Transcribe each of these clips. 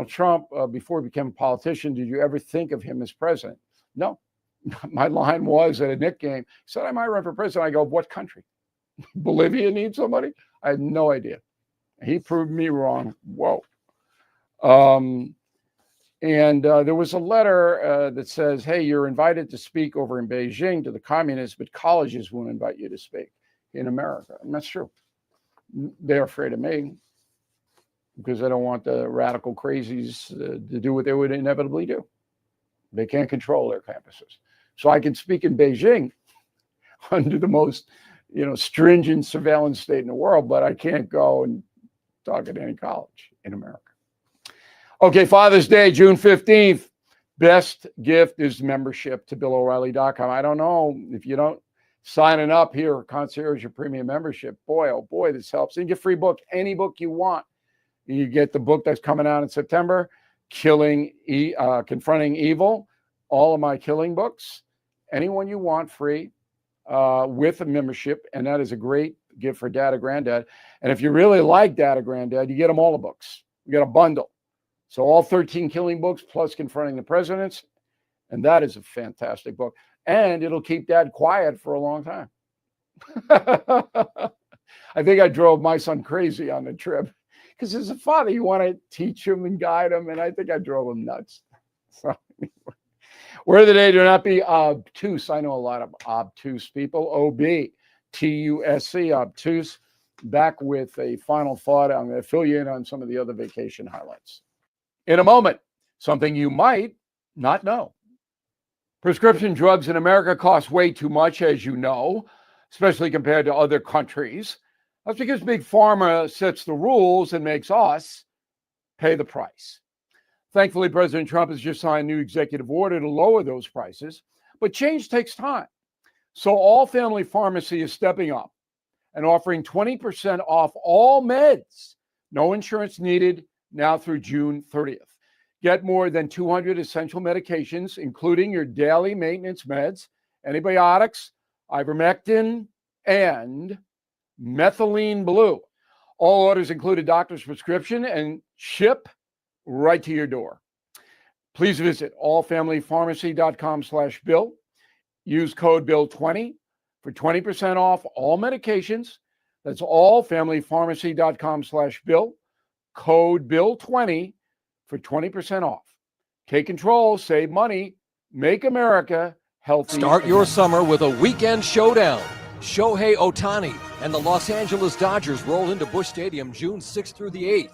Trump, before he became a politician, did you ever think of him as president? No. My line was at a Knick game, he said, I might run for president. I go, what country? Bolivia needs somebody? I had no idea. He proved me wrong. Whoa. And there was a letter that says, hey, you're invited to speak over in Beijing to the communists, but colleges won't invite you to speak in America. And that's true. They're afraid of me because they don't want the radical crazies to do what they would inevitably do. They can't control their campuses. So I can speak in Beijing under the most, stringent surveillance state in the world, but I can't go and talk at any college in America. Okay, Father's Day, June 15th. Best gift is membership to BillO'Reilly.com. I don't know if you don't signing up here, Concierge or Premium membership. Boy, oh boy, this helps. And you get free book, any book you want. You get the book that's coming out in September, Confronting Evil, all of my killing books, anyone you want free with a membership. And that is a great gift for Dad or Granddad. And if you really like Dad or Granddad, you get them all the books. You get a bundle. So all 13 killing books plus Confronting the Presidents. And that is a fantastic book. And it'll keep Dad quiet for a long time. I think I drove my son crazy on the trip because as a father, you want to teach him and guide him. And I think I drove him nuts. So word of the day, do not be obtuse. I know a lot of obtuse people. O-B-T-U-S-C, obtuse. Back with a final thought. I'm going to fill you in on some of the other vacation highlights. In a moment, something you might not know. Prescription drugs in America cost way too much, as you know, especially compared to other countries. That's because Big Pharma sets the rules and makes us pay the price. Thankfully, President Trump has just signed a new executive order to lower those prices, but change takes time. So All Family Pharmacy is stepping up and offering 20% off all meds, no insurance needed, now through June 30th. Get more than 200 essential medications, including your daily maintenance meds, antibiotics, ivermectin, and methylene blue. All orders include a doctor's prescription and ship right to your door. Please visit allfamilypharmacy.com/bill. Use code BILL20 for 20% off all medications. That's allfamilypharmacy.com/bill. Code BILL20 for 20% off. Take control, save money, make America healthy. Start your summer with a weekend showdown. Shohei Ohtani and the Los Angeles Dodgers roll into Busch Stadium June 6th through the 8th.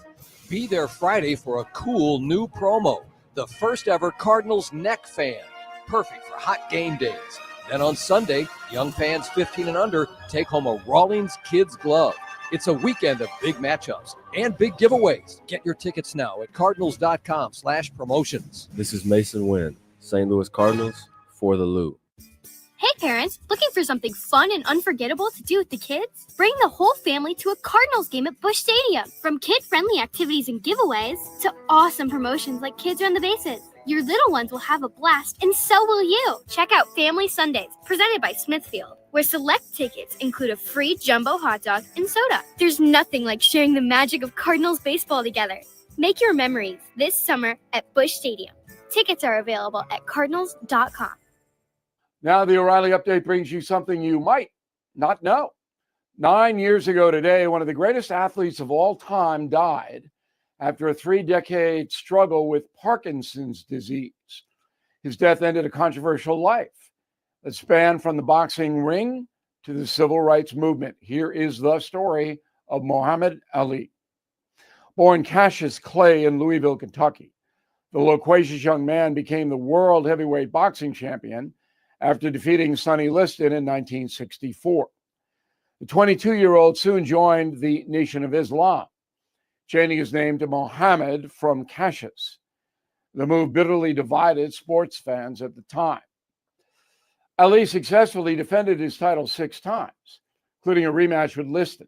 Be there Friday for a cool new promo, the first ever Cardinals neck fan. Perfect for hot game days. Then on Sunday, young fans 15 and under take home a Rawlings Kids glove. It's a weekend of big matchups and big giveaways. Get your tickets now at cardinals.com/promotions. This is Mason Wynn, St. Louis Cardinals for the Lou. Hey parents, looking for something fun and unforgettable to do with the kids? Bring the whole family to a Cardinals game at Busch Stadium. From kid-friendly activities and giveaways to awesome promotions like Kids Run the Bases. Your little ones will have a blast, and so will you. Check out Family Sundays, presented by Smithfield, where select tickets include a free jumbo hot dog and soda. There's nothing like sharing the magic of Cardinals baseball together. Make your memories this summer at Busch Stadium. Tickets are available at cardinals.com. Now the O'Reilly Update brings you something you might not know. 9 years ago today, one of the greatest athletes of all time died after a 3-decade struggle with Parkinson's disease. His death ended a controversial life that spanned from the boxing ring to the civil rights movement. Here is the story of Muhammad Ali. Born Cassius Clay in Louisville, Kentucky, the loquacious young man became the world heavyweight boxing champion after defeating Sonny Liston in 1964. The 22-year-old soon joined the Nation of Islam, changing his name to Muhammad from Cassius. The move bitterly divided sports fans at the time. Ali successfully defended his title 6 times, including a rematch with Liston.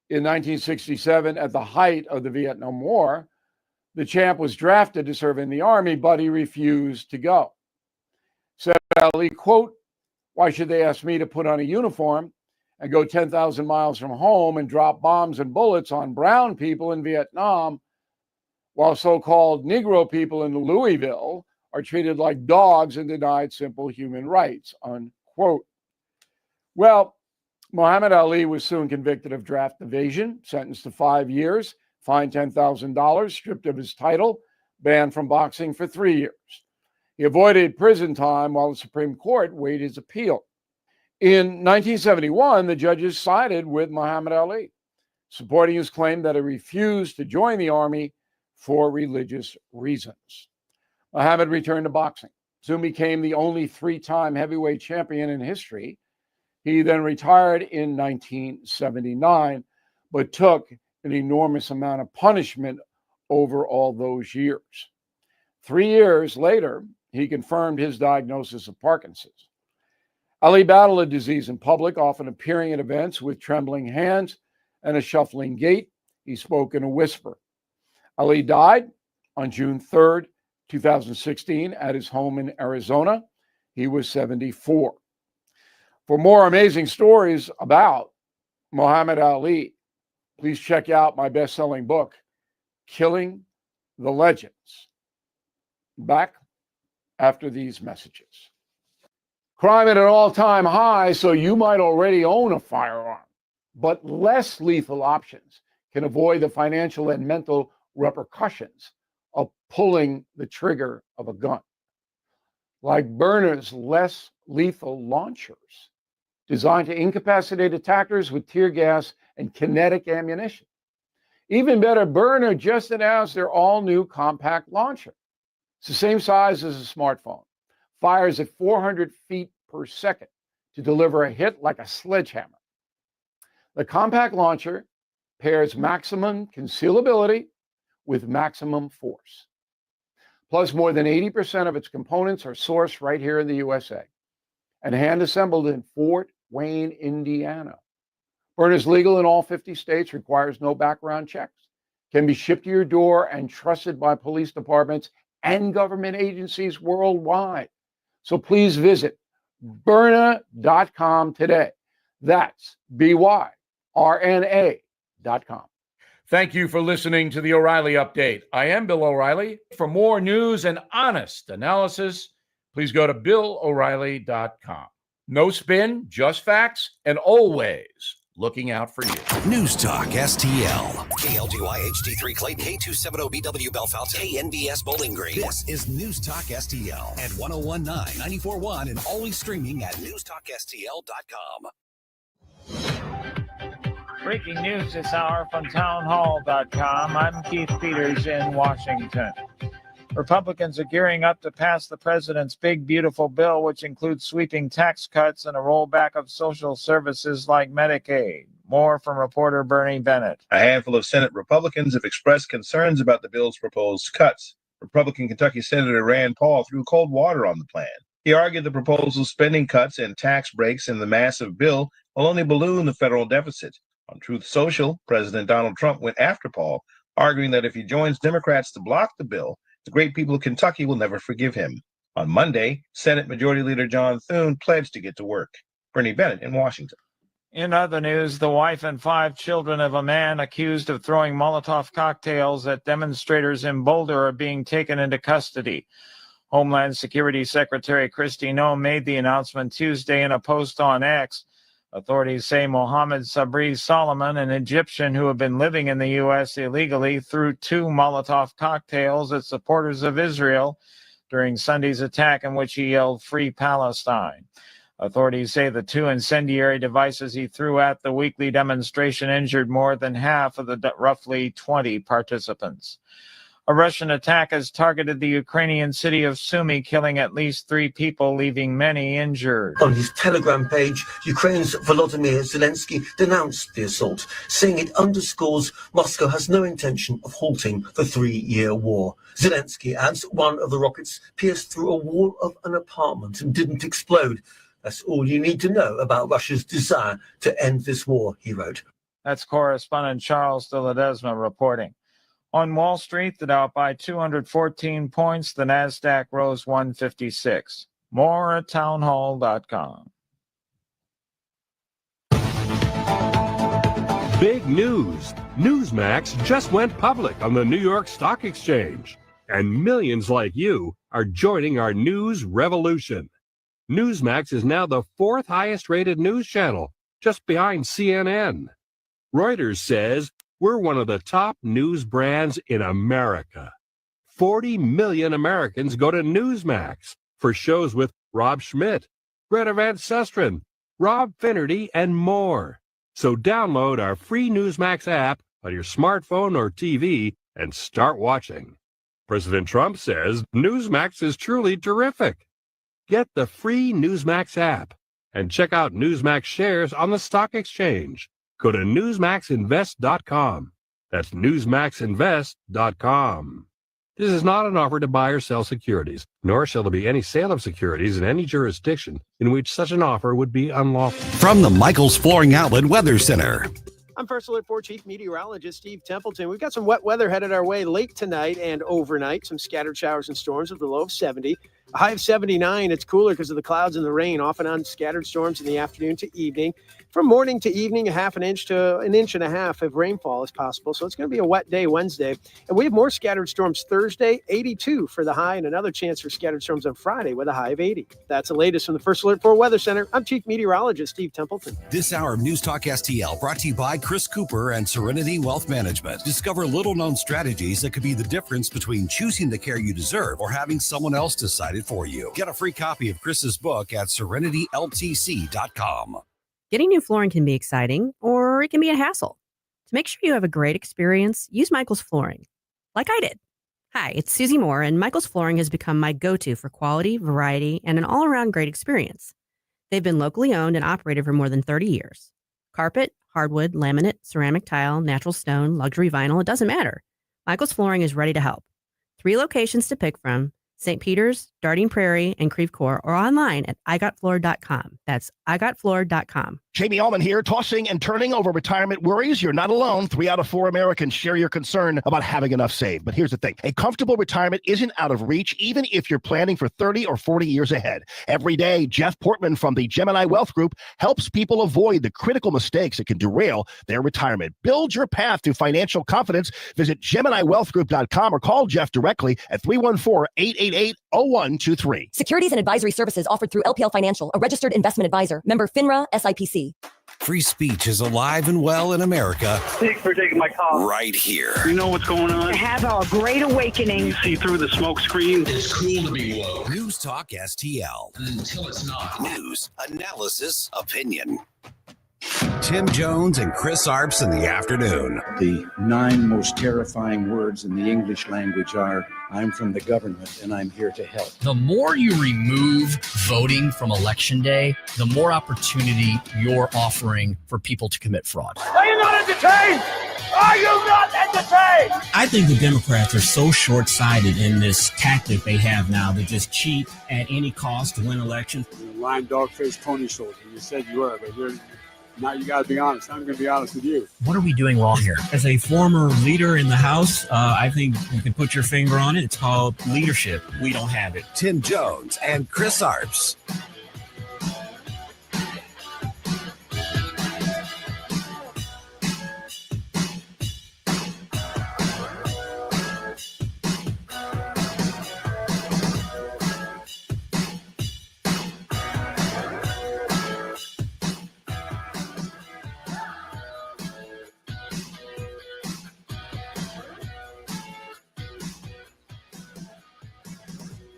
In 1967, at the height of the Vietnam War, the champ was drafted to serve in the Army, but he refused to go. Said Ali, quote, "Why should they ask me to put on a uniform and go 10,000 miles from home and drop bombs and bullets on brown people in Vietnam while so-called Negro people in Louisville are treated like dogs and denied simple human rights, unquote. Well, Muhammad Ali was soon convicted of draft evasion, sentenced to 5 years, fined $10,000, stripped of his title, banned from boxing for 3 years. He avoided prison time while the Supreme Court weighed his appeal. In 1971, the judges sided with Muhammad Ali, supporting his claim that he refused to join the army for religious reasons. Muhammad returned to boxing, soon became the only 3-time heavyweight champion in history. He then retired in 1979, but took an enormous amount of punishment over all those years. 3 years later, he confirmed his diagnosis of Parkinson's. Ali battled the disease in public, often appearing at events with trembling hands and a shuffling gait. He spoke in a whisper. Ali died on June 3rd, 2016, at his home in Arizona. He was 74. For more amazing stories about Muhammad Ali, please check out my best-selling book, Killing the Legends. Back after these messages. Crime at an all-time high, so you might already own a firearm, but less lethal options can avoid the financial and mental repercussions of pulling the trigger of a gun. Like Byrna's less lethal launchers, designed to incapacitate attackers with tear gas and kinetic ammunition. Even better, Byrna just announced their all-new compact launcher. It's the same size as a smartphone, fires at 400 feet per second to deliver a hit like a sledgehammer. The compact launcher pairs maximum concealability with maximum force. Plus, more than 80% of its components are sourced right here in the USA and hand-assembled in Fort Wayne, Indiana. Byrna is legal in all 50 states, requires no background checks, can be shipped to your door and trusted by police departments and government agencies worldwide. So please visit Byrna.com today. That's BYRNA.com. Thank you for listening to the O'Reilly Update. I am Bill O'Reilly. For more news and honest analysis, please go to BillO'Reilly.com. No spin, just facts, and always looking out for you. News Talk STL. KLGY HD3 Clayton, K270BW Belfast, KNBS Bowling Green. This is News Talk STL at 1019, 94.1, and always streaming at newstalkstl.com. Breaking news this hour from townhall.com. I'm Keith Peters in Washington. Republicans are gearing up to pass the president's big, beautiful bill, which includes sweeping tax cuts and a rollback of social services like Medicaid. More from reporter Bernie Bennett. A handful of Senate Republicans have expressed concerns about the bill's proposed cuts. Republican Kentucky Senator Rand Paul threw cold water on the plan. He argued the proposal's spending cuts and tax breaks in the massive bill will only balloon the federal deficit. On Truth Social, President Donald Trump went after Paul, arguing that if he joins Democrats to block the bill, the great people of Kentucky will never forgive him. On Monday, Senate Majority Leader John Thune pledged to get to work. Bernie Bennett in Washington. In other news, the wife and 5 children of a man accused of throwing Molotov cocktails at demonstrators in Boulder are being taken into custody. Homeland Security Secretary Kristi Noem made the announcement Tuesday in a post on X. Authorities say Mohammed Sabri Solomon, an Egyptian who had been living in the U.S. illegally, threw 2 Molotov cocktails at supporters of Israel during Sunday's attack in which he yelled, "Free Palestine." Authorities say the 2 incendiary devices he threw at the weekly demonstration injured more than half of the roughly 20 participants. A Russian attack has targeted the Ukrainian city of Sumy, killing at least 3 people, leaving many injured. On his Telegram page, Ukraine's Volodymyr Zelensky denounced the assault, saying it underscores Moscow has no intention of halting the 3-year war. Zelensky adds one of the rockets pierced through a wall of an apartment and didn't explode. That's all you need to know about Russia's desire to end this war, he wrote. That's correspondent Charles de Ledesma reporting. On Wall Street, the Dow by 214 points, the NASDAQ rose 156. More at townhall.com. Big news! Newsmax just went public on the New York Stock Exchange, and millions like you are joining our news revolution. Newsmax is now the 4th highest rated news channel, just behind CNN. Reuters says we're one of the top news brands in America. 40 million Americans go to Newsmax for shows with Rob Schmidt, Greta Van Susteren, Rob Finnerty, and more. So download our free Newsmax app on your smartphone or TV and start watching. President Trump says Newsmax is truly terrific. Get the free Newsmax app and check out Newsmax shares on the stock exchange. Go to newsmaxinvest.com. That's newsmaxinvest.com. This is not an offer to buy or sell securities, nor shall there be any sale of securities in any jurisdiction in which such an offer would be unlawful. From the Michael's Flooring Outlet Weather Center. I'm First Alert 4 Chief Meteorologist Steve Templeton. We've got some wet weather headed our way late tonight and overnight. Some scattered showers and storms with a low of 70. A high of 79. It's cooler because of the clouds and the rain, off and on scattered storms in the afternoon to evening. From morning to evening, a half an inch to an inch and a half of rainfall is possible. So it's going to be a wet day Wednesday. And we have more scattered storms Thursday, 82 for the high, and another chance for scattered storms on Friday with a high of 80. That's the latest from the First Alert 4 Weather Center. I'm Chief Meteorologist Steve Templeton. This hour of News Talk STL brought to you by Chris Cooper and Serenity Wealth Management. Discover little-known strategies that could be the difference between choosing the care you deserve or having someone else decide it for you. Get a free copy of Chris's book at serenityltc.com. Getting new flooring can be exciting, or it can be a hassle. To make sure you have a great experience, use Michael's Flooring, like I did. Hi, it's Susie Moore, and Michael's Flooring has become my go-to for quality, variety, and an all-around great experience. They've been locally owned and operated for more than 30 years. Carpet, hardwood, laminate, ceramic tile, natural stone, luxury vinyl, it doesn't matter. Michael's Flooring is ready to help. 3 locations to pick from: St. Peter's, Darting Prairie, and Creve Coeur, or online at igotfloor.com. That's igotfloor.com. Jamie Allman here, tossing and turning over retirement worries. You're not alone. 3 out of 4 Americans share your concern about having enough saved. But here's the thing. A comfortable retirement isn't out of reach, even if you're planning for 30 or 40 years ahead. Every day, Jeff Portman from the Gemini Wealth Group helps people avoid the critical mistakes that can derail their retirement. Build your path to financial confidence. Visit GeminiWealthGroup.com or call Jeff directly at 314-888-0123. Securities and advisory services offered through LPL Financial, a registered investment advisor. Member FINRA, SIPC. Free speech is alive and well in America. Thanks for taking my call. Right here. You know what's going on? Have a great awakening. You see through the smoke screen. It's cool to be woke. News Talk STL. Until it's not. News, analysis, opinion. Tim Jones and Chris Arps in the afternoon. The 9 most terrifying words in the English language are, I'm from the government and I'm here to help. The more you remove voting from Election Day, the more opportunity you're offering for people to commit fraud. Are you not entertained? Are you not entertained? I think the Democrats are so short-sighted in this tactic they have now to just cheat at any cost to win elections. You're a lying dog-faced pony soldier. You said you were, but now you got to be honest. I'm going to be honest with you. What are we doing wrong here? As a former leader in the House, I think you can put your finger on it. It's called leadership. We don't have it. Tim Jones and Chris Arps.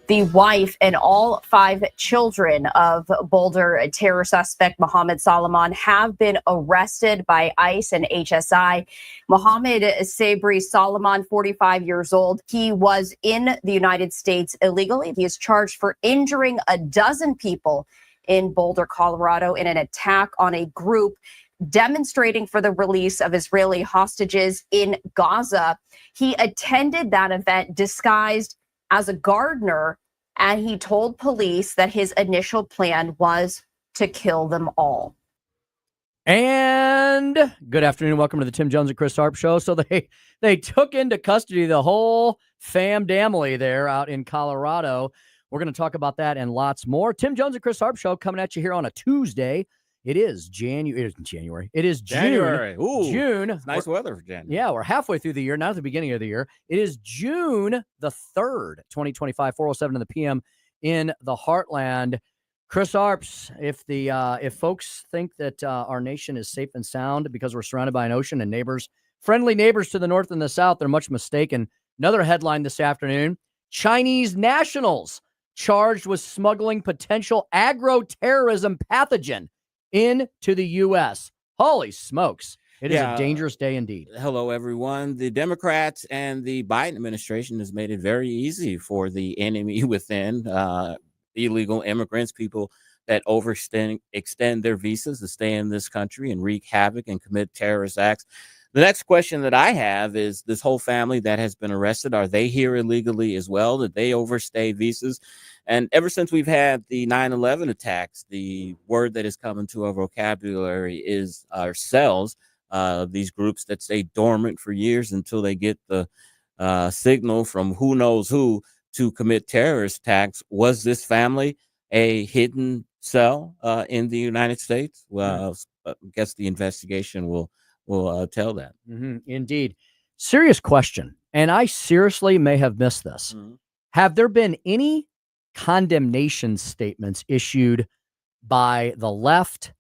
The wife and all 5 children of Boulder terror suspect Mohammed Salman have been arrested by ICE and HSI. Mohammed Sabri Salman, 45 years old. He was in the United States illegally. He is charged for injuring a dozen people in Boulder, Colorado, in an attack on a group demonstrating for the release of Israeli hostages in Gaza. He attended that event disguised as a gardener, and he told police that his initial plan was to kill them all. And good afternoon. Welcome to the Tim Jones and Chris Arps Show. So they took into custody the whole family there out in Colorado. We're going to talk about that and lots more. Tim Jones and Chris Arps Show coming at you here on a Tuesday. It is January. It is January. It is June. January. Ooh, June. it's nice weather for January. Yeah, we're halfway through the year, not at the beginning of the year. It is June the 3rd, 2025, 4:07 in the PM in the Heartland. Chris Arps, if folks think that our nation is safe and sound because we're surrounded by an ocean and neighbors, friendly neighbors to the north and the south, they're much mistaken. Another headline this afternoon: Chinese nationals charged with smuggling potential agro-terrorism pathogen into the U.S. Holy smokes. It is a dangerous day indeed. Hello, everyone. The Democrats and the Biden administration has made it very easy for the enemy within, illegal immigrants, people that extend their visas to stay in this country and wreak havoc and commit terrorist acts. The next question that I have is, this whole family that has been arrested, are they here illegally as well? Did they overstay visas? And ever since we've had the 9/11 attacks, the word that has come into our vocabulary is ourselves, these groups that stay dormant for years until they get the signal from who knows who to commit terrorist attacks. Was this family a hidden cell in the United States? Well, I guess the investigation will tell that. Indeed. Serious question. And I seriously may have missed this. Have there been any condemnation statements issued by the left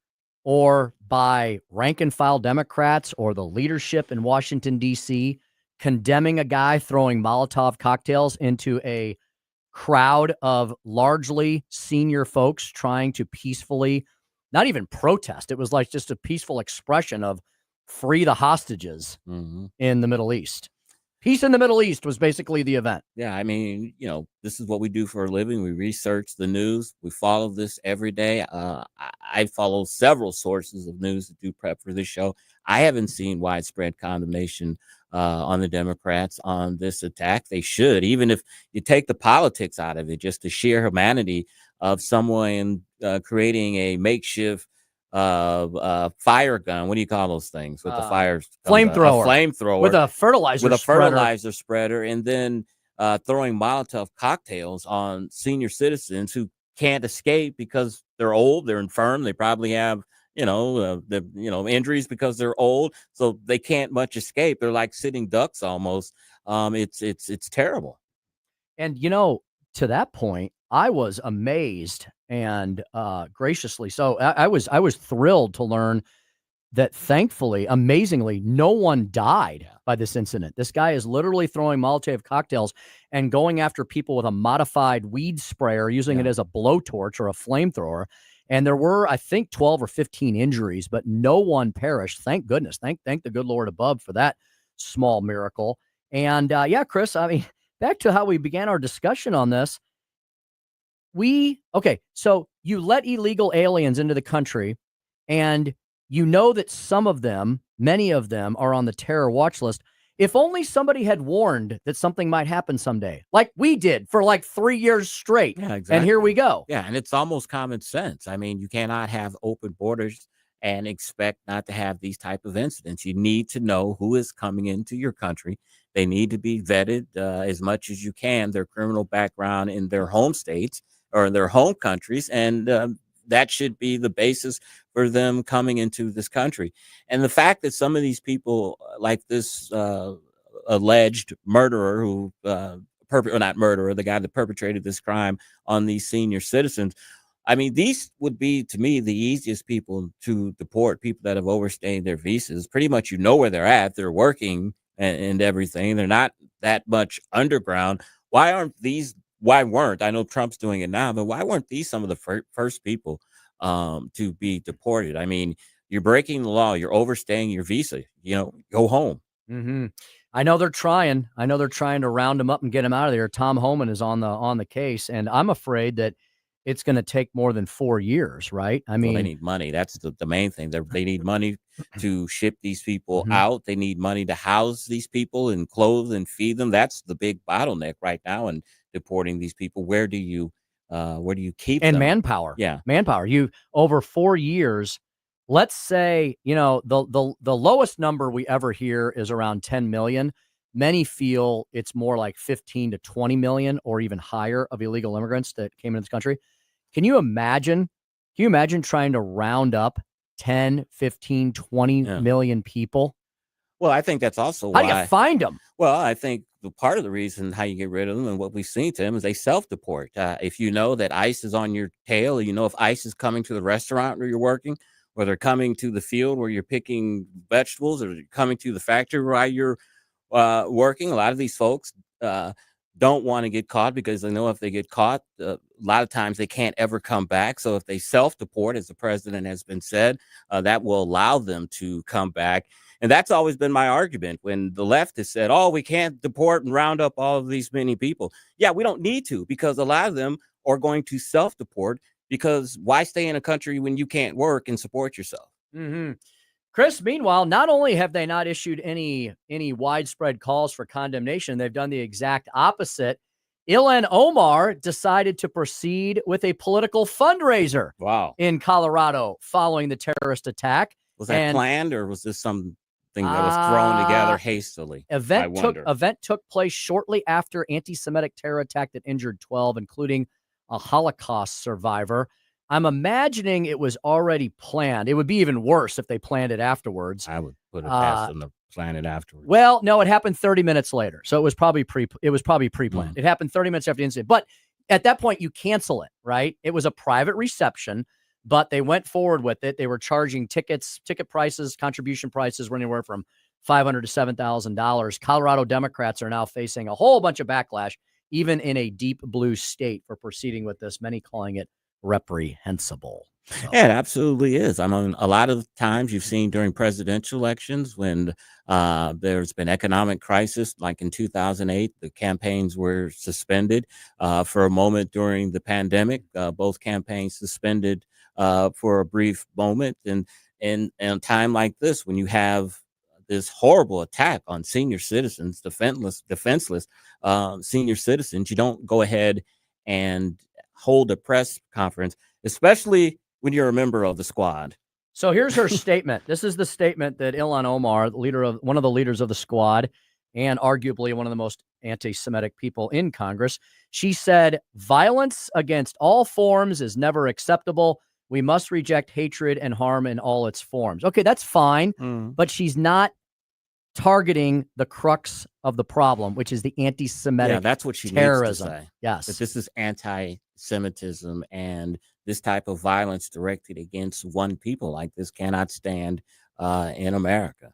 or by rank and file Democrats or the leadership in Washington, D.C., condemning a guy throwing Molotov cocktails into a crowd of largely senior folks trying to peacefully, not even protest? It was like just a peaceful expression of free the hostages in the Middle East. Peace in the Middle East was basically the event. Yeah, I mean, this is what we do for a living. We research the news. We follow this every day. I follow several sources of news that do prep for this show. I haven't seen widespread condemnation on the Democrats on this attack. They should, even if you take the politics out of it, just the sheer humanity of someone creating a makeshift fire gun. What do you call those things with the fire? Flamethrower. A flamethrower with a fertilizer spreader, and then throwing Molotov cocktails on senior citizens who can't escape because they're old, they're infirm, they probably have injuries because they're old, so they can't much escape. They're like sitting ducks almost. It's terrible. And to that point, I was amazed and graciously so. I was thrilled to learn that, thankfully, amazingly, no one died by this incident. This guy is literally throwing Molotov cocktails and going after people with a modified weed sprayer, using it as a blowtorch or a flamethrower. And there were, I think, 12 or 15 injuries, but no one perished. Thank goodness. Thank the good Lord above for that small miracle. And Chris, I mean, back to how we began our discussion on this. So you let illegal aliens into the country, and that some of them, many of them, are on the terror watch list. If only somebody had warned that something might happen someday, like we did for like 3 years straight. Yeah, exactly. And here we go. Yeah, and it's almost common sense. I mean, you cannot have open borders and expect not to have these type of incidents. You need to know who is coming into your country. They need to be vetted as much as you can, their criminal background in their home states or in their home countries, and that should be the basis for them coming into this country. And the fact that some of these people, like this alleged murderer who, not murderer, the guy that perpetrated this crime on these senior citizens, I mean, these would be, to me, the easiest people to deport, people that have overstayed their visas. Pretty much where they're at, they're working and everything. They're not that much underground. Why weren't, I know Trump's doing it now, but why weren't these some of the first people to be deported? I mean, you're breaking the law, you're overstaying your visa, go home. I know they're trying. To round him up and get him out of there. Tom Homan is on the case, and I'm afraid that it's going to take more than 4 years, right? I mean, they need money. That's the main thing. They need money to ship these people out. They need money to house these people and clothe and feed them. That's the big bottleneck right now in deporting these people. Where do you keep them? Manpower? Yeah, manpower. You over 4 years. Let's say the lowest number we ever hear is around 10 million. Many feel it's more like 15 to 20 million or even higher of illegal immigrants that came into this country. Can you imagine trying to round up 10, 15, 20 million people. Well, I think that's also How why. do you find them? Well, I think the part of the reason how you get rid of them and what we've seen to them is they self-deport. If you know that ICE is on your tail, or you know if ICE is coming to the restaurant where you're working, or they're coming to the field where you're picking vegetables, or they're coming to the factory while you're working, a lot of these folks don't want to get caught because they know if they get caught, a lot of times they can't ever come back. So if they self-deport, as the president has been said, that will allow them to come back. And that's always been my argument when the left has said, oh, we can't deport and round up all of these many people. Yeah, we don't need to, because a lot of them are going to self-deport, because why stay in a country when you can't work and support yourself? Mm-hmm. Chris, meanwhile, not only have they not issued any widespread calls for condemnation, they've done the exact opposite. Ilhan Omar decided to proceed with a political fundraiser in Colorado following the terrorist attack. Was that planned, or was this something that was thrown together hastily? Event took place shortly after anti-Semitic terror attack that injured 12, including a Holocaust survivor. I'm imagining it was already planned. It would be even worse if they planned it afterwards. I would put it past them to plan it afterwards. Well, no, it happened 30 minutes later, so it was probably pre-planned. It happened 30 minutes after the incident, but at that point you cancel it, right? It was a private reception, but they went forward with it. They were charging ticket prices, contribution prices, were anywhere from $500 to $7,000. Colorado Democrats are now facing a whole bunch of backlash, even in a deep blue state, for proceeding with this. Many calling it reprehensible. So. Yeah, it absolutely is. I mean, a lot of times you've seen during presidential elections when there's been economic crisis, like in 2008, the campaigns were suspended for a moment during the pandemic. Both campaigns suspended for a brief moment. And a time like this, when you have this horrible attack on senior citizens, defenseless senior citizens, you don't go ahead and hold a press conference, especially when you're a member of the squad. So here's her statement. This is the statement that Ilhan Omar, one of the leaders of the squad, and arguably one of the most anti-Semitic people in Congress, she said, "Violence against all forms is never acceptable. We must reject hatred and harm in all its forms." Okay, that's fine, but she's not targeting the crux of the problem, which is the anti-Semitic Yeah, that's what she terrorism. needs to say. Yes. That this is anti-Semitism, and this type of violence directed against one people like this cannot stand in America.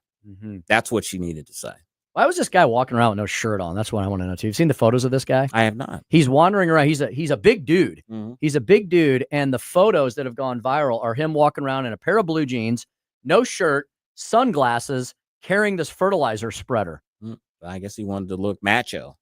That's what she needed to say. Why was this guy walking around with no shirt on? That's what I want to know too. You've seen the photos of this guy? I have not. He's wandering around. He's a big dude. He's a big dude, and the photos that have gone viral are him walking around in a pair of blue jeans, no shirt, sunglasses, carrying this fertilizer spreader. I guess he wanted to look macho.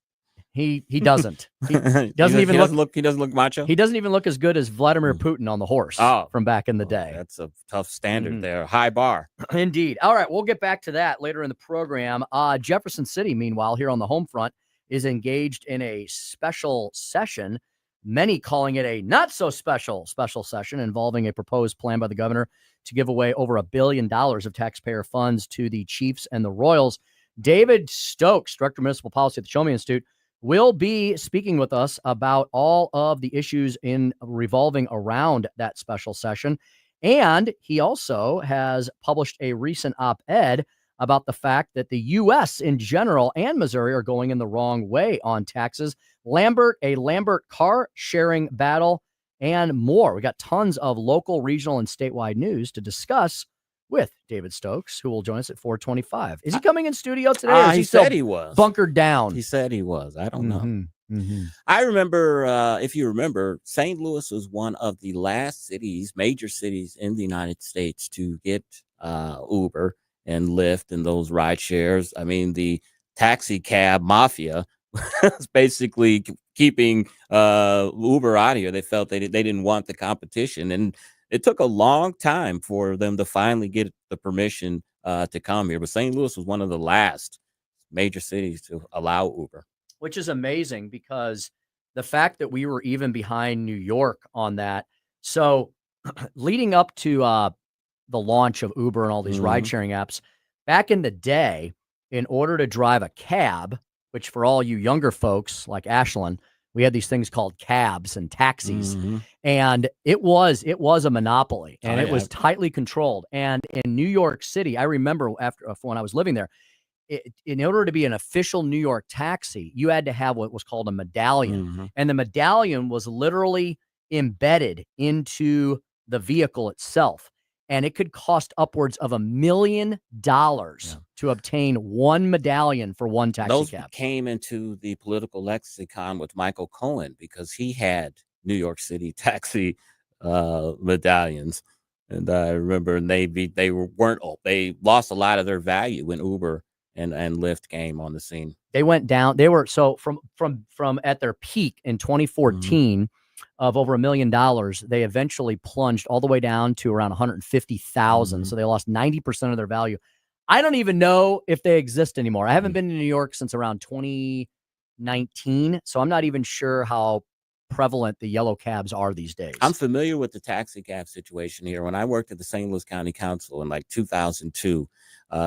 He doesn't. He doesn't look macho. He doesn't even look as good as Vladimir Putin on the horse from back in the day. That's a tough standard there. High bar. Indeed. All right, we'll get back to that later in the program. Jefferson City, meanwhile, here on the home front, is engaged in a special session, many calling it a not so special session, involving a proposed plan by the governor to give away over $1 billion of taxpayer funds to the Chiefs and the Royals. David Stokes, Director of Municipal Policy at the Show Me Institute, will be speaking with us about all of the issues revolving around that special session. And he also has published a recent op-ed about the fact that the U.S. in general and Missouri are going in the wrong way on taxes. A Lambert car sharing battle, and more. We got tons of local, regional, and statewide news to discuss with David Stokes, who will join us at 4:25. Is he coming in studio today? Or is He said he was bunkered down. He said he was. I don't know. I remember, if you remember, St. Louis was one of the last major cities in the United States to get Uber and Lyft and those ride shares. I mean, the taxi cab mafia was basically keeping Uber out of here. They felt they didn't want the competition, and it took a long time for them to finally get the permission to come here. But St. Louis was one of the last major cities to allow Uber. Which is amazing, because the fact that we were even behind New York on that. So leading up to the launch of Uber and all these ride-sharing apps, back in the day, in order to drive a cab, which for all you younger folks like Ashlyn, we had these things called cabs and taxis. And it was a monopoly, and Oh, it was tightly controlled. And in New York City, I remember when I was living there, in order to be an official New York taxi, you had to have what was called a medallion. Mhm. And the medallion was literally embedded into the vehicle itself. And it could cost upwards of $1 million to obtain one medallion for one taxi Those cab. came into the political lexicon with Michael Cohen because he had New York City taxi medallions. And I remember they lost a lot of their value when Uber and Lyft came on the scene. They went down. They were so from at their peak in 2014 of over $1 million. They eventually plunged all the way down to around 150,000. So they lost 90% of their value. I don't even know if they exist anymore. I haven't been to New York since around 2019, so I'm not even sure how prevalent the yellow cabs are these days. I'm familiar with the taxi cab situation here. When I worked at the St. Louis County Council in like 2002,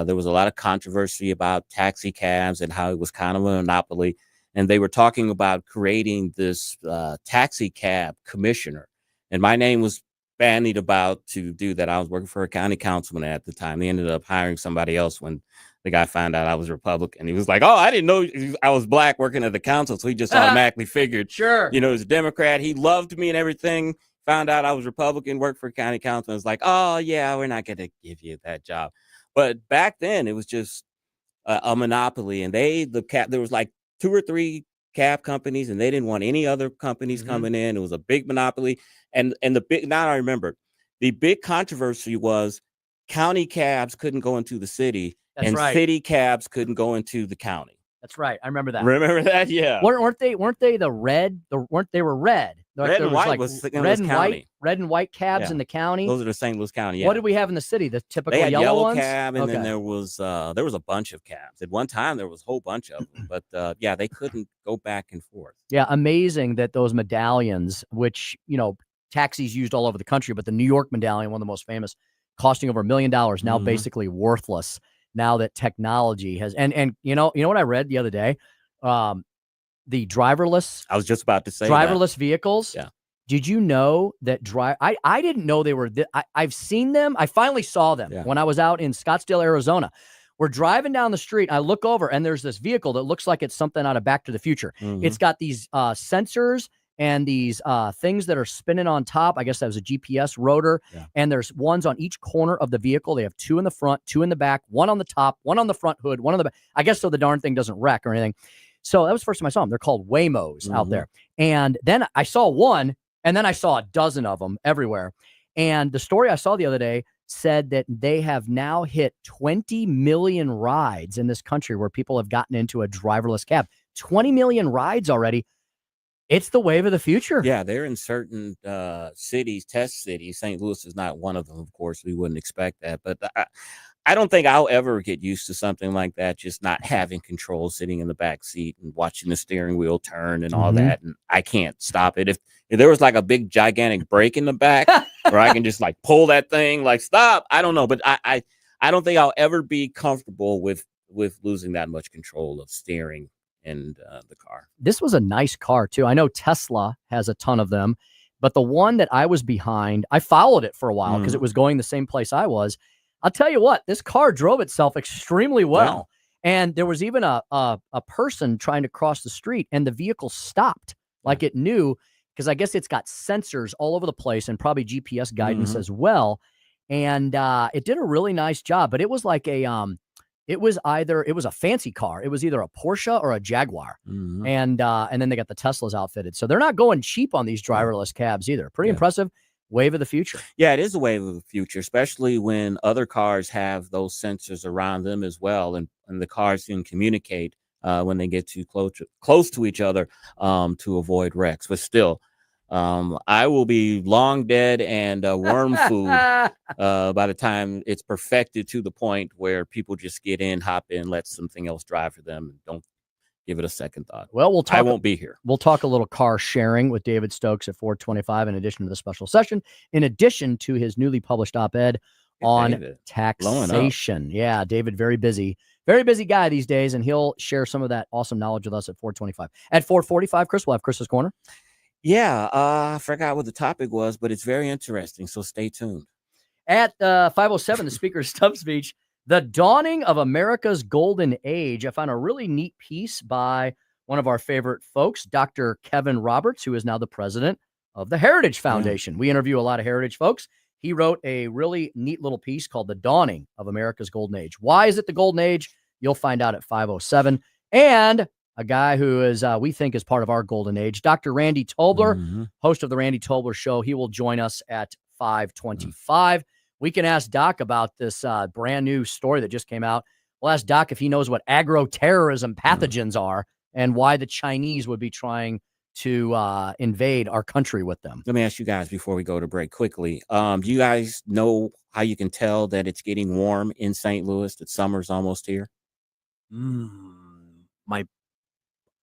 there was a lot of controversy about taxi cabs and how it was kind of a monopoly. And they were talking about creating this taxi cab commissioner. And my name was bandied about to do that. I was working for a county councilman at the time. They ended up hiring somebody else when the guy found out I was Republican. He was like, "Oh, I didn't know I was black working at the council." So he just automatically figured, sure, he was a Democrat. He loved me and everything. Found out I was Republican, worked for county councilman. It's like, "Oh yeah, we're not going to give you that job." But back then it was just a monopoly, and there was like 2 or 3 cab companies, and they didn't want any other companies coming in. It was a big monopoly. And now I remember, the big controversy was county cabs couldn't go into the city, That's and right. city cabs couldn't go into the county. That's right. I remember that. Remember that? Yeah. Weren't they the red? They were red. Like, Red there and was white like was St. red Louis and County. red and white cabs Yeah. in the county. Those are the St. Louis County. Yeah. What did we have in the city? The typical They had yellow ones? cab, and then Okay. there was a bunch of cabs. At one time, there was a whole bunch of them, but yeah, they couldn't go back and forth. Yeah, amazing that those medallions, which, taxis used all over the country, but the New York medallion, one of the most famous, costing over $1 million, now basically worthless now that technology has, and you know what I read the other day? The driverless. I was just about to say driverless vehicles. Yeah. Did you know that I didn't know they were, I've seen them. I finally saw them when I was out in Scottsdale, Arizona. We're driving down the street. I look over and there's this vehicle that looks like it's something out of Back to the Future. It's got these sensors and these things that are spinning on top. I guess that was a GPS rotor. Yeah. And there's ones on each corner of the vehicle. They have 2 in the front, 2 in the back, 1 on the top, 1 on the front hood, 1 on the back. I guess so the darn thing doesn't wreck or anything. So that was the first time I saw them. They're called Waymos out there. And then I saw one, and then I saw a dozen of them everywhere. And the story I saw the other day said that they have now hit 20 million rides in this country where people have gotten into a driverless cab. 20 million rides already. It's the wave of the future. Yeah, they're in certain cities, test cities. St. Louis is not one of them, of course. We wouldn't expect that. But I don't think I'll ever get used to something like that, just not having control, sitting in the back seat and watching the steering wheel turn and all that. And I can't stop it. If there was like a big, gigantic brake in the back where I can just like pull that thing, like stop, I don't know. But I don't think I'll ever be comfortable with losing that much control of steering and the car. This was a nice car too. I know Tesla has a ton of them, but the one that I was behind, I followed it for a while because it was going the same place I was. I'll tell you what, this car drove itself extremely well. Yeah. And there was even a person trying to cross the street and the vehicle stopped like it knew, because I guess it's got sensors all over the place and probably GPS guidance as well. And it did a really nice job, but it was like it was a fancy car. It was either a Porsche or a Jaguar. And then they got the Teslas outfitted. So they're not going cheap on these driverless cabs either. Pretty impressive. Wave of the future. Yeah, it is a wave of the future, especially when other cars have those sensors around them as well. And the cars can communicate when they get too close to each other to avoid wrecks. But still, I will be long dead and worm food by the time it's perfected to the point where people just get in, hop in, let something else drive for them, and don't give it a second thought. Well, I won't be here. We'll talk a little car sharing with David Stokes at 425 in addition to the special session, in addition to his newly published op-ed on taxation. Yeah, David, very busy guy these days, and he'll share some of that awesome knowledge with us at 425. At 445, Chris, we'll have Chris's Corner. Yeah, I forgot what the topic was, but it's very interesting. So stay tuned. At 507, the speaker's stump speech, The Dawning of America's Golden Age. I found a really neat piece by one of our favorite folks, Dr. Kevin Roberts, who is now the president of the Heritage Foundation. We interview a lot of Heritage folks. He wrote a really neat little piece called The Dawning of America's Golden Age. Why is it the Golden Age? You'll find out at 507. And a guy who is, we think, is part of our Golden Age, Dr. Randy Tobler, host of the Randy Tobler Show. He will join us at 525. We can ask Doc about this brand new story that just came out. We'll ask Doc if he knows what agro-terrorism pathogens are and why the Chinese would be trying to invade our country with them. Let me ask you guys before we go to break quickly. Do you guys know how you can tell that it's getting warm in St. Louis, that summer's almost here?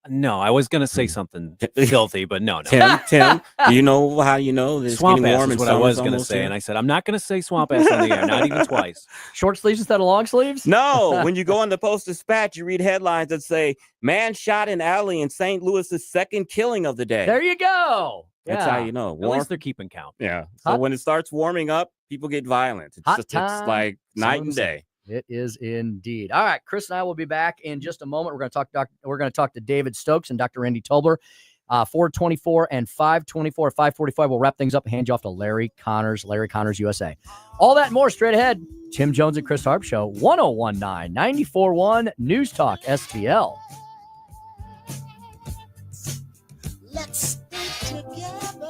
No, I was going to say something filthy, but no. Tim, do you know how you know that it's Swamp getting ass warm is and what I was summer's going to almost say, here? and I said I'm not going to say swamp ass on the air, not even twice. Short sleeves instead of long sleeves? No, when you go on the Post-Dispatch, you read headlines that say, man shot in alley in St. Louis's second killing of the day. There you go. That's how you know. At least they're keeping count. Yeah. So when it starts warming up, people get violent. It's Hot just time. it's like night and day. It is indeed. All right, Chris and I will be back in just a moment. We're going to talk to David Stokes and Dr. Randy Tobler. 424 and 524, 545. We'll wrap things up and hand you off to Larry Connors USA. All that and more straight ahead. Tim Jones and Chris Arps Show, 1019 94.1 News Talk STL. Let's stay together,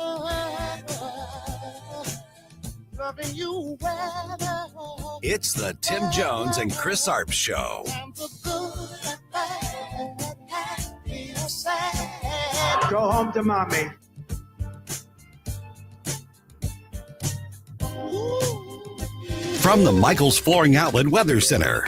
loving you well. It's the Tim Jones and Chris Arps Show. Go home to mommy. From the Michaels Flooring Outlet Weather Center.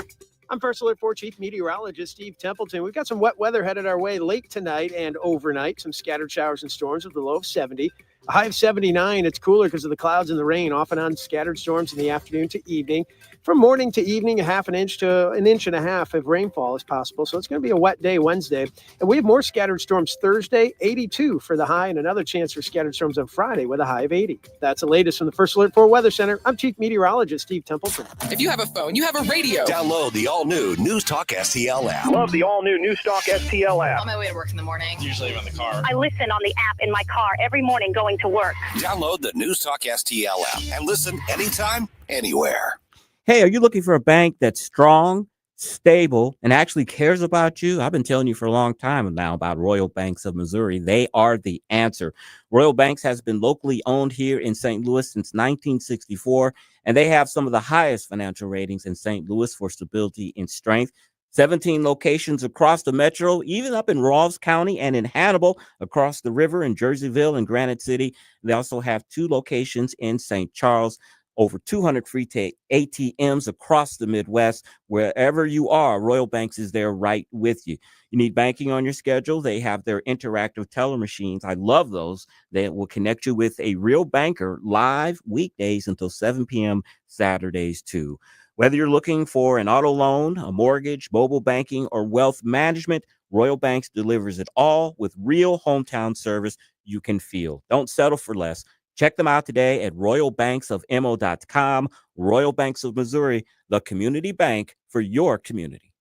I'm First Alert 4 Chief Meteorologist Steve Templeton. We've got some wet weather headed our way late tonight and overnight. Some scattered showers and storms with a low of 70. A high of 79. It's cooler because of the clouds and the rain, off and on scattered storms in the afternoon to evening. From morning to evening, a half an inch to an inch and a half of rainfall is possible. So it's going to be a wet day Wednesday. And we have more scattered storms Thursday, 82 for the high, and another chance for scattered storms on Friday with a high of 80. That's the latest from the First Alert 4 Weather Center. I'm Chief Meteorologist Steve Templeton. If you have a phone, you have a radio. Download the all-new News Talk STL app. Love the all-new News Talk STL app. On my way to work in the morning. Usually I'm in the car. I listen on the app in my car every morning going to work. Download the News Talk STL app and listen anytime, anywhere. Hey, are you looking for a bank that's strong, stable, and actually cares about you? I've been telling you for a long time now about Royal Banks of Missouri. They are the answer. Royal Banks has been locally owned here in St. Louis since 1964, and they have some of the highest financial ratings in St. Louis for stability and strength. 17 locations across the metro, even up in Rawls County and in Hannibal, across the river in Jerseyville and Granite City. They also have 2 locations in St. Charles. Over 200 free ATMs across the Midwest. Wherever you are, Royal Banks is there right with you. You need banking on your schedule? They have their interactive teller machines. I love those. They will connect you with a real banker live weekdays until 7 p.m. Saturdays too. Whether you're looking for an auto loan, a mortgage, mobile banking, or wealth management, Royal Banks delivers it all with real hometown service you can feel. Don't settle for less. Check them out today at royalbanksofmo.com. Royal Banks of Missouri, the community bank for your community.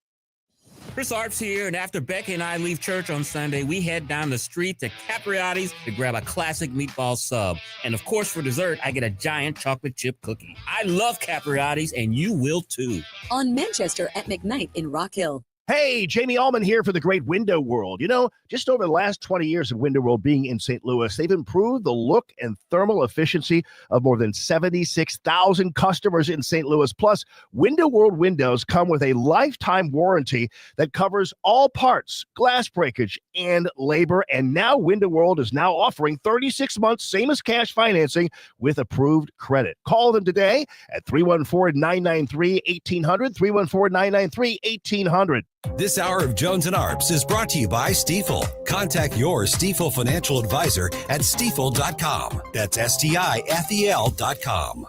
Chris Arps here, and after Becky and I leave church on Sunday, we head down the street to Capriotti's to grab a classic meatball sub. And of course, for dessert, I get a giant chocolate chip cookie. I love Capriotti's, and you will too. On Manchester at McKnight in Rock Hill. Hey, Jamie Allman here for the Great Window World. You know, just over the last 20 years of Window World being in St. Louis, they've improved the look and thermal efficiency of more than 76,000 customers in St. Louis. Plus, Window World windows come with a lifetime warranty that covers all parts, glass breakage, and labor. And now Window World is now offering 36 months, same as cash financing, with approved credit. Call them today at 314-993-1800, 314-993-1800. This hour of Jones and Arps is brought to you by Stifel. Contact your Stifel financial advisor at stifel.com. That's STIFEL.com.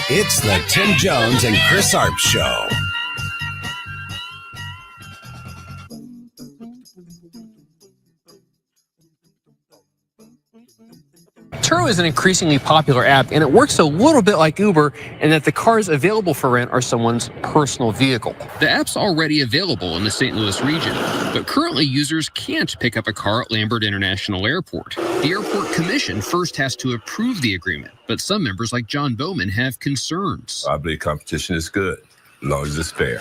It's the Tim Jones and Chris Arps Show. Turo is an increasingly popular app, and it works a little bit like Uber in that the cars available for rent are someone's personal vehicle. The app's already available in the St. Louis region, but currently users can't pick up a car at Lambert International Airport. The airport commission first has to approve the agreement, but some members like John Bowman have concerns. I believe competition is good, as long as it's fair.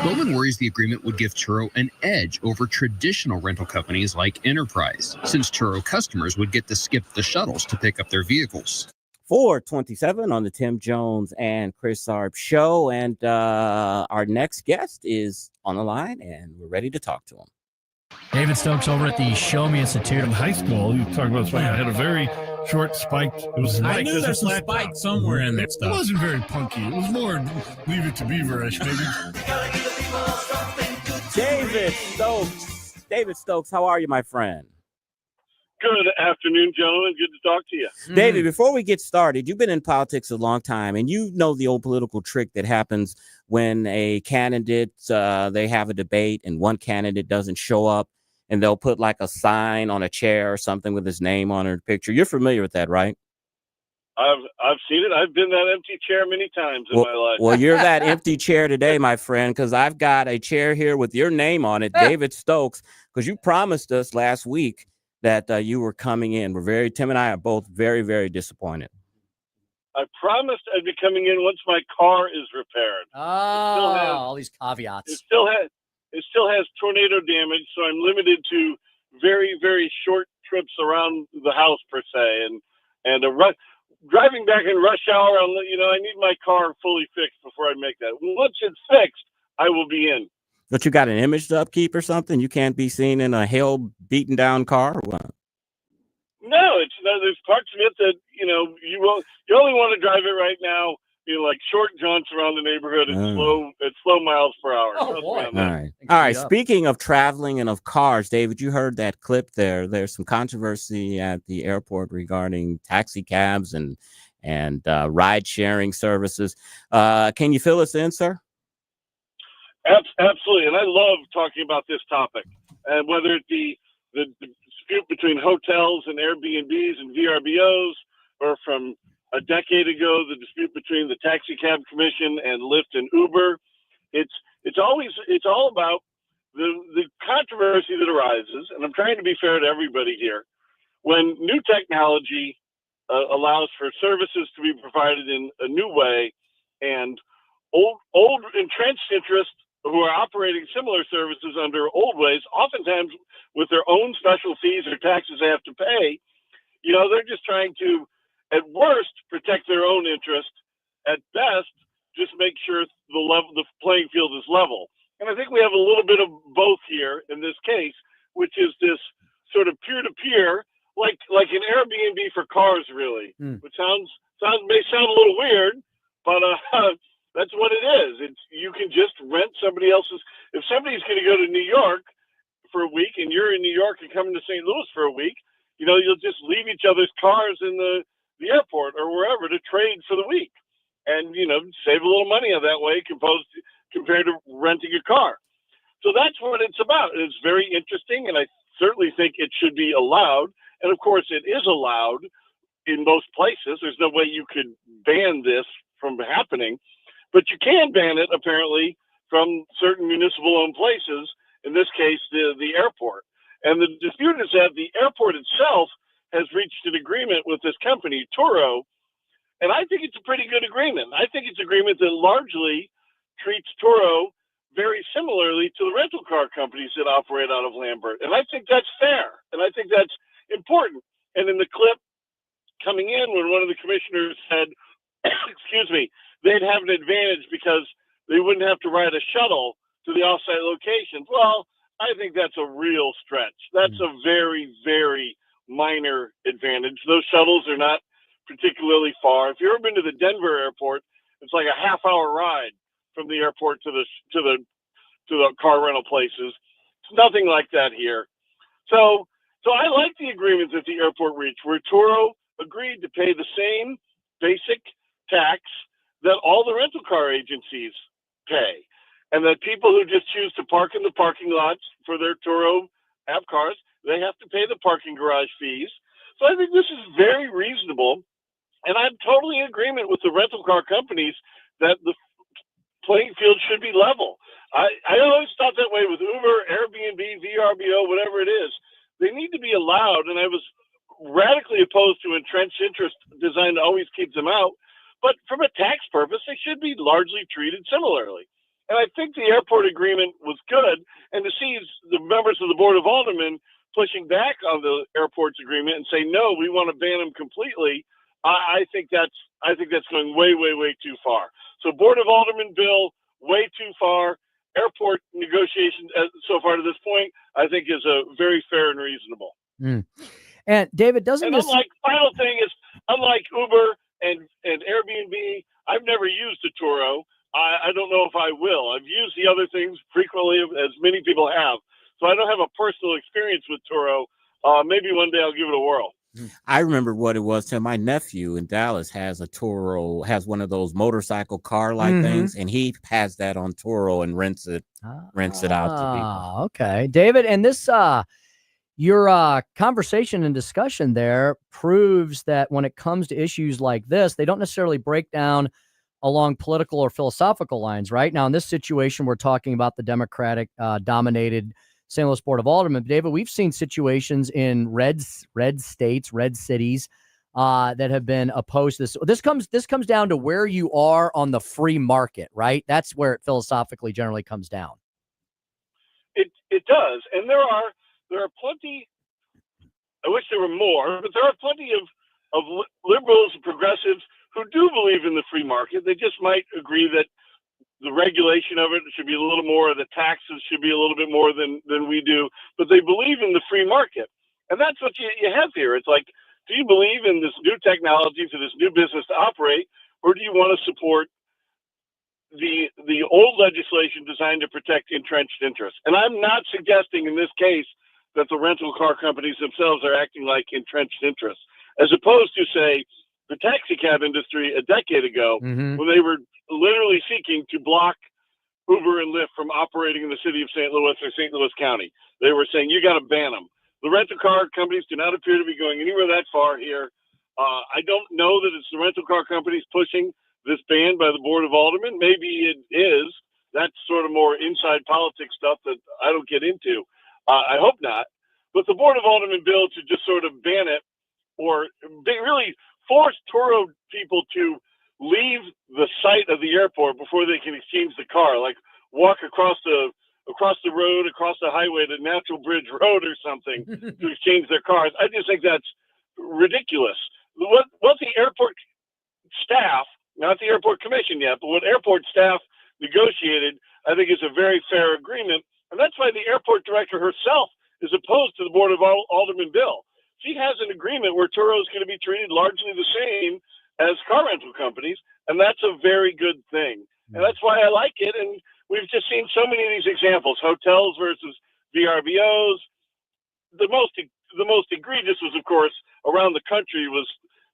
Bowman worries the agreement would give Turo an edge over traditional rental companies like Enterprise, since Turo customers would get to skip the shuttles to pick up their vehicles. 427 on the Tim Jones and Chris Arps Show, and our next guest is on the line, and we're ready to talk to him. David Stokes over at the Show Me Institute. In high school, you talk about spike. I had a very short spike. It was I like knew there's some spike somewhere in that It stuff. wasn't very punky. It was more Leave It to Beaver-ish, maybe. David Stokes, how are you, my friend? Good afternoon, gentlemen. Good to talk to you. David, before we get started, you've been in politics a long time, and you know the old political trick that happens when a candidate, they have a debate and one candidate doesn't show up, and they'll put like a sign on a chair or something with his name on her picture. You're familiar with that, right? I've seen it. I've been that empty chair many times in my life. Well, you're that empty chair today, my friend, because I've got a chair here with your name on it, David Stokes, because you promised us last week that you were coming in. Tim and I are both very, very disappointed. I promised I'd be coming in once my car is repaired. All these caveats. It still has tornado damage, so I'm limited to very, very short trips around the house per se, and driving back in rush hour. I need my car fully fixed before I make that. Once it's fixed, I will be in. But you got an image to upkeep or something? You can't be seen in a hail beaten down car or what? No, there's parts of it that you only want to drive it right now. Like short jaunts around the neighborhood at slow miles per hour. All right. Speaking of traveling and of cars, David, you heard that clip there. There's some controversy at the airport regarding taxi cabs and ride sharing services. Can you fill us in, sir? Absolutely, and I love talking about this topic, and whether it be the dispute between hotels and Airbnbs and VRBOs, or from a decade ago, the dispute between the Taxi Cab Commission and Lyft and Uber. It's all about the controversy that arises, and I'm trying to be fair to everybody here. When new technology allows for services to be provided in a new way, and old entrenched interests who are operating similar services under old ways, oftentimes with their own special fees or taxes they have to pay, they're just trying to, at worst, protect their own interest. At best, just make sure the playing field is level. And I think we have a little bit of both here in this case, which is this sort of peer-to-peer, like an Airbnb for cars, really, which may sound a little weird, but that's what it is. You can just rent somebody else's. If somebody's going to go to New York for a week and you're in New York and coming to St. Louis for a week, you'll just leave each other's cars in the airport or wherever to trade for the week, and save a little money on that way compared to renting a car. So that's what it's about. It's very interesting, and I certainly think it should be allowed. And of course, it is allowed in most places. There's no way you could ban this from happening. But you can ban it, apparently, from certain municipal-owned places, in this case, the airport. And the dispute is that the airport itself has reached an agreement with this company, Turo, and I think it's a pretty good agreement. I think it's an agreement that largely treats Turo very similarly to the rental car companies that operate out of Lambert. And I think that's fair, and I think that's important. And in the clip coming in, when one of the commissioners said, excuse me, they'd have an advantage because they wouldn't have to ride a shuttle to the offsite locations. Well, I think that's a real stretch. That's a very, very minor advantage. Those shuttles are not particularly far. If you've ever been to the Denver airport, it's like a half-hour ride from the airport to the car rental places. It's nothing like that here. So I like the agreement that the airport reached, where Turo agreed to pay the same basic tax that all the rental car agencies pay, and that people who just choose to park in the parking lots for their Turo app cars, they have to pay the parking garage fees. So I think this is very reasonable, and I'm totally in agreement with the rental car companies that the playing field should be level. I always thought that way with Uber, Airbnb, VRBO, whatever it is. They need to be allowed, and I was radically opposed to entrenched interest designed to always keep them out. But from a tax purpose, they should be largely treated similarly. And I think the airport agreement was good. And to see the members of the Board of Aldermen pushing back on the airport's agreement and say, no, we want to ban them completely, I think that's going way, way, way too far. So Board of Aldermen bill, way too far. Airport negotiations so far to this point, I think is very fair and reasonable. Mm. And David, doesn't and this... final thing is, unlike Uber and Airbnb, I've never used a Turo. I don't know if I will. I've used the other things frequently, as many people have. So I don't have a personal experience with Turo. Maybe one day I'll give it a whirl. I remember what it was. To my nephew in Dallas has a Turo, has one of those motorcycle car-like things, and he has that on Turo and rents it out to people. Okay, David, and this your conversation and discussion there proves that when it comes to issues like this, they don't necessarily break down along political or philosophical lines. Right now, in this situation, we're talking about the Democratic dominated St. Louis Board of Aldermen. David, we've seen situations in red states, red cities that have been opposed to this. This comes down to where you are on the free market, right? That's where it philosophically generally comes down. It does, and there are plenty. I wish there were more, but there are plenty of liberals and progressives who do believe in the free market. They just might agree that the regulation of it should be a little more, the taxes should be a little bit more than we do, but they believe in the free market. And that's what you have here. It's like, do you believe in this new technology for this new business to operate, or do you want to support the old legislation designed to protect entrenched interests? And I'm not suggesting in this case that the rental car companies themselves are acting like entrenched interests, as opposed to, say, the taxi cab industry a decade ago, when they were literally seeking to block Uber and Lyft from operating in the city of St. Louis or St. Louis County. They were saying, you got to ban them. The rental car companies do not appear to be going anywhere that far here. I don't know that it's the rental car companies pushing this ban by the Board of Aldermen. Maybe it is. That's sort of more inside politics stuff that I don't get into. I hope not. But the Board of Aldermen bill to just sort of ban it, or really force Turo people to leave the site of the airport before they can exchange the car, like walk across the road, across the highway to Natural Bridge Road or something to exchange their cars. I just think that's ridiculous. What the airport staff, not the airport commission yet, but what airport staff negotiated, I think is a very fair agreement. And that's why the airport director herself is opposed to the Board of Aldermen bill. She has an agreement where Turo is going to be treated largely the same as car rental companies, and that's a very good thing. And that's why I like it. And we've just seen so many of these examples: hotels versus VRBOs. The most egregious was, of course, around the country was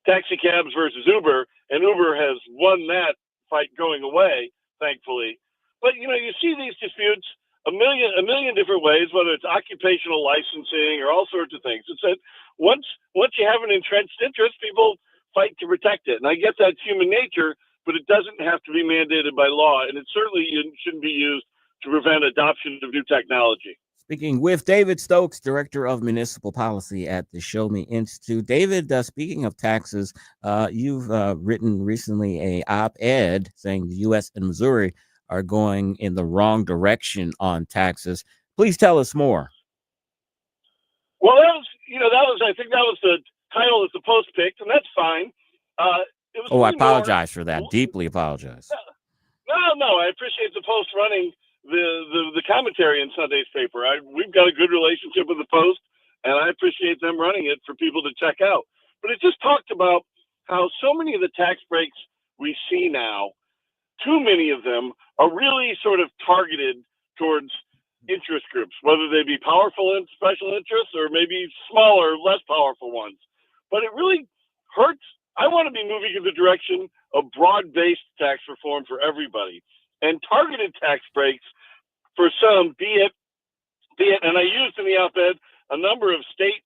taxi cabs versus Uber, and Uber has won that fight going away, thankfully. But you see these disputes a million different ways, whether it's occupational licensing or all sorts of things. It's that once you have an entrenched interest, people fight to protect it. And I guess that's human nature, but it doesn't have to be mandated by law. And it certainly shouldn't be used to prevent adoption of new technology. Speaking with David Stokes, Director of Municipal Policy at the Show Me Institute. David, speaking of taxes, you've written recently an op-ed saying the U.S. and Missouri are going in the wrong direction on taxes. Please tell us more. Well, I think that was the title that the Post picked, and that's fine. It was I apologize for that. Deeply apologize. No, I appreciate the Post running the commentary in Sunday's paper. We've got a good relationship with the Post, and I appreciate them running it for people to check out. But it just talked about how so many of the tax breaks we see now, too many of them are really sort of targeted towards interest groups, whether they be powerful and special interests or maybe smaller, less powerful ones. But it really hurts I want to be moving in the direction of broad-based tax reform for everybody and targeted tax breaks for some, be it, and I used in the op-ed a number of state,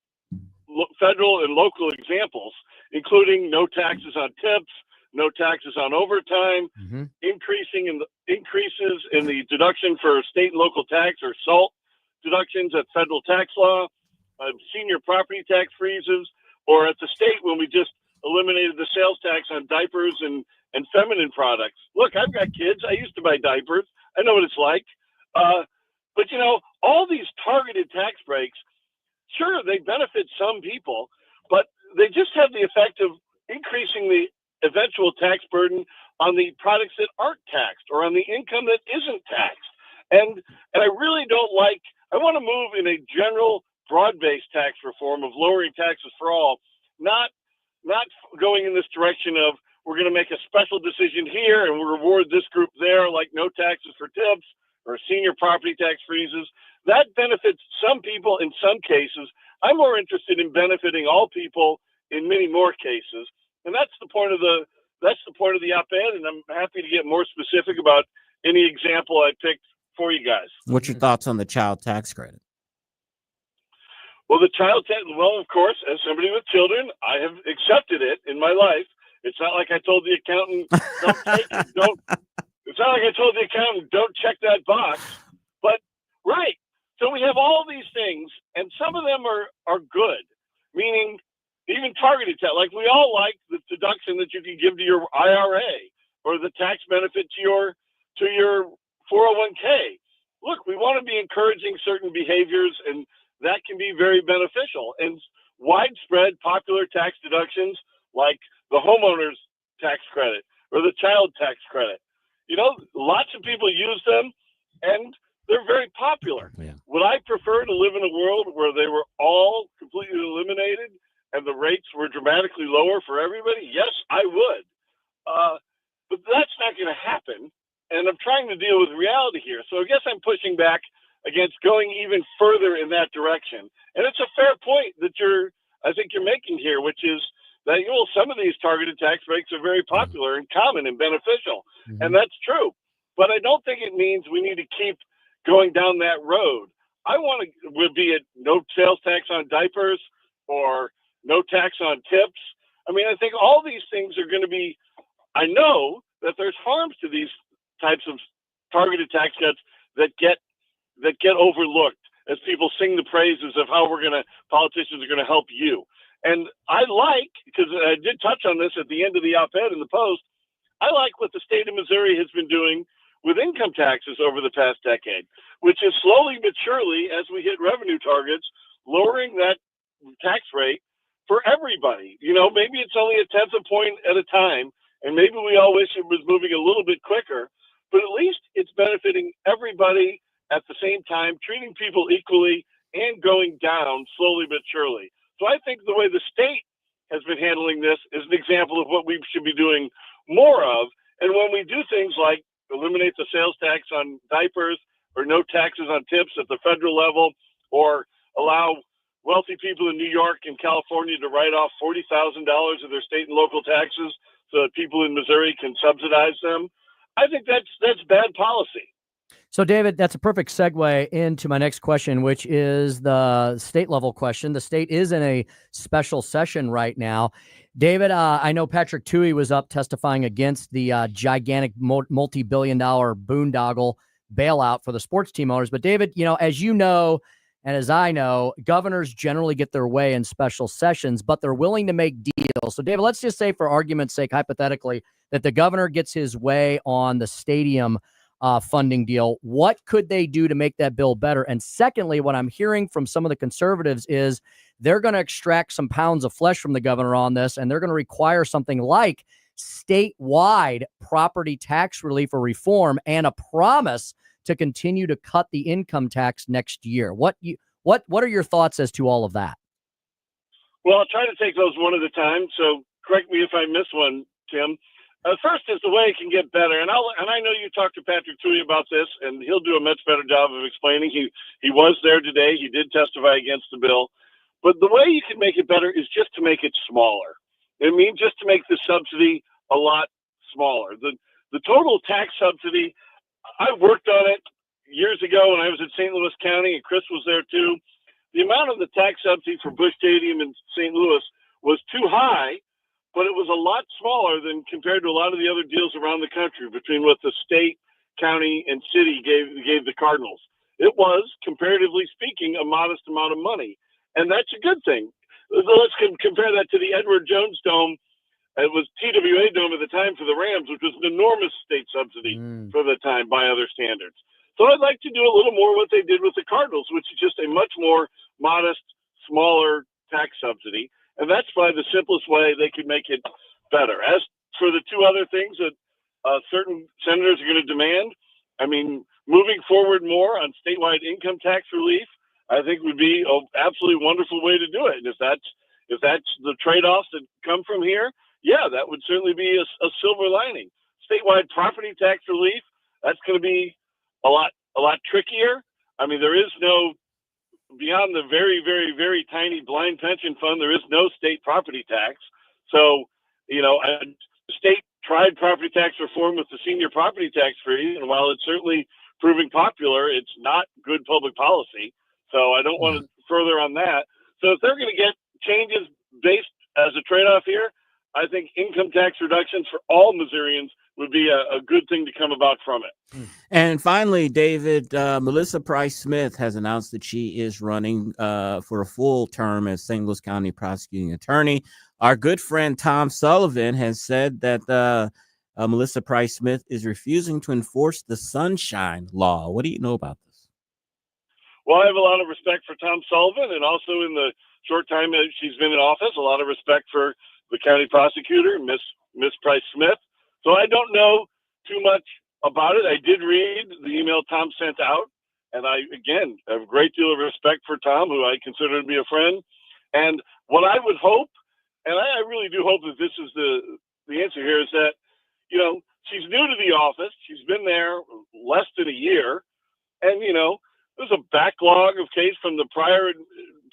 federal, and local examples, including no taxes on tips, no taxes on overtime, increases in the deduction for state and local tax or SALT deductions at federal tax law, senior property tax freezes, or at the state when we just eliminated the sales tax on diapers and feminine products. Look, I've got kids. I used to buy diapers. I know what it's like. But, you know, all these targeted tax breaks, sure, they benefit some people, but they just have the effect of increasing the eventual tax burden on the products that aren't taxed or on the income that isn't taxed. And I really don't like, I want to move in a general broad-based tax reform of lowering taxes for all, not going in this direction of we're going to make a special decision here and we'll reward this group there, like no taxes for tips or senior property tax freezes. That benefits some people in some cases. I'm more interested in benefiting all people in many more cases. And that's the point of the op-ed, and I'm happy to get more specific about any example I picked for you guys. What's your thoughts on the child tax credit? Well, of course, as somebody with children, I have accepted it in my life. It's not like I told the accountant, don't take it. It's not like I told the accountant, don't check that box. But, right. So we have all these things, and some of them are good, meaning even targeted tax. Like we all like the deduction that you can give to your IRA or the tax benefit to your 401k. Look, we want to be encouraging certain behaviors, and that can be very beneficial. And widespread popular tax deductions like the homeowner's tax credit or the child tax credit. You know, lots of people use them, and they're very popular. Yeah. Would I prefer to live in a world where they were all completely eliminated and the rates were dramatically lower for everybody? Yes, I would. But that's not going to happen. And I'm trying to deal with reality here. So I guess I'm pushing back against going even further in that direction. And it's a fair point that I think you're making here, which is that, you know, some of these targeted tax breaks are very popular and common and beneficial. And that's true. But I don't think it means we need to keep going down that road. I want to, be it no sales tax on diapers or no tax on tips. I mean, I think all these things are going to be, I know that there's harms to these types of targeted tax cuts that get overlooked as people sing the praises of how politicians are going to help you. And I like, because I did touch on this at the end of the op-ed in the Post, I like what the state of Missouri has been doing with income taxes over the past decade, which is slowly but surely, as we hit revenue targets, lowering that tax rate for everybody. You know, maybe it's only a tenth of a point at a time, and maybe we all wish it was moving a little bit quicker, but at least it's benefiting everybody at the same time, treating people equally and going down slowly but surely. So I think the way the state has been handling this is an example of what we should be doing more of. And when we do things like eliminate the sales tax on diapers or no taxes on tips at the federal level, or allow wealthy people in New York and California to write off $40,000 of their state and local taxes so that people in Missouri can subsidize them, I think that's bad policy. So, David, that's a perfect segue into my next question, which is the state level question. The state is in a special session right now. David, I know Patrick Tuohy was up testifying against the gigantic multi-billion-dollar boondoggle bailout for the sports team owners. But, David, you know, as you know, and as I know, governors generally get their way in special sessions, but they're willing to make deals. So, David, let's just say, for argument's sake, hypothetically, that the governor gets his way on the stadium funding deal. What could they do to make that bill better? And secondly, what I'm hearing from some of the conservatives is they're going to extract some pounds of flesh from the governor on this, and they're going to require something like statewide property tax relief or reform and a promise to continue to cut the income tax next year. What are your thoughts as to all of that? Well, I'll try to take those one at a time. So correct me if I miss one, Tim. First is the way it can get better, and I know you talked to Patrick Tuohy about this, and he'll do a much better job of explaining. He was there today. He did testify against the bill, but the way you can make it better is just to make it smaller. I mean, just to make the subsidy a lot smaller. The total tax subsidy, I worked on it years ago when I was at St. Louis County, and Chris was there too. The amount of the tax subsidy for Busch Stadium in St. Louis was too high, but it was a lot smaller than compared to a lot of the other deals around the country between what the state, county, and city gave the Cardinals. It was, comparatively speaking, a modest amount of money, and that's a good thing. Let's compare that to the Edward Jones Dome. It was TWA Dome at the time for the Rams, which was an enormous state subsidy for the time by other standards. So I'd like to do a little more what they did with the Cardinals, which is just a much more modest, smaller tax subsidy. And that's probably the simplest way they could make it better. As for the two other things that certain senators are going to demand, I mean, moving forward more on statewide income tax relief, I think would be an absolutely wonderful way to do it. And if that's the trade-offs that come from here, yeah, that would certainly be a silver lining. Statewide property tax relief, that's going to be a lot trickier. I mean, there is no, beyond the very, very, very tiny blind pension fund, there is no state property tax. So, the state tried property tax reform with the senior property tax freeze, and while it's certainly proving popular, it's not good public policy. So I don't want to further on that. So if they're going to get changes based as a trade-off here, I think income tax reductions for all Missourians would be a good thing to come about from it. And finally, David, Melissa Price Smith has announced that she is running for a full term as St. Louis County prosecuting attorney. Our good friend Tom Sullivan has said that Melissa Price Smith is refusing to enforce the Sunshine Law. What do you know about this? Well, I have a lot of respect for Tom Sullivan, and also in the short time that she's been in office, a lot of respect for the county prosecutor, Miss Price Smith. So I don't know too much about it. I did read the email Tom sent out, and I, again, have a great deal of respect for Tom, who I consider to be a friend. And what I would hope, and I really do hope that this is the answer here, is that, she's new to the office. She's been there less than a year. And, there's a backlog of case from the prior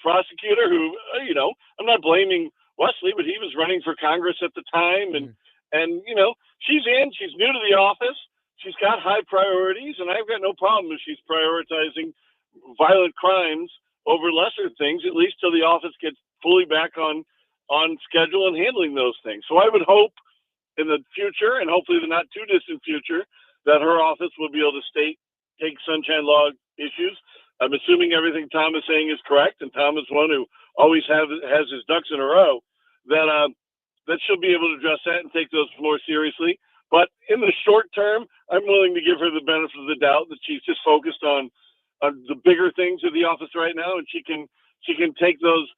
prosecutor who, I'm not blaming Wesley, but he was running for Congress at the time. And she's new to the office. She's got high priorities, and I've got no problem if she's prioritizing violent crimes over lesser things, at least till the office gets fully back on schedule and handling those things. So I would hope in the future, and hopefully the not too distant future, that her office will be able to take Sunshine Law issues. I'm assuming everything Tom is saying is correct, and Tom is one who always has his ducks in a row, that she'll be able to address that and take those more seriously. But in the short term, I'm willing to give her the benefit of the doubt that she's just focused on the bigger things of the office right now, and she can take those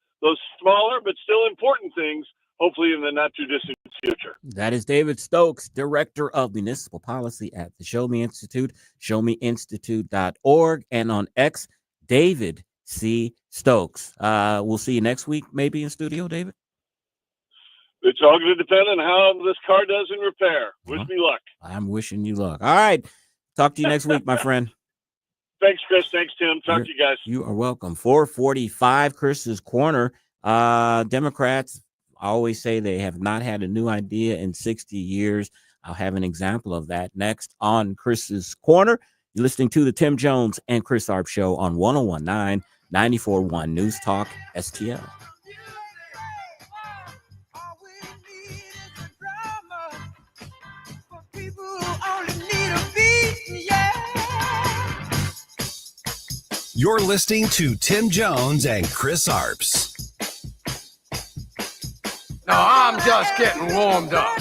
smaller but still important things, hopefully in the not too distant future. That is David Stokes, Director of Municipal Policy at the Show Me Institute, showmeinstitute.org, and on X, David C. Stokes. We'll see you next week, maybe in studio, David. It's all going to depend on how this car does in repair. Wish me luck. I'm wishing you luck. All right. Talk to you next week, my friend. Thanks, Chris. Thanks, Tim. Talk to you guys. You are welcome. 445 Chris's Corner. Democrats always say they have not had a new idea in 60 years. I'll have an example of that next on Chris's Corner. You're listening to the Tim Jones and Chris Arps Show on 101.9, 94.1 News Talk STL. You're listening to Tim Jones and Chris Arps. No, I'm just getting warmed up.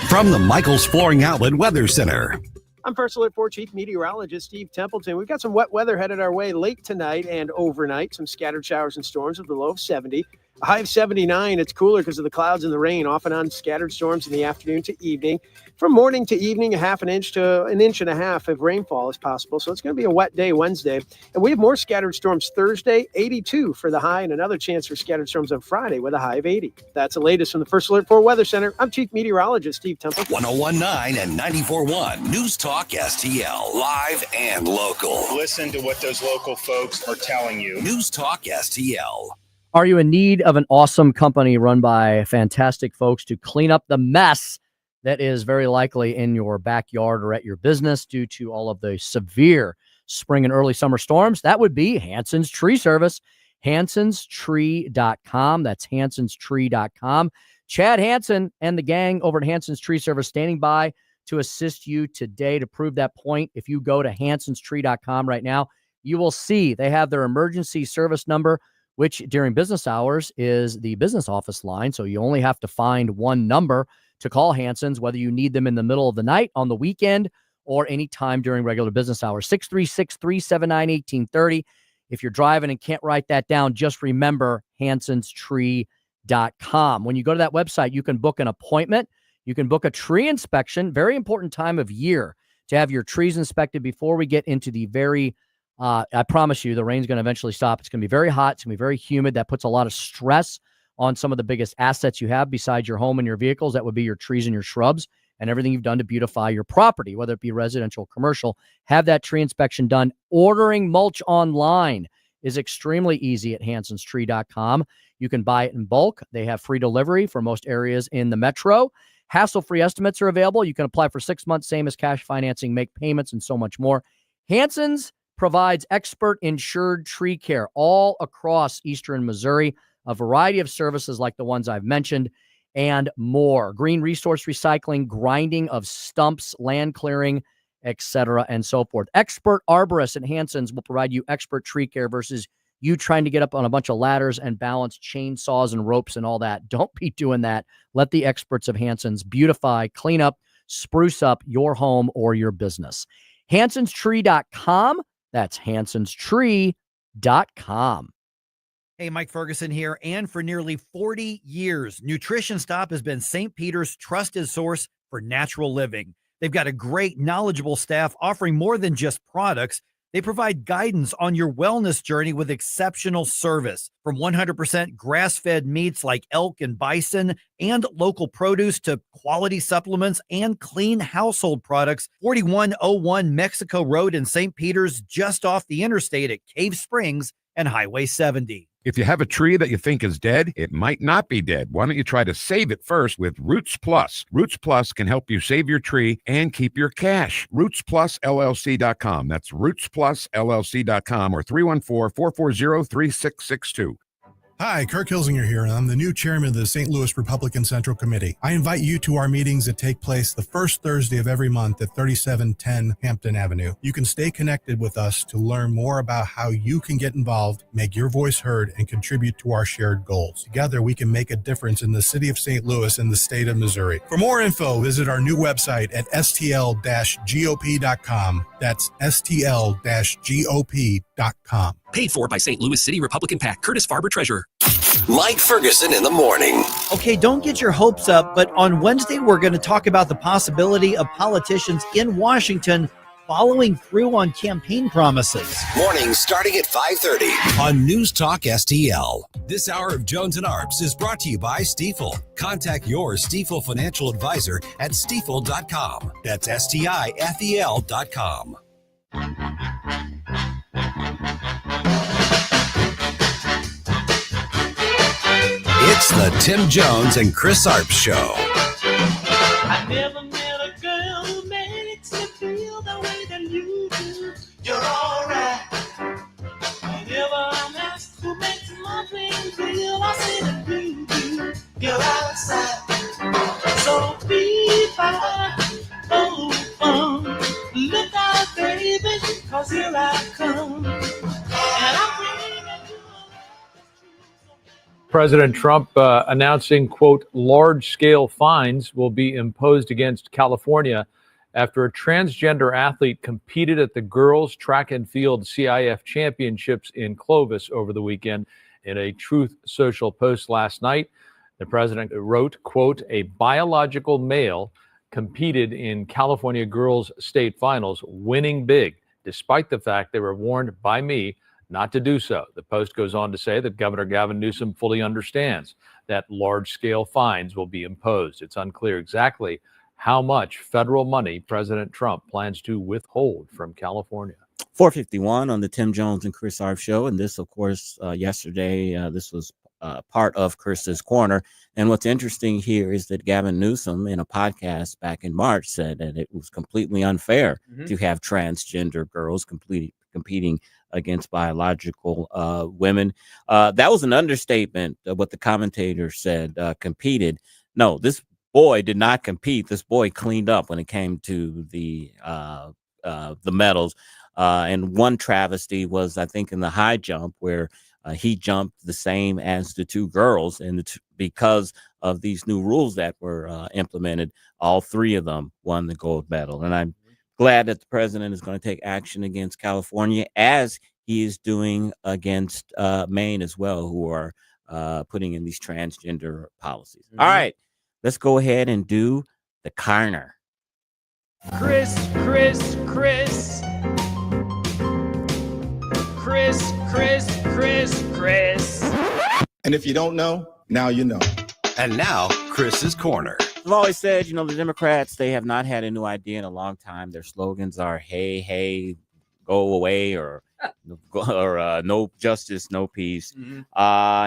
From the Michaels Flooring Outlet Weather Center. I'm First Alert 4 Chief Meteorologist Steve Templeton. We've got some wet weather headed our way late tonight and overnight. Some scattered showers and storms with a low of 70. A high of 79. It's cooler because of the clouds and the rain, off and on scattered storms in the afternoon to evening. From morning to evening, a half an inch to an inch and a half of rainfall is possible. So it's going to be a wet day Wednesday. And we have more scattered storms Thursday, 82 for the high, and another chance for scattered storms on Friday with a high of 80. That's the latest from the First Alert 4 Weather Center. I'm Chief Meteorologist Steve Temple. 1019 and 94.1 News Talk STL, live and local. Listen to what those local folks are telling you. News Talk STL. Are you in need of an awesome company run by fantastic folks to clean up the mess that is very likely in your backyard or at your business due to all of the severe spring and early summer storms? That would be Hanson's Tree Service, hansonstree.com. That's hansonstree.com. Chad Hanson and the gang over at Hanson's Tree Service standing by to assist you today to prove that point. If you go to hansonstree.com right now, you will see they have their emergency service number, which during business hours is the business office line. So you only have to find one number to call Hanson's, whether you need them in the middle of the night, on the weekend, or any time during regular business hours. 636-379-1830. If you're driving and can't write that down, just remember hansonstree.com. When you go to that website, you can book an appointment. You can book a tree inspection. Very important time of year to have your trees inspected before we get into the very I promise you, the rain's going to eventually stop. It's going to be very hot. It's going to be very humid. That puts a lot of stress on some of the biggest assets you have besides your home and your vehicles. That would be your trees and your shrubs and everything you've done to beautify your property, whether it be residential or commercial. Have that tree inspection done. Ordering mulch online is extremely easy at hansonstree.com. You can buy it in bulk. They have free delivery for most areas in the metro. Hassle-free estimates are available. You can apply for 6 months, same as cash financing, make payments, and so much more. Hanson's provides expert insured tree care all across eastern Missouri, a variety of services like the ones I've mentioned, and more. Green resource recycling, grinding of stumps, land clearing, etc., and so forth. Expert arborists at Hanson's will provide you expert tree care versus you trying to get up on a bunch of ladders and balance chainsaws and ropes and all that. Don't be doing that. Let the experts of Hanson's beautify, clean up, spruce up your home or your business. hansonstree.com. That's hansonstree.com. Hey, Mike Ferguson here. And for nearly 40 years, Nutrition Stop has been St. Peter's trusted source for natural living. They've got a great, knowledgeable staff offering more than just products. They provide guidance on your wellness journey with exceptional service. From 100% grass-fed meats like elk and bison and local produce to quality supplements and clean household products, 4101 Mexico Road in St. Peter's, just off the interstate at Cave Springs and Highway 70. If you have a tree that you think is dead, it might not be dead. Why don't you try to save it first with Roots Plus? Roots Plus can help you save your tree and keep your cash. RootsPlusLLC.com. That's RootsPlusLLC.com or 314-440-3662. Hi, Kirk Hilsinger here, and I'm the new chairman of the St. Louis Republican Central Committee. I invite you to our meetings that take place the first Thursday of every month at 3710 Hampton Avenue. You can stay connected with us to learn more about how you can get involved, make your voice heard, and contribute to our shared goals. Together, we can make a difference in the city of St. Louis and the state of Missouri. For more info, visit our new website at stl-gop.com. That's stl-gop.com. Paid for by St. Louis City Republican PAC. Curtis Farber, Treasurer. Mike Ferguson in the morning. Okay, don't get your hopes up, but on Wednesday, we're going to talk about the possibility of politicians in Washington following through on campaign promises. Mornings starting at 5:30 on News Talk STL. This hour of Jones and Arps is brought to you by Stifel. Contact your Stifel financial advisor at stifel.com. That's STIFEL.com. It's the Tim Jones and Chris Arps Show. I never met a girl who makes me feel the way that you do. You're alright. Whenever I'm asked who makes my dream feel, I say that you do. You're outside. So be fine. Look out, baby, 'cause here I come. And I'm President Trump announcing, quote, large-scale fines will be imposed against California after a transgender athlete competed at the girls' track and field CIF championships in Clovis over the weekend. In a Truth Social post last night, the president wrote, quote, a biological male competed in California girls' state finals, winning big, despite the fact they were warned by me not to do so. The post goes on to say that Governor Gavin Newsom fully understands that large-scale fines will be imposed. It's unclear exactly how much federal money President Trump plans to withhold from California. 451 on the Tim Jones and Chris Arps show. And this, of course, yesterday, this was part of Chris's Corner. And what's interesting here is that Gavin Newsom, in a podcast back in March, said that it was completely unfair to have transgender girls competing against biological women. That was an understatement of what the commentator said, competed. No, this boy did not compete. This boy cleaned up when it came to the medals. And one travesty was, I think, in the high jump where he jumped the same as the two girls. And because of these new rules that were implemented, all three of them won the gold medal. And I'm glad that the president is going to take action against California, as he is doing against Maine as well, who are putting in these transgender policies. All right, let's go ahead and do the Carner. Chris. And if you don't know, now you know. And now, Chris's Corner. I've always said, the Democrats, they have not had a new idea in a long time. Their slogans are, hey, go away, or no justice, no peace.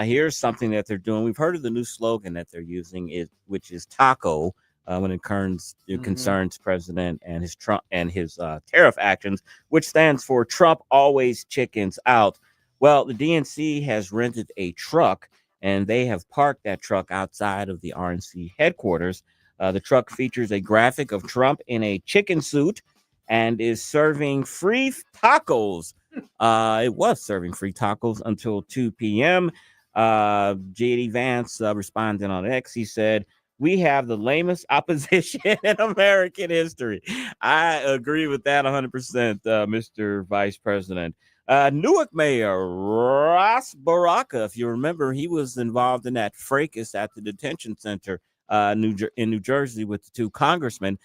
Here's something that they're doing. We've heard of the new slogan that they're using, which is taco, when it concerns President and his Trump and his tariff actions, which stands for Trump always chickens out. Well, the DNC has rented a truck, and they have parked that truck outside of the RNC headquarters. The truck features a graphic of Trump in a chicken suit and is serving free tacos. It was serving free tacos until 2 p.m. J.D. Vance responding on X, he said, "We have the lamest opposition in American history." I agree with that 100%, Mr. Vice President. Newark Mayor Ross Baraka, if you remember, he was involved in that fracas at the detention center in New Jersey with the two congressmen.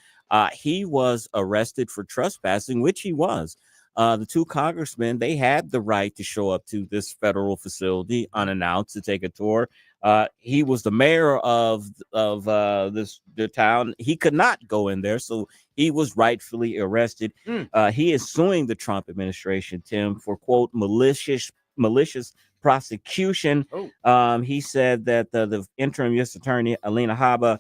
He was arrested for trespassing, which he was. The two congressmen, they had the right to show up to this federal facility unannounced to take a tour. He was the mayor of the town. He could not go in there, so he was rightfully arrested. He is suing the Trump administration, Tim, for, quote, malicious prosecution. He said that the interim U.S. attorney, Alina Habba,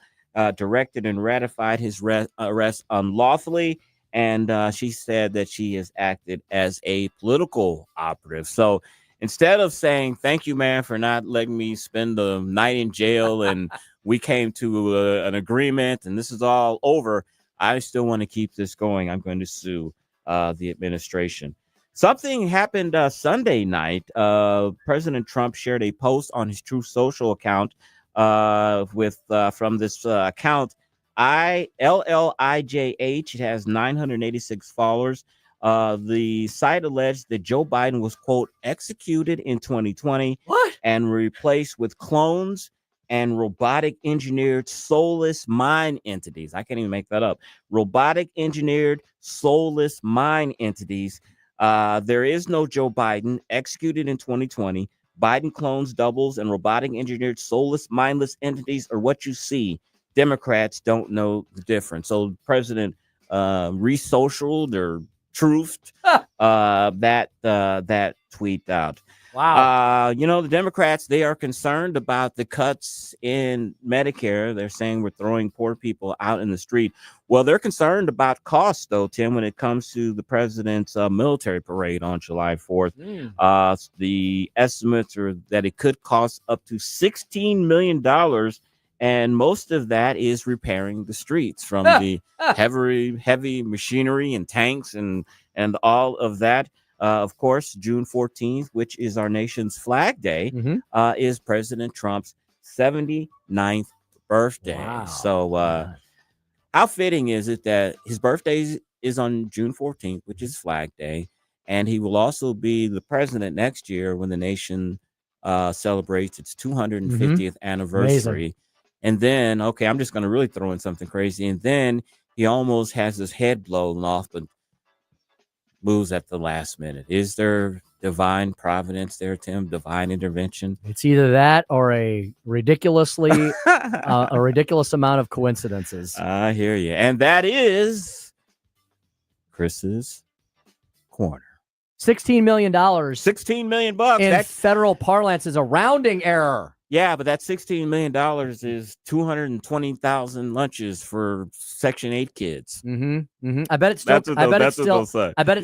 directed and ratified his arrest unlawfully. And she said that she has acted as a political operative. So instead of saying, thank you, man, for not letting me spend the night in jail and we came to an agreement and this is all over, I still want to keep this going. I'm going to sue the administration. Something happened Sunday night. President Trump shared a post on his Truth Social account from this account, ILLIJH. It has 986 followers. The site alleged that Joe Biden was, quote, executed in 2020 and replaced with clones and robotic engineered soulless mind entities. I can't even make that up. Robotic engineered soulless mind entities. There is no Joe Biden, executed in 2020. Biden clones, doubles, and robotic engineered soulless mindless entities are what you see. Democrats don't know the difference. So the president re-socialed or truthed that tweet out. Wow. The Democrats, they are concerned about the cuts in Medicare. They're saying we're throwing poor people out in the street. Well, they're concerned about costs, though, Tim, when it comes to the president's military parade on July 4th. The estimates are that it could cost up to $16 million. And most of that is repairing the streets from the heavy machinery and tanks and all of that. Of course, June 14th, which is our nation's Flag Day, is President Trump's 79th birthday. Wow. So how fitting is it that his birthday is on June 14th, which is Flag Day, and he will also be the president next year when the nation celebrates its 250th anniversary. Amazing. And then, okay, I'm just going to really throw in something crazy. And then he almost has his head blown off, but moves at the last minute. Is there divine providence there, Tim? Divine intervention? It's either that or a ridiculously a ridiculous amount of coincidences. I hear you. And that is Chris's Corner. $16 million. $16 million. In federal parlance is a rounding error. Yeah, but that $16 million is 220,000 lunches for Section 8 kids. I bet it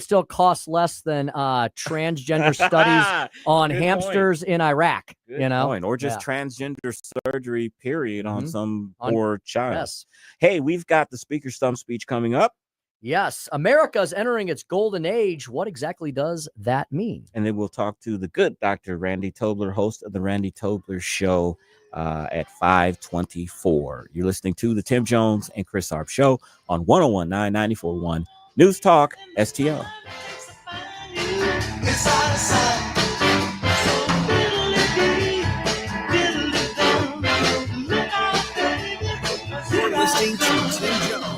still costs less than transgender studies on Good hamsters point. in Iraq. Good point. Or just transgender surgery, period, on some On- poor child. yes. Hey, we've got the Speaker Stump speech coming up. Yes, America's entering its golden age. What exactly does that mean? And then we'll talk to the good Dr. Randy Tobler, host of the Randy Tobler Show at 5:24. You're listening to the Tim Jones and Chris Arps Show on 101.9 94.1 News Talk STL. You're listening to Tim Jones.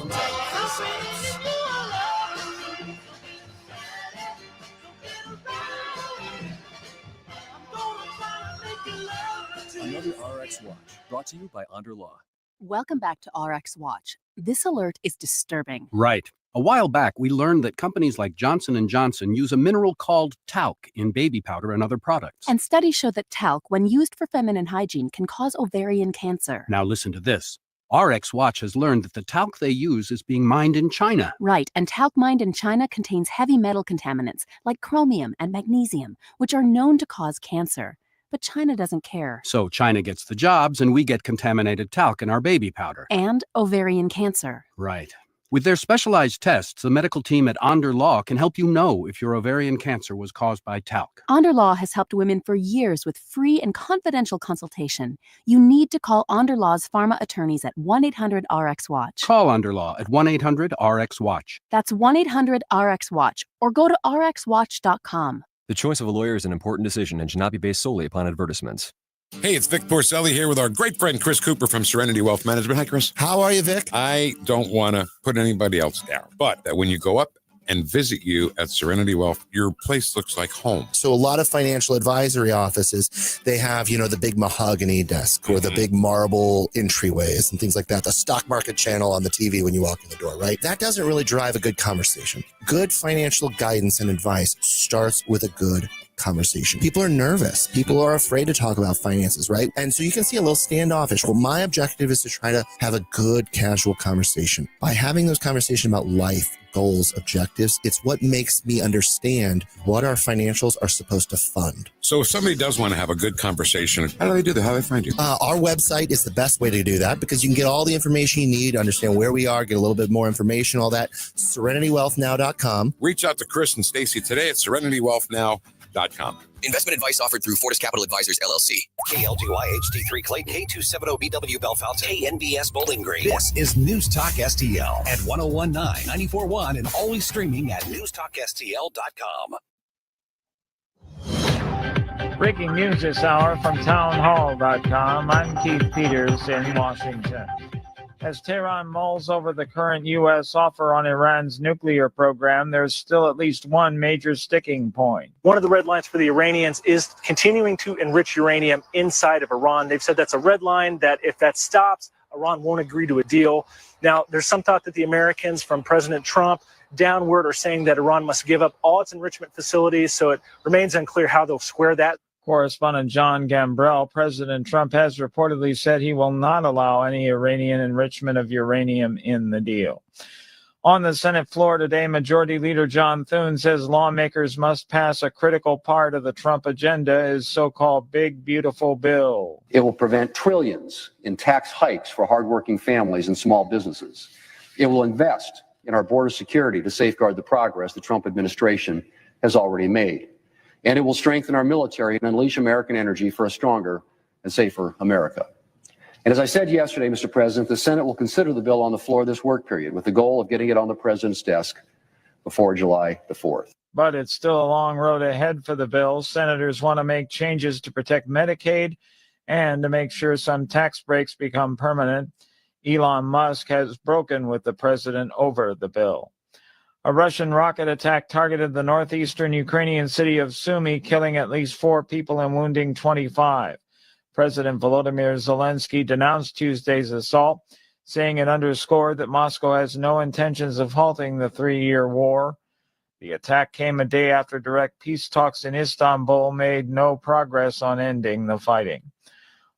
Another RX Watch, brought to you by Under Law. Welcome back to RX Watch. This alert is disturbing. Right. A while back, we learned that companies like Johnson & Johnson use a mineral called talc in baby powder and other products. And studies show that talc, when used for feminine hygiene, can cause ovarian cancer. Now listen to this. RX Watch has learned that the talc they use is being mined in China. Right, and talc mined in China contains heavy metal contaminants like chromium and magnesium, which are known to cause cancer. But China doesn't care. So China gets the jobs and we get contaminated talc in our baby powder. And ovarian cancer. Right. With their specialized tests, the medical team at Onder Law can help you know if your ovarian cancer was caused by talc. Onder Law has helped women for years with free and confidential consultation. You need to call Onder Law's pharma attorneys at 1-800-RX-WATCH. Call Onder Law at 1-800-RX-WATCH. That's 1-800-RX-WATCH or go to rxwatch.com. The choice of a lawyer is an important decision and should not be based solely upon advertisements. Hey, it's Vic Porcelli here with our great friend Chris Cooper from Serenity Wealth Management. Hi, Chris. How are you, Vic? I don't want to put anybody else down, but when you go up and visit you at Serenity Wealth, your place looks like home. So a lot of financial advisory offices, they have, the big mahogany desk or the big marble entryways and things like that. The stock market channel on the TV when you walk in the door, right? That doesn't really drive a good conversation. Good financial guidance and advice starts with a good conversation. People are nervous. People are afraid to talk about finances, right? And so you can see a little standoffish. Well, my objective is to try to have a good casual conversation. By having those conversations about life, goals, objectives, it's what makes me understand what our financials are supposed to fund. So if somebody does want to have a good conversation, how do they do that? How do they find you? Our website is the best way to do that because you can get all the information you need, understand where we are, get a little bit more information, all that. SerenityWealthNow.com. Reach out to Chris and Stacy today at SerenityWealthNow.com. Investment advice offered through Fortis Capital Advisors, LLC. KLGY HD3 Clayton, K270BW Bellefonte, KNBS Bowling Green. This is News Talk STL at 101.9, 94.1, and always streaming at newstalkstl.com. Breaking news this hour from townhall.com. I'm Keith Peters in Washington. As Tehran mulls over the current U.S. offer on Iran's nuclear program, there's still at least one major sticking point. One of the red lines for the Iranians is continuing to enrich uranium inside of Iran. They've said that's a red line, that if that stops, Iran won't agree to a deal. Now, there's some thought that the Americans, from President Trump downward, are saying that Iran must give up all its enrichment facilities, so it remains unclear how they'll square that. Correspondent John Gambrell, President Trump has reportedly said he will not allow any Iranian enrichment of uranium in the deal. On the Senate floor today, Majority Leader John Thune says lawmakers must pass a critical part of the Trump agenda, his so-called Big Beautiful Bill. It will prevent trillions in tax hikes for hardworking families and small businesses. It will invest in our border security to safeguard the progress the Trump administration has already made. And it will strengthen our military and unleash American energy for a stronger and safer America. And as I said yesterday, Mr. President, the Senate will consider the bill on the floor this work period with the goal of getting it on the president's desk before July the 4th. but it's still a long road ahead for the bill. Senators want to make changes to protect Medicaid and to make sure some tax breaks become permanent. Elon Musk has broken with the president over the bill. A Russian rocket attack targeted the northeastern Ukrainian city of Sumy, killing at least 4 people and wounding 25. President Volodymyr Zelensky denounced Tuesday's assault, saying it underscored that Moscow has no intentions of halting the 3-year war. The attack came a day after direct peace talks in Istanbul made no progress on ending the fighting.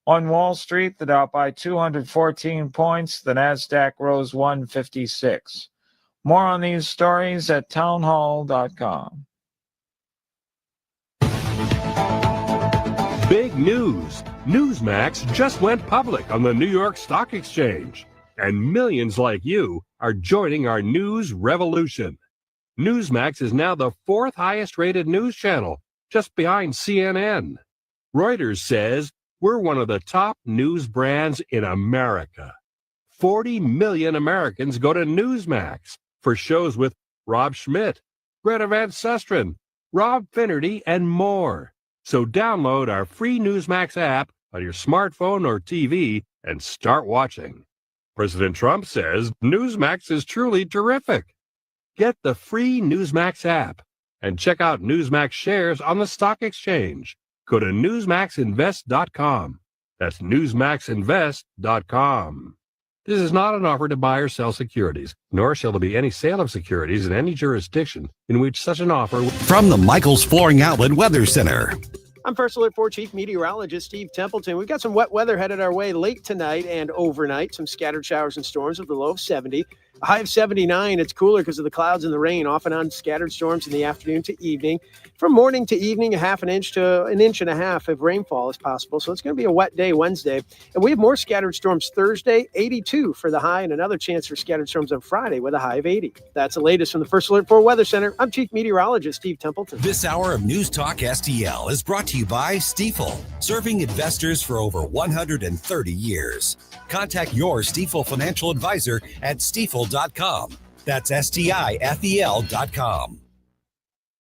On Wall Street, the Dow by 214 points, the Nasdaq rose 156. More on these stories at townhall.com. Big news. Newsmax just went public on the New York Stock Exchange, and millions like you are joining our news revolution. Newsmax is now the 4th highest rated news channel, just behind CNN. Reuters says we're one of the top news brands in America. 40 million Americans go to Newsmax for shows with Rob Schmidt, Greta Van Susteren, Rob Finnerty, and more. So download our free Newsmax app on your smartphone or TV and start watching. President Trump says Newsmax is truly terrific. Get the free Newsmax app and check out Newsmax shares on the stock exchange. Go to newsmaxinvest.com. That's newsmaxinvest.com. This is not an offer to buy or sell securities, nor shall there be any sale of securities in any jurisdiction in which such an offer... From the Michaels Flooring Outlet Weather Center. I'm First Alert 4 Chief Meteorologist Steve Templeton. We've got some wet weather headed our way late tonight and overnight. Some scattered showers and storms with a low of 70. A high of 79. It's cooler because of the clouds and the rain, off and on scattered storms in the afternoon to evening. From morning to evening, a half an inch to an inch and a half of rainfall is possible. So it's going to be a wet day Wednesday. And we have more scattered storms Thursday, 82 for the high, and another chance for scattered storms on Friday with a high of 80. That's the latest from the First Alert 4 Weather Center. I'm Chief Meteorologist Steve Templeton. This hour of News Talk STL is brought to you by Stifel, serving investors for over 130 years. Contact your Stifel financial advisor at stifel.com. That's STIFEL.com.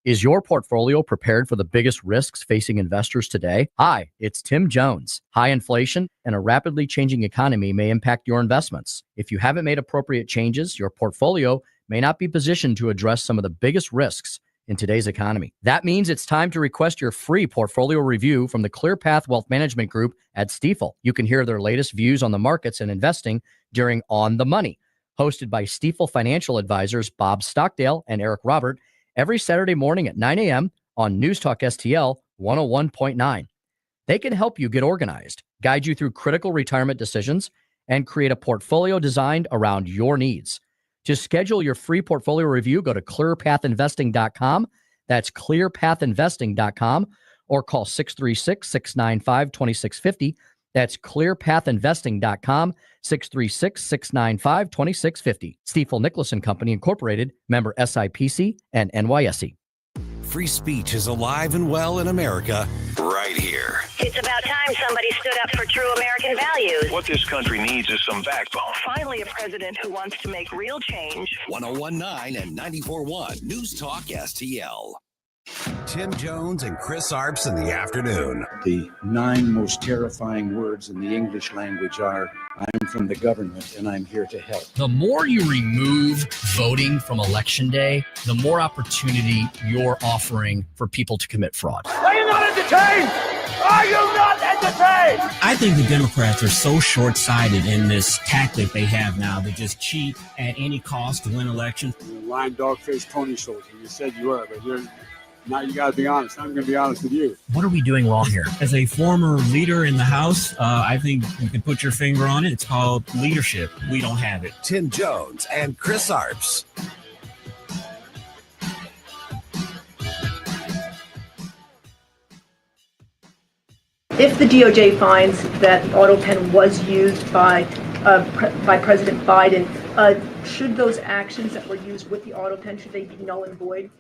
Is your portfolio prepared for the biggest risks facing investors today? Hi, it's Tim Jones. High inflation and a rapidly changing economy may impact your investments. If you haven't made appropriate changes, your portfolio may not be positioned to address some of the biggest risks in today's economy. That means it's time to request your free portfolio review from the ClearPath Wealth Management Group at Stifel. You can hear their latest views on the markets and investing during On the Money, hosted by Stifel financial advisors Bob Stockdale and Eric Robert, every Saturday morning at 9 a.m. on News Talk STL 101.9. They can help you get organized, guide you through critical retirement decisions, and create a portfolio designed around your needs. To schedule your free portfolio review, go to clearpathinvesting.com. That's clearpathinvesting.com, or call 636-695-2650. That's clearpathinvesting.com, 636-695-2650. Stifel Nicholas & Company Incorporated, member SIPC and NYSE. Free speech is alive and well in America right here. It's about time somebody stood up for true American values. What this country needs is some backbone. Finally, a president who wants to make real change. 101.9 and 94.1 News Talk STL. Tim Jones and Chris Arps in the afternoon. The 9 most terrifying words in the English language are, I'm from the government and I'm here to help. The more you remove voting from Election Day, the more opportunity you're offering for people to commit fraud. Are you not entertained? Are you not entertained? I think the Democrats are so short-sighted in this tactic they have now to just cheat at any cost to win elections. You're a lying dog-faced pony soldier. You said you were, but now you got to be honest. I'm going to be honest with you. What are we doing wrong here? As a former leader in the House, I think you can put your finger on it. It's called leadership. We don't have it. Tim Jones and Chris Arps. If the DOJ finds that AutoPen was used by President Biden, should those actions that were used with the AutoPen, should they be null and void?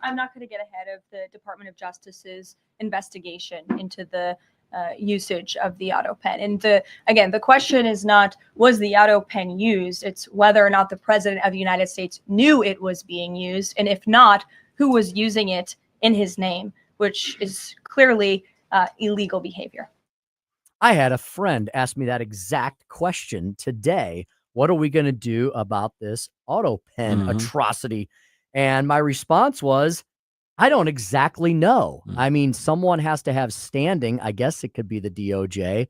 I'm not going to get ahead of the Department of Justice's investigation into the usage of the AutoPen. And the question is not, was the AutoPen used? It's whether or not the President of the United States knew it was being used. And if not, who was using it in his name, which is clearly illegal behavior. I had a friend ask me that exact question today. What are we going to do about this auto pen atrocity? And my response was, I don't exactly know. I mean, someone has to have standing. I guess it could be the DOJ.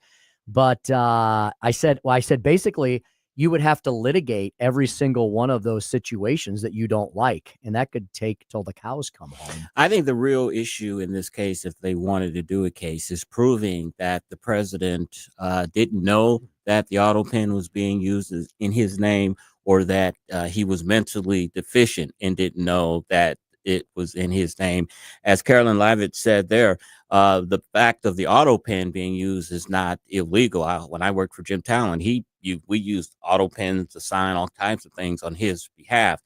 But I said basically, you would have to litigate every single one of those situations that you don't like. And that could take till the cows come home. I think the real issue in this case, if they wanted to do a case, is proving that the president didn't know that the auto pen was being used in his name, or that he was mentally deficient and didn't know that it was in his name. As Carolyn Levitt said there, the fact of the auto pen being used is not illegal. When I worked for Jim Talon, we used auto pens to sign all types of things on his behalf.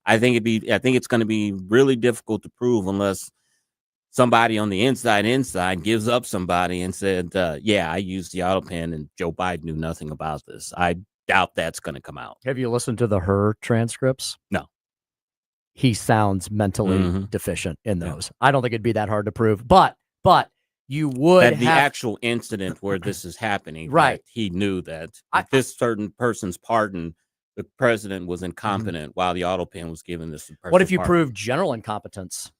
I think it's going to be really difficult to prove unless somebody on the inside gives up somebody and said, yeah, I used the auto pen and Joe Biden knew nothing about this. I doubt that's going to come out. Have you listened to the Her transcripts? No. He sounds mentally deficient in those. I don't think it'd be that hard to prove, but you would at the actual incident where this is happening, right? He knew that this certain person's pardon, the president was incompetent while the auto pen was given this. What if you prove general incompetence?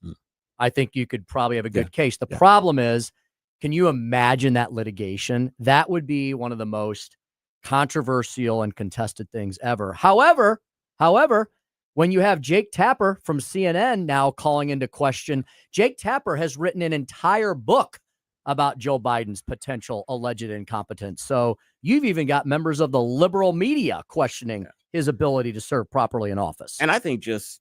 I think you could probably have a good case. The problem is, can you imagine that litigation? That would be one of the most controversial and contested things ever. However, when you have Jake Tapper from CNN now calling into question, Jake Tapper has written an entire book about Joe Biden's potential alleged incompetence. So you've even got members of the liberal media questioning his ability to serve properly in office. And I think just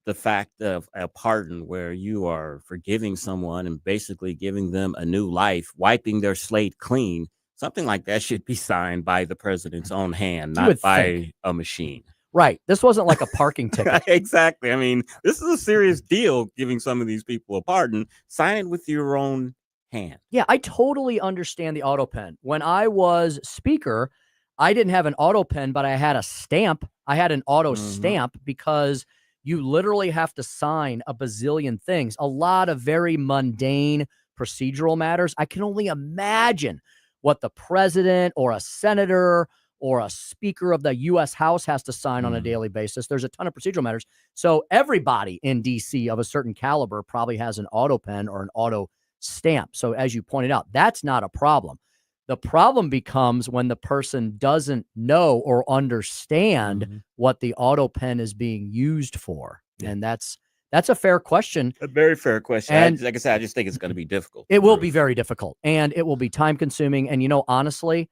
the fact of a pardon where you are forgiving someone and basically giving them a new life, wiping their slate clean, something like that should be signed by the president's own hand, not by a machine. Right. This wasn't like a parking ticket. Exactly. I mean, this is a serious deal, giving some of these people a pardon. Sign it with your own hand. Yeah, I totally understand the auto pen. When I was speaker, I didn't have an auto pen, but I had a stamp. I had an auto stamp because you literally have to sign a bazillion things, a lot of very mundane procedural matters. I can only imagine what the president or a senator or a speaker of the U.S. House has to sign on a daily basis. There's a ton of procedural matters. So everybody in D.C. of a certain caliber probably has an auto pen or an auto stamp. So as you pointed out, that's not a problem. The problem becomes when the person doesn't know or understand what the auto pen is being used for. And that's a fair question. A very fair question. And like I said, I just think it's going to be difficult. It will be very difficult, and it will be time consuming. And, honestly,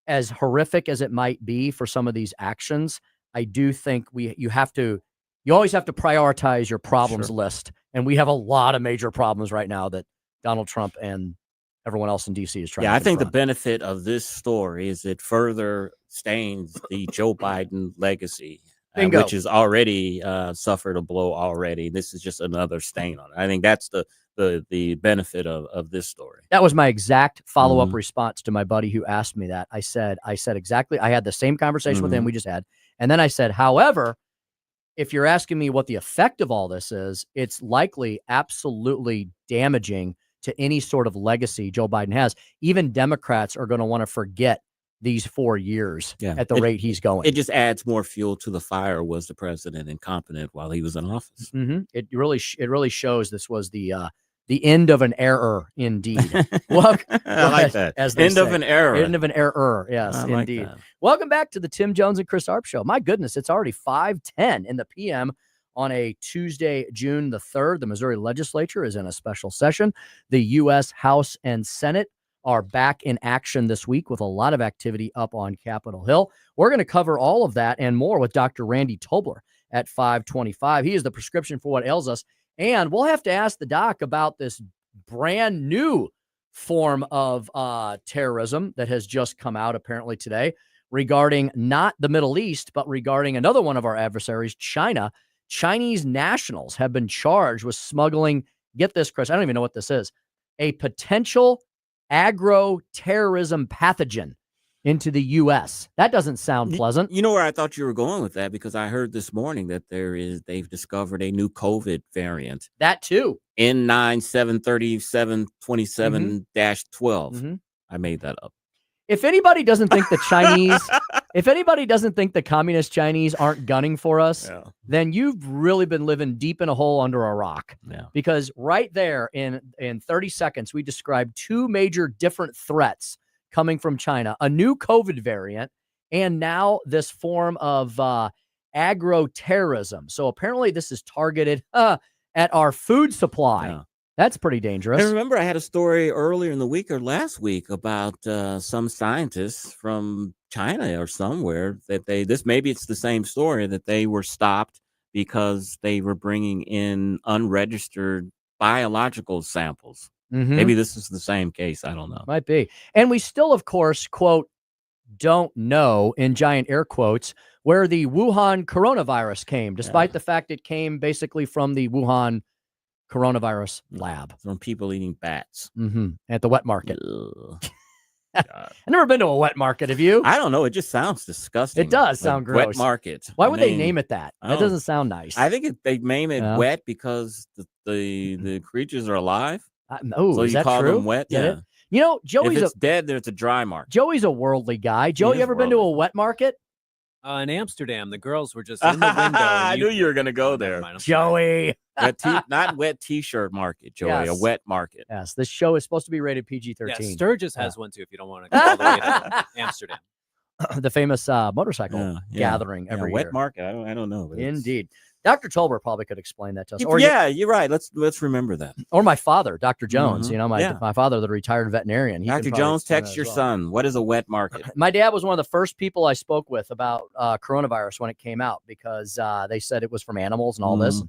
as horrific as it might be for some of these actions, I do think you always have to prioritize your problems list. And we have a lot of major problems right now that Donald Trump and everyone else in DC is trying to I think the confront. benefit of this story is it further stains the Joe Biden legacy, which has already suffered a blow already. This is just another stain on it. I think that's the benefit of this story. That was my exact follow-up response to my buddy who asked me that. I said exactly, I had the same conversation with him we just had. And then I said, however, if you're asking me what the effect of all this is, it's likely absolutely damaging to any sort of legacy Joe Biden has. Even Democrats are going to want to forget these 4 years at the rate he's going. It just adds more fuel to the fire. Was the president incompetent while he was in office? It really shows this was the end of an error, indeed. I like that. End of an error. End of an error. Yes, indeed. Welcome back to the Tim Jones and Chris Arps Show. My goodness, it's already 5:10 in the PM on a Tuesday, June the 3rd. The Missouri legislature is in a special session. The U.S. House and Senate are back in action this week with a lot of activity up on Capitol Hill. We're going to cover all of that and more with Dr. Randy Tobler at 5:25. He is the prescription for what ails us. And we'll have to ask the doc about this brand new form of terrorism that has just come out apparently today regarding not the Middle East, but regarding another one of our adversaries, China. Chinese nationals have been charged with smuggling, get this, Chris, I don't even know what this is, a potential agro-terrorism pathogen into the U.S. That doesn't sound pleasant. You know where I thought you were going with that, because I heard this morning that they've discovered a new COVID variant. That too. N9-737-27-12. I made that up. If anybody doesn't think the Chinese, if anybody doesn't think the communist Chinese aren't gunning for us, then you've really been living deep in a hole under a rock. Yeah. Because right there in 30 seconds, we described two major different threats coming from China, a new COVID variant, and now this form of agro-terrorism. So apparently this is targeted at our food supply. Yeah. That's pretty dangerous. And remember, I had a story earlier in the week or last week about some scientists from China or somewhere that maybe it's the same story, that they were stopped because they were bringing in unregistered biological samples. Maybe this is the same case. I don't know. Might be. And we still, of course, quote, don't know, in giant air quotes, where the Wuhan coronavirus came, despite the fact it came basically from the Wuhan coronavirus lab. From people eating bats. At the wet market. I've never been to a wet market. Have you? I don't know. It just sounds disgusting. It does sound gross. Wet market. Why would they name it that? That doesn't sound nice. I think they name it wet because the creatures are alive. So you call them wet. Yeah. You know, Joey's if it's dead, there's a dry market. Joey's a worldly guy. Joey, you ever been to a wet market? In Amsterdam, the girls were just in the window. I knew you were going to go there. Joey. Not wet t-shirt market, Joey, a wet market. Yes, this show is supposed to be rated PG-13. Yeah, Sturgis has one too if you don't want to go all the way to Amsterdam. The famous motorcycle gathering every wet year. Market. I don't know. Indeed. Dr. Tolbert probably could explain that to us. You're right. Let's remember that. Or my father, Dr. Jones. You know, my father, the retired veterinarian. Dr. Jones, text your son. What is a wet market? My dad was one of the first people I spoke with about coronavirus when it came out, because they said it was from animals and all this.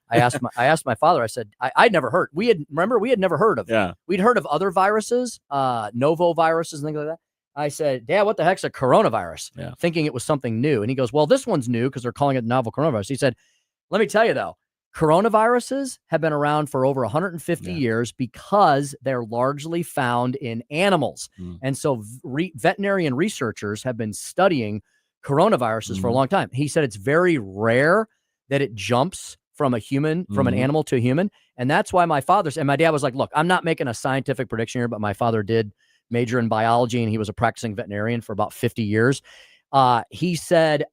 I asked my father. I said I'd never heard. We had never heard of. Yeah. We'd heard of other viruses, novo viruses and things like that. I said, Dad, what the heck's a coronavirus? Yeah. Thinking it was something new. And he goes, well, this one's new because they're calling it novel coronavirus. He said, let me tell you, though, coronaviruses have been around for over 150 years because they're largely found in animals. And so veterinarian researchers have been studying coronaviruses for a long time. He said it's very rare that it jumps from a human, from an animal to a human. And that's why my dad was like, look, I'm not making a scientific prediction here, but my father did major in biology and he was a practicing veterinarian for about 50 years. He said,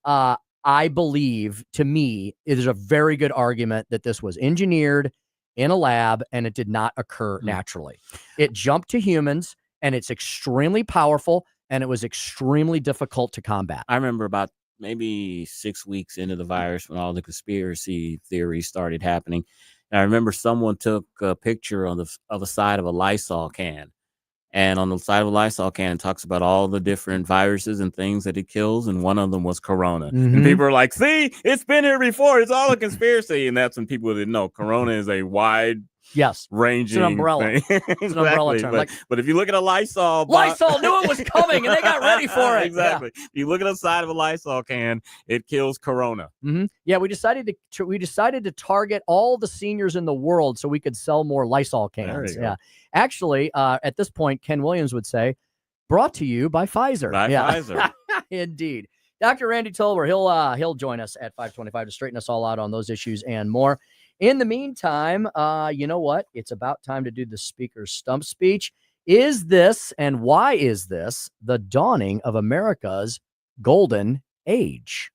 I believe, to me, it is a very good argument that this was engineered in a lab and it did not occur naturally. It jumped to humans and it's extremely powerful and it was extremely difficult to combat. I remember about maybe 6 weeks into the virus when all the conspiracy theories started happening. And I remember someone took a picture on the side of a Lysol can. And on the side of a Lysol can, it talks about all the different viruses and things that it kills. And one of them was Corona. And people are like, see, it's been here before. It's all a conspiracy. And that's when people didn't know. Corona is a wide ranging. It's an umbrella. Thing. It's an umbrella term. But if you look at a Lysol knew it was coming and they got ready for it. Exactly. If you look at the side of a Lysol can, it kills Corona. Yeah, we decided to target all the seniors in the world so we could sell more Lysol cans. Yeah. Actually, at this point, Ken Williams would say, brought to you by Pfizer. Pfizer. Indeed. Dr. Randy Tolbert, he'll join us at 5:25 to straighten us all out on those issues and more. In the meantime, you know what? It's about time to do the speaker's stump speech. Is this, and why is this, the dawning of America's golden age?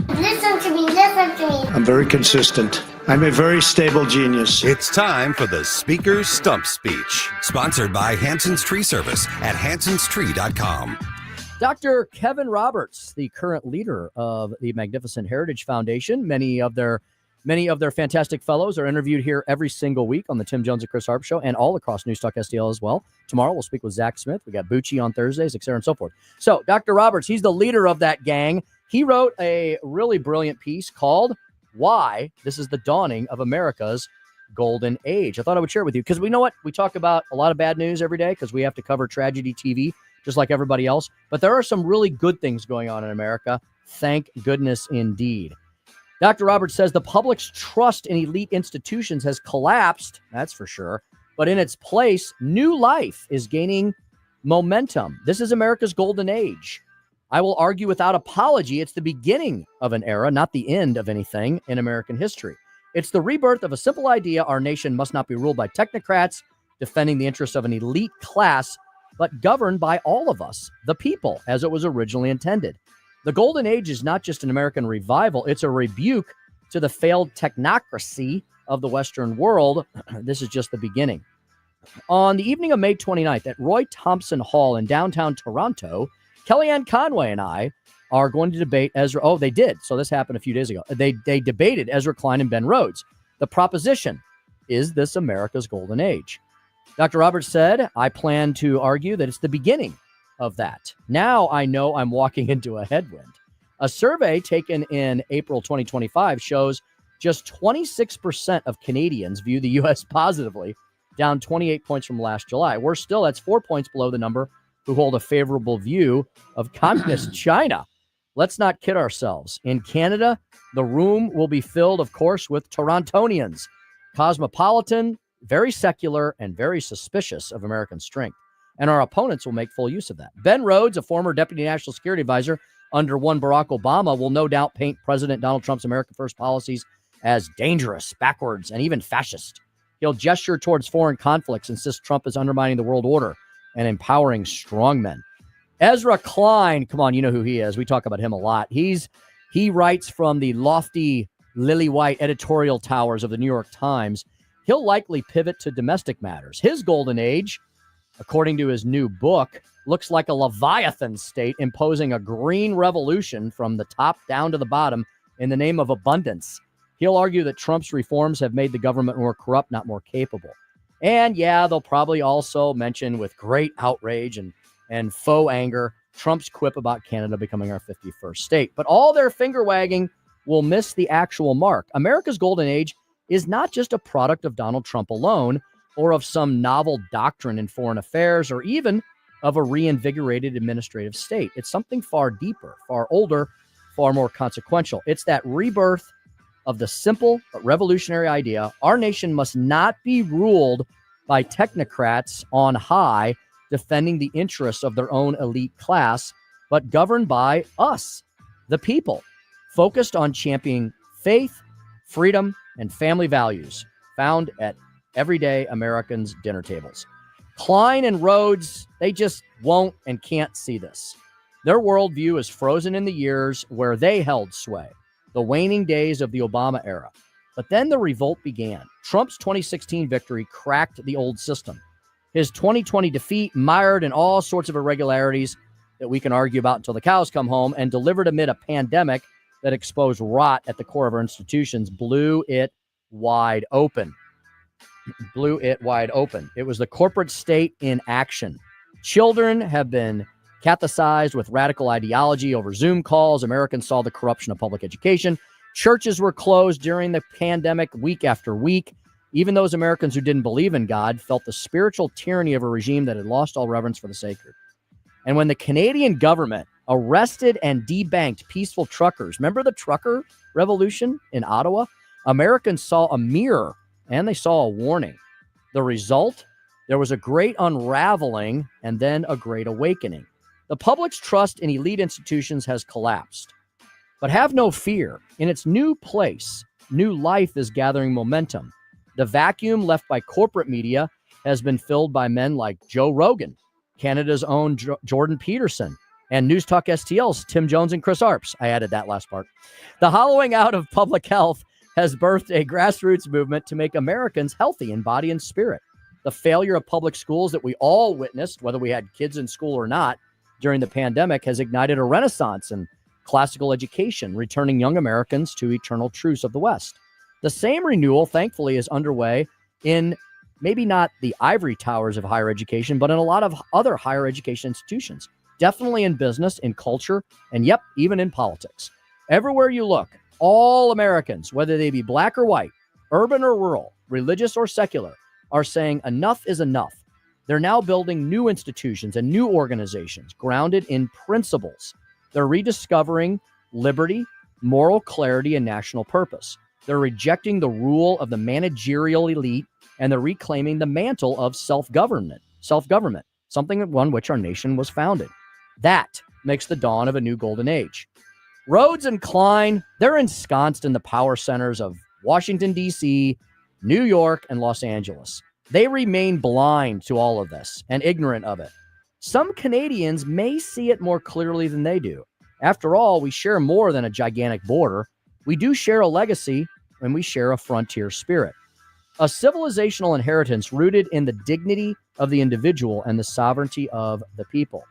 Listen to me, listen to me. I'm very consistent. I'm a very stable genius. It's time for the Speaker's Stump Speech, sponsored by Hanson's Tree Service at hansonstree.com. Dr. Kevin Roberts, the current leader of the Magnificent Heritage Foundation. Many of their fantastic fellows are interviewed here every single week on the Tim Jones and Chris Arps show and all across News Talk STL as well. Tomorrow we'll speak with Zach Smith. We got Bucci on Thursdays, et cetera, and so forth. So Dr. Roberts, he's the leader of that gang. He wrote a really brilliant piece called Why This is the Dawning of America's Golden Age. I thought I would share it with you because we know what? We talk about a lot of bad news every day because we have to cover tragedy TV just like everybody else. But there are some really good things going on in America. Thank goodness indeed. Dr. Roberts says the public's trust in elite institutions has collapsed, that's for sure. But in its place, new life is gaining Momentum. This is America's golden age. I will argue without apology, it's the beginning of an era, not the end of anything in American history. It's the rebirth of a simple idea: our nation must not be ruled by technocrats defending the interests of an elite class, but governed by all of us, the people, as it was originally intended. The golden age is not just an American revival, it's a rebuke to the failed technocracy of the Western world. This is just the beginning. On the evening of May 29th at Roy Thompson Hall in downtown Toronto, Kellyanne Conway and I are going to debate Ezra. Oh, they did. So this happened a few days ago. They debated Ezra Klein and Ben Rhodes. The proposition: is this America's golden age? Dr. Roberts said, I plan to argue that it's the beginning of that. Now I know I'm walking into a headwind. A survey taken in April 2025 shows just 26% of Canadians view the U.S. positively, down 28 points from last July. Worse still, that's 4 points below the number who hold a favorable view of communist China. Let's not kid ourselves. In Canada, the room will be filled, of course, with Torontonians, cosmopolitan, very secular, and very suspicious of American strength. And our opponents will make full use of that. Ben Rhodes, a former deputy national security advisor under one Barack Obama, will no doubt paint President Donald Trump's America First policies as dangerous, backwards, and even fascist. He'll gesture towards foreign conflicts, insist Trump is undermining the world order and empowering strongmen. Ezra Klein, come on, you know who he is. We talk about him a lot. He writes from the lofty lily-white editorial towers of the New York Times. He'll likely pivot to domestic matters. His golden age, according to his new book, looks like a Leviathan state imposing a green revolution from the top down to the bottom in the name of abundance. He'll argue that Trump's reforms have made the government more corrupt, not more capable. And yeah, they'll probably also mention with great outrage and faux anger Trump's quip about Canada becoming our 51st state. But all their finger wagging will miss the actual mark. America's golden age is not just a product of Donald Trump alone, or of some novel doctrine in foreign affairs, or even of a reinvigorated administrative state. It's something far deeper, far older, far more consequential. It's that rebirth of the simple but revolutionary idea: our nation must not be ruled by technocrats on high defending the interests of their own elite class, but governed by us, the people, focused on championing faith, freedom, and family values found at everyday Americans' dinner tables. Klein and Rhodes, they just won't and can't see this. Their worldview is frozen in the years where they held sway, the waning days of the Obama era. But then the revolt began. Trump's 2016 victory cracked the old system. His 2020 defeat, mired in all sorts of irregularities that we can argue about until the cows come home, and delivered amid a pandemic that exposed rot at the core of our institutions, blew it wide open. Blew it wide open. It was the corporate state in action. Children have been catechized with radical ideology over Zoom calls. Americans saw the corruption of public education. Churches were closed during the pandemic week after week. Even those Americans who didn't believe in God felt the spiritual tyranny of a regime that had lost all reverence for the sacred. And when the Canadian government arrested and debanked peaceful truckers, remember the trucker revolution in Ottawa? Americans saw a mirror and they saw a warning. The result? There was a great unraveling and then a great awakening. The public's trust in elite institutions has collapsed. But have no fear. In its new place, new life is gathering momentum. The vacuum left by corporate media has been filled by men like Joe Rogan, Canada's own Jordan Peterson, and News Talk STL's Tim Jones and Chris Arps. I added that last part. The hollowing out of public health has birthed a grassroots movement to make Americans healthy in body and spirit. The failure of public schools that we all witnessed, whether we had kids in school or not, during the pandemic has ignited a renaissance in classical education, returning young Americans to eternal truths of the West. The same renewal, thankfully, is underway in maybe not the ivory towers of higher education, but in a lot of other higher education institutions. Definitely in business, in culture, and yep, even in politics. Everywhere you look, all Americans, whether they be black or white, urban or rural, religious or secular, are saying enough is enough. They're now building new institutions and new organizations grounded in principles. They're rediscovering liberty, moral clarity, and national purpose. They're rejecting the rule of the managerial elite, and they're reclaiming the mantle of self-government. something on which our nation was founded. That makes the dawn of a new golden age. Rhodes and Klein, they're ensconced in the power centers of Washington, D.C., New York, and Los Angeles. They remain blind to all of this and ignorant of it. Some Canadians may see it more clearly than they do. After all, we share more than a gigantic border. We do share a legacy, and we share a frontier spirit. A civilizational inheritance rooted in the dignity of the individual and the sovereignty of the people.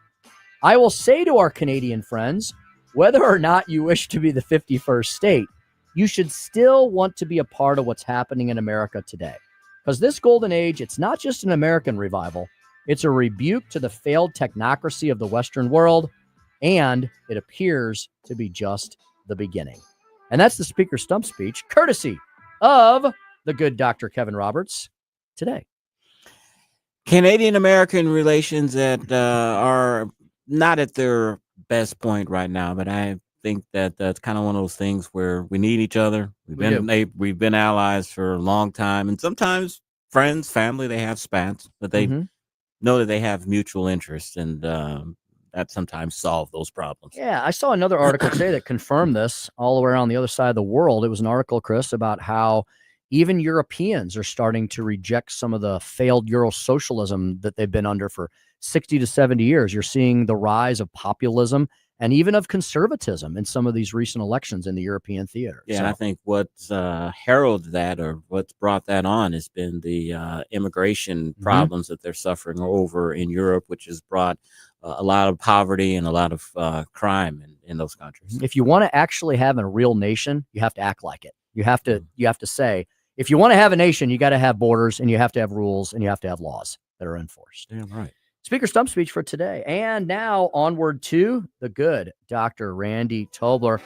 I will say to our Canadian friends, whether or not you wish to be the 51st state, you should still want to be a part of what's happening in America today. Because this golden age, it's not just an American revival, it's a rebuke to the failed technocracy of the Western world, and it appears to be just the beginning. And that's the Speaker Stump Speech, courtesy of the good Dr. Kevin Roberts today. Canadian-American relations that are not at their best point right now, but I think that that's kind of one of those things where we need each other. We've been allies for a long time, and sometimes friends, family, they have spats, but they know that they have mutual interests, and that sometimes solve those problems. Yeah, I saw another article today that confirmed this all the way around the other side of the world. It was an article, Chris, about how even Europeans are starting to reject some of the failed Eurosocialism that they've been under for 60 to 70 years. You're seeing the rise of populism and even of conservatism in some of these recent elections in the European theater. Yeah, and I think what's heralded that, or what's brought that on, has been the immigration problems that they're suffering over in Europe, which has brought a lot of poverty and a lot of crime in those countries. If you want to actually have a real nation, you have to act like it. You have to say, if you want to have a nation, you got to have borders, and you have to have rules, and you have to have laws that are enforced. Yeah, right. Speaker Stump Speech for today. And now onward to the good Dr. Randy Tobler.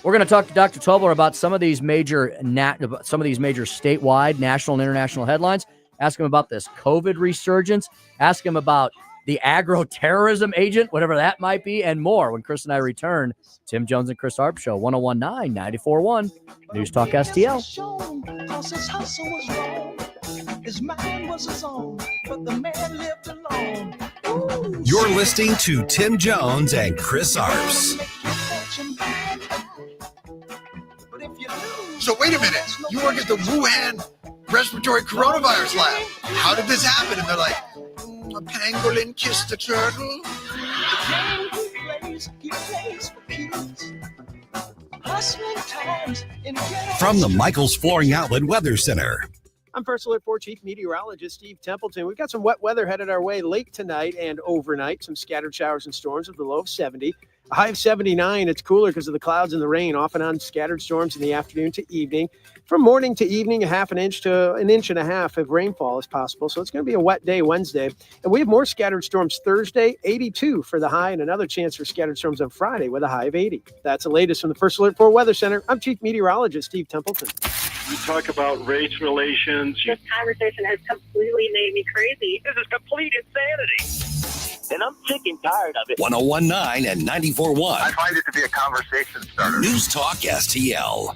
We're going to talk to Dr. Tobler about some of these major statewide, national and international headlines. Ask him about this COVID resurgence. Ask him about the agro-terrorism agent, whatever that might be, and more when Chris and I return. Tim Jones and Chris Arps Show, 101.9, 94.1, News Talk STL. His mind was his own, but the man lived alone. Ooh, You're listening to Tim Jones and Chris Arps. So wait a minute, you work at the Wuhan respiratory coronavirus lab. How did this happen? And they're like, a pangolin kissed a turtle. From the Michaels Flooring Outlet Weather Center. I'm First Alert 4 Chief Meteorologist Steve Templeton. We've got some wet weather headed our way late tonight and overnight. Some scattered showers and storms with a low of 70. A high of 79. It's cooler because of the clouds and the rain, off and on scattered storms in the afternoon to evening. From morning to evening, a half an inch to an inch and a half of rainfall is possible. So it's going to be a wet day Wednesday. And we have more scattered storms Thursday, 82 for the high, and another chance for scattered storms on Friday with a high of 80. That's the latest from the First Alert 4 Weather Center. I'm Chief Meteorologist Steve Templeton. You talk about race relations. This conversation has completely made me crazy. This is complete insanity. And I'm sick and tired of it. 101.9 and 94.1. I find it to be a conversation starter. News Talk STL.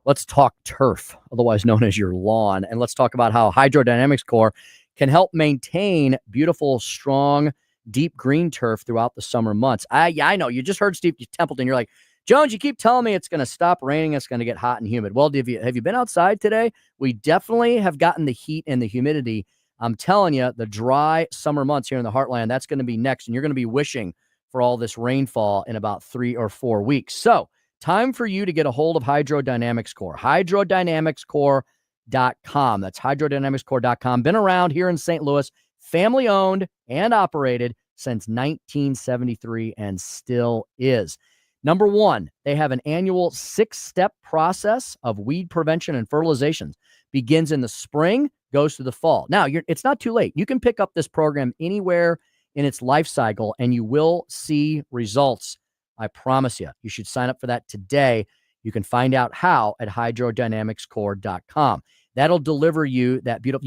Let's talk turf, otherwise known as your lawn. And let's talk about how Hydrodynamics Core can help maintain beautiful, strong, deep green turf throughout the summer months. I know. You just heard Steve Templeton. You're like, Jones, you keep telling me it's going to stop raining. It's going to get hot and humid. Well, have you been outside today? We definitely have gotten the heat and the humidity. I'm telling you, the dry summer months here in the heartland, that's going to be next. And you're going to be wishing for all this rainfall in about 3 or 4 weeks. So time for you to get a hold of Hydrodynamics Core. Hydrodynamicscore.com. That's hydrodynamicscore.com. Been around here in St. Louis, family owned and operated since 1973 and still is. Number one, they have an annual 6-step process of weed prevention and fertilization. Begins in the spring, goes through the fall. Now, it's not too late. You can pick up this program anywhere in its life cycle, and you will see results. I promise you. You should sign up for that today. You can find out how at hydrodynamicscore.com. That'll deliver you that beautiful.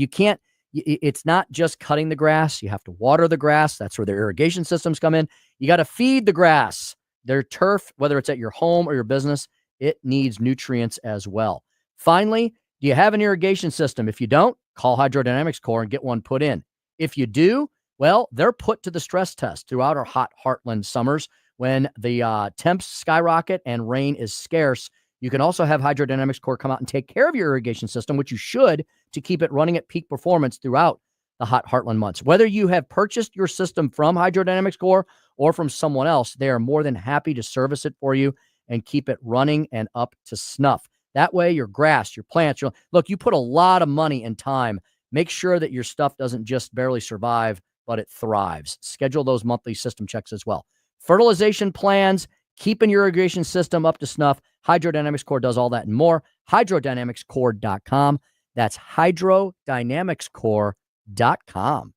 It's not just cutting the grass. You have to water the grass. That's where their irrigation systems come in. You got to feed the grass. Their turf, whether it's at your home or your business, it needs nutrients as well. Finally, do you have an irrigation system? If you don't, call Hydrodynamics Core and get one put in. If you do, Well, they're put to the stress test throughout our hot heartland summers when the temps skyrocket and rain is scarce. You can also have Hydrodynamics Core come out and take care of your irrigation system, which you should, to keep it running at peak performance throughout the hot heartland months. Whether you have purchased your system from Hydrodynamics Core or from someone else, they are more than happy to service it for you and keep it running and up to snuff. That way, your grass, your plants, look, you put a lot of money and time. Make sure that your stuff doesn't just barely survive, but it thrives. Schedule those monthly system checks as well. Fertilization plans, keeping your irrigation system up to snuff. Hydrodynamics Core does all that and more. Hydrodynamicscore.com. That's Hydrodynamicscore.com.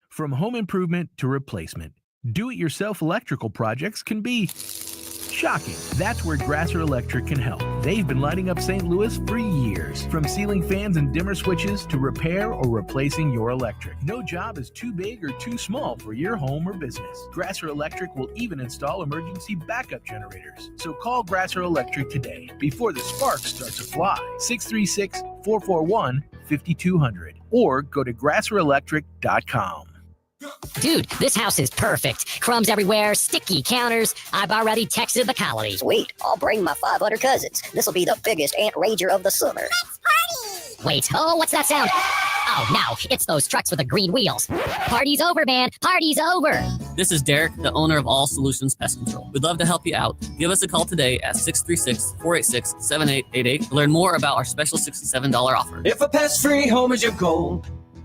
From home improvement to replacement, do-it-yourself electrical projects can be shocking. That's where Grasser Electric can help. They've been lighting up St. Louis for years. From ceiling fans and dimmer switches to repair or replacing your electric. No job is too big or too small for your home or business. Grasser Electric will even install emergency backup generators. So call Grasser Electric today before the sparks start to fly. 636-441-5200 or go to grasserelectric.com. Dude, this house is perfect. Crumbs everywhere, sticky counters. I've already texted the colony. Sweet, I'll bring my 500 cousins. This'll be the biggest ant rager of the summer. Let's party! Wait, oh, what's that sound? Oh, no, it's those trucks with the green wheels. Party's over, man. Party's over. This is Derek, the owner of All Solutions Pest Control. We'd love to help you out. Give us a call today at 636-486-7888 to learn more about our special $67 offer. If a pest-free home is your goal,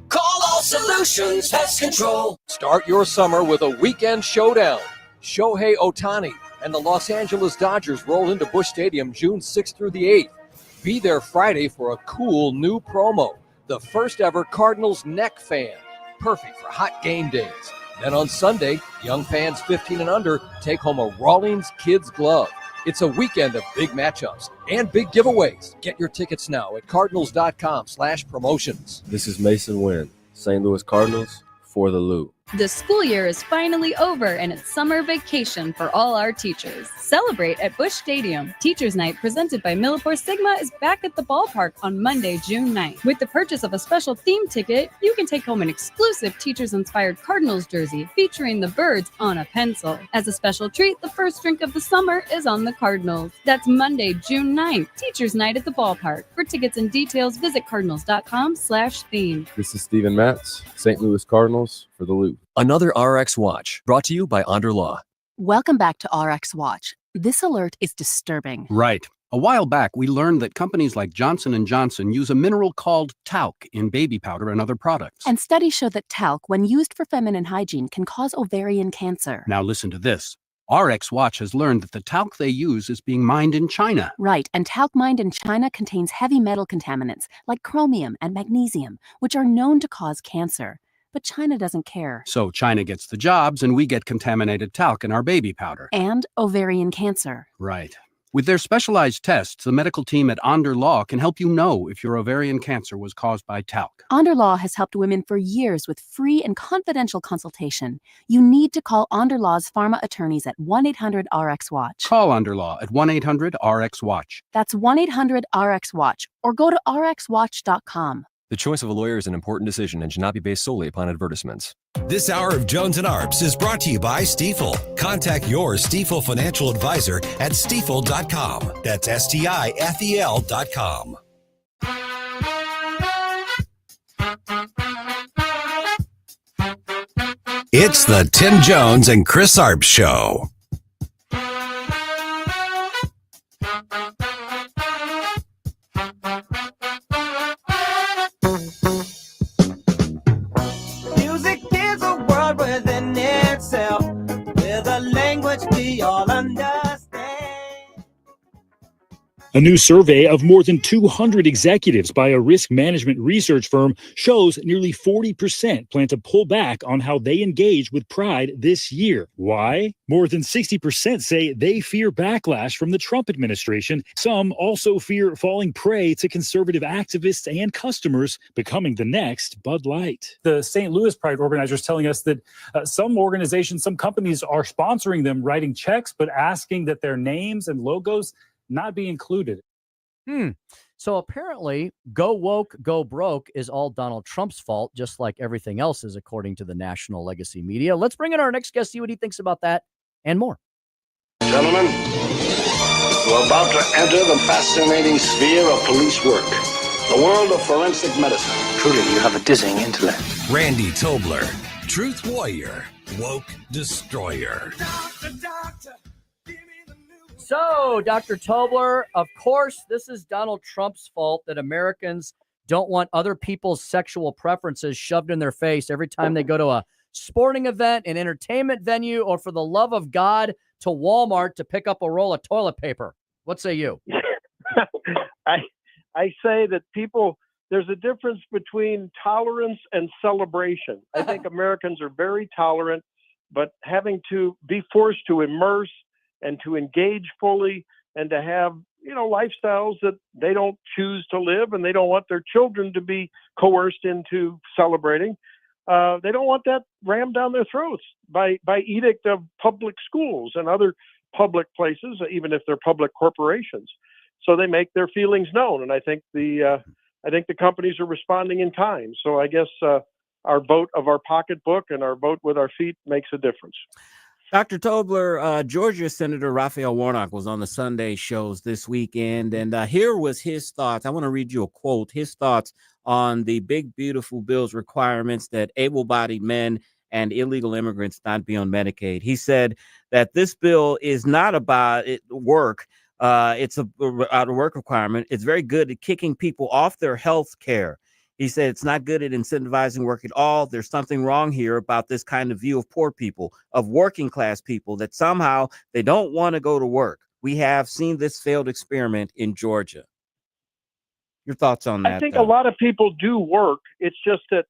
call All Solutions Pest Control. Start your summer with a weekend showdown. Shohei Ohtani and the Los Angeles Dodgers roll into Busch Stadium June 6th through the 8th. Be there Friday for a cool new promo, the first ever Cardinals neck fan. Perfect for hot game days. Then on Sunday, young fans 15 and under take home a Rawlings Kids Glove. It's a weekend of big matchups and big giveaways. Get your tickets now at cardinals.com/promotions. This is Mason Wynn, St. Louis Cardinals for the Lou. The school year is finally over and it's summer vacation for all our teachers. Celebrate at Busch Stadium. Teachers Night presented by Millipore Sigma is back at the ballpark on Monday, June 9th. With the purchase of a special theme ticket, you can take home an exclusive Teachers-inspired Cardinals jersey featuring the birds on a pencil. As a special treat, the first drink of the summer is on the Cardinals. That's Monday, June 9th. Teachers Night at the ballpark. For tickets and details, visit cardinals.com/theme. This is Steven Matz, St. Louis Cardinals for the Lou. Another RX Watch, brought to you by Onder Law. Welcome back to RX Watch. This alert is disturbing. Right. A while back, we learned that companies like Johnson & Johnson use a mineral called talc in baby powder and other products. And studies show that talc, when used for feminine hygiene, can cause ovarian cancer. Now listen to this. RX Watch has learned that the talc they use is being mined in China. Right, and talc mined in China contains heavy metal contaminants like chromium and magnesium, which are known to cause cancer. But China doesn't care. So China gets the jobs and we get contaminated talc in our baby powder. And ovarian cancer. Right. With their specialized tests, the medical team at Onder Law can help you know if your ovarian cancer was caused by talc. Onder Law has helped women for years with free and confidential consultation. You need to call Onder Law's pharma attorneys at 1-800-RX-WATCH. Call Onder Law at 1-800-RX-WATCH. That's 1-800-RX-WATCH or go to rxwatch.com. The choice of a lawyer is an important decision and should not be based solely upon advertisements. This hour of Jones and Arps is brought to you by Stifel. Contact your Stifel financial advisor at stifel.com. That's STIFEL.com. It's the Tim Jones and Chris Arps Show. Music is a world within itself, with a language we all understand. A new survey of more than 200 executives by a risk management research firm shows nearly 40% plan to pull back on how they engage with Pride this year. Why? More than 60% say they fear backlash from the Trump administration. Some also fear falling prey to conservative activists and customers, becoming the next Bud Light. The St. Louis Pride organizers telling us that some organizations, some companies are sponsoring them, writing checks, but asking that their names and logos not be included. So apparently, go woke, go broke is all Donald Trump's fault, just like everything else is, according to the national legacy media. Let's bring in our next guest, see what he thinks about that and more. Gentlemen, we're about to enter the fascinating sphere of police work, the world of forensic medicine. Truly, you have a dizzying intellect. Randy Tobler, Truth Warrior, Woke Destroyer. So, Dr. Tobler, of course, this is Donald Trump's fault that Americans don't want other people's sexual preferences shoved in their face every time they go to a sporting event, an entertainment venue, or for the love of God, to Walmart to pick up a roll of toilet paper. What say you? I say that there's a difference between tolerance and celebration. I think Americans are very tolerant, but having to be forced to immerse and to engage fully and to have, lifestyles that they don't choose to live and they don't want their children to be coerced into celebrating. They don't want that rammed down their throats by edict of public schools and other public places, even if they're public corporations. So they make their feelings known. And I think the companies are responding in kind. So I guess our vote of our pocketbook and our vote with our feet makes a difference. Dr. Tobler, Georgia Senator Raphael Warnock was on the Sunday shows this weekend, and here was his thoughts. I want to read you a quote, his thoughts on the big, beautiful bill's requirements that able-bodied men and illegal immigrants not be on Medicaid. He said that this bill is not about work. It's about a work requirement. It's very good at kicking people off their health care. He said it's not good at incentivizing work at all. There's something wrong here about this kind of view of poor people, of working class people, that somehow they don't want to go to work. We have seen this failed experiment in Georgia. Your thoughts on that? I think a lot of people do work. It's just that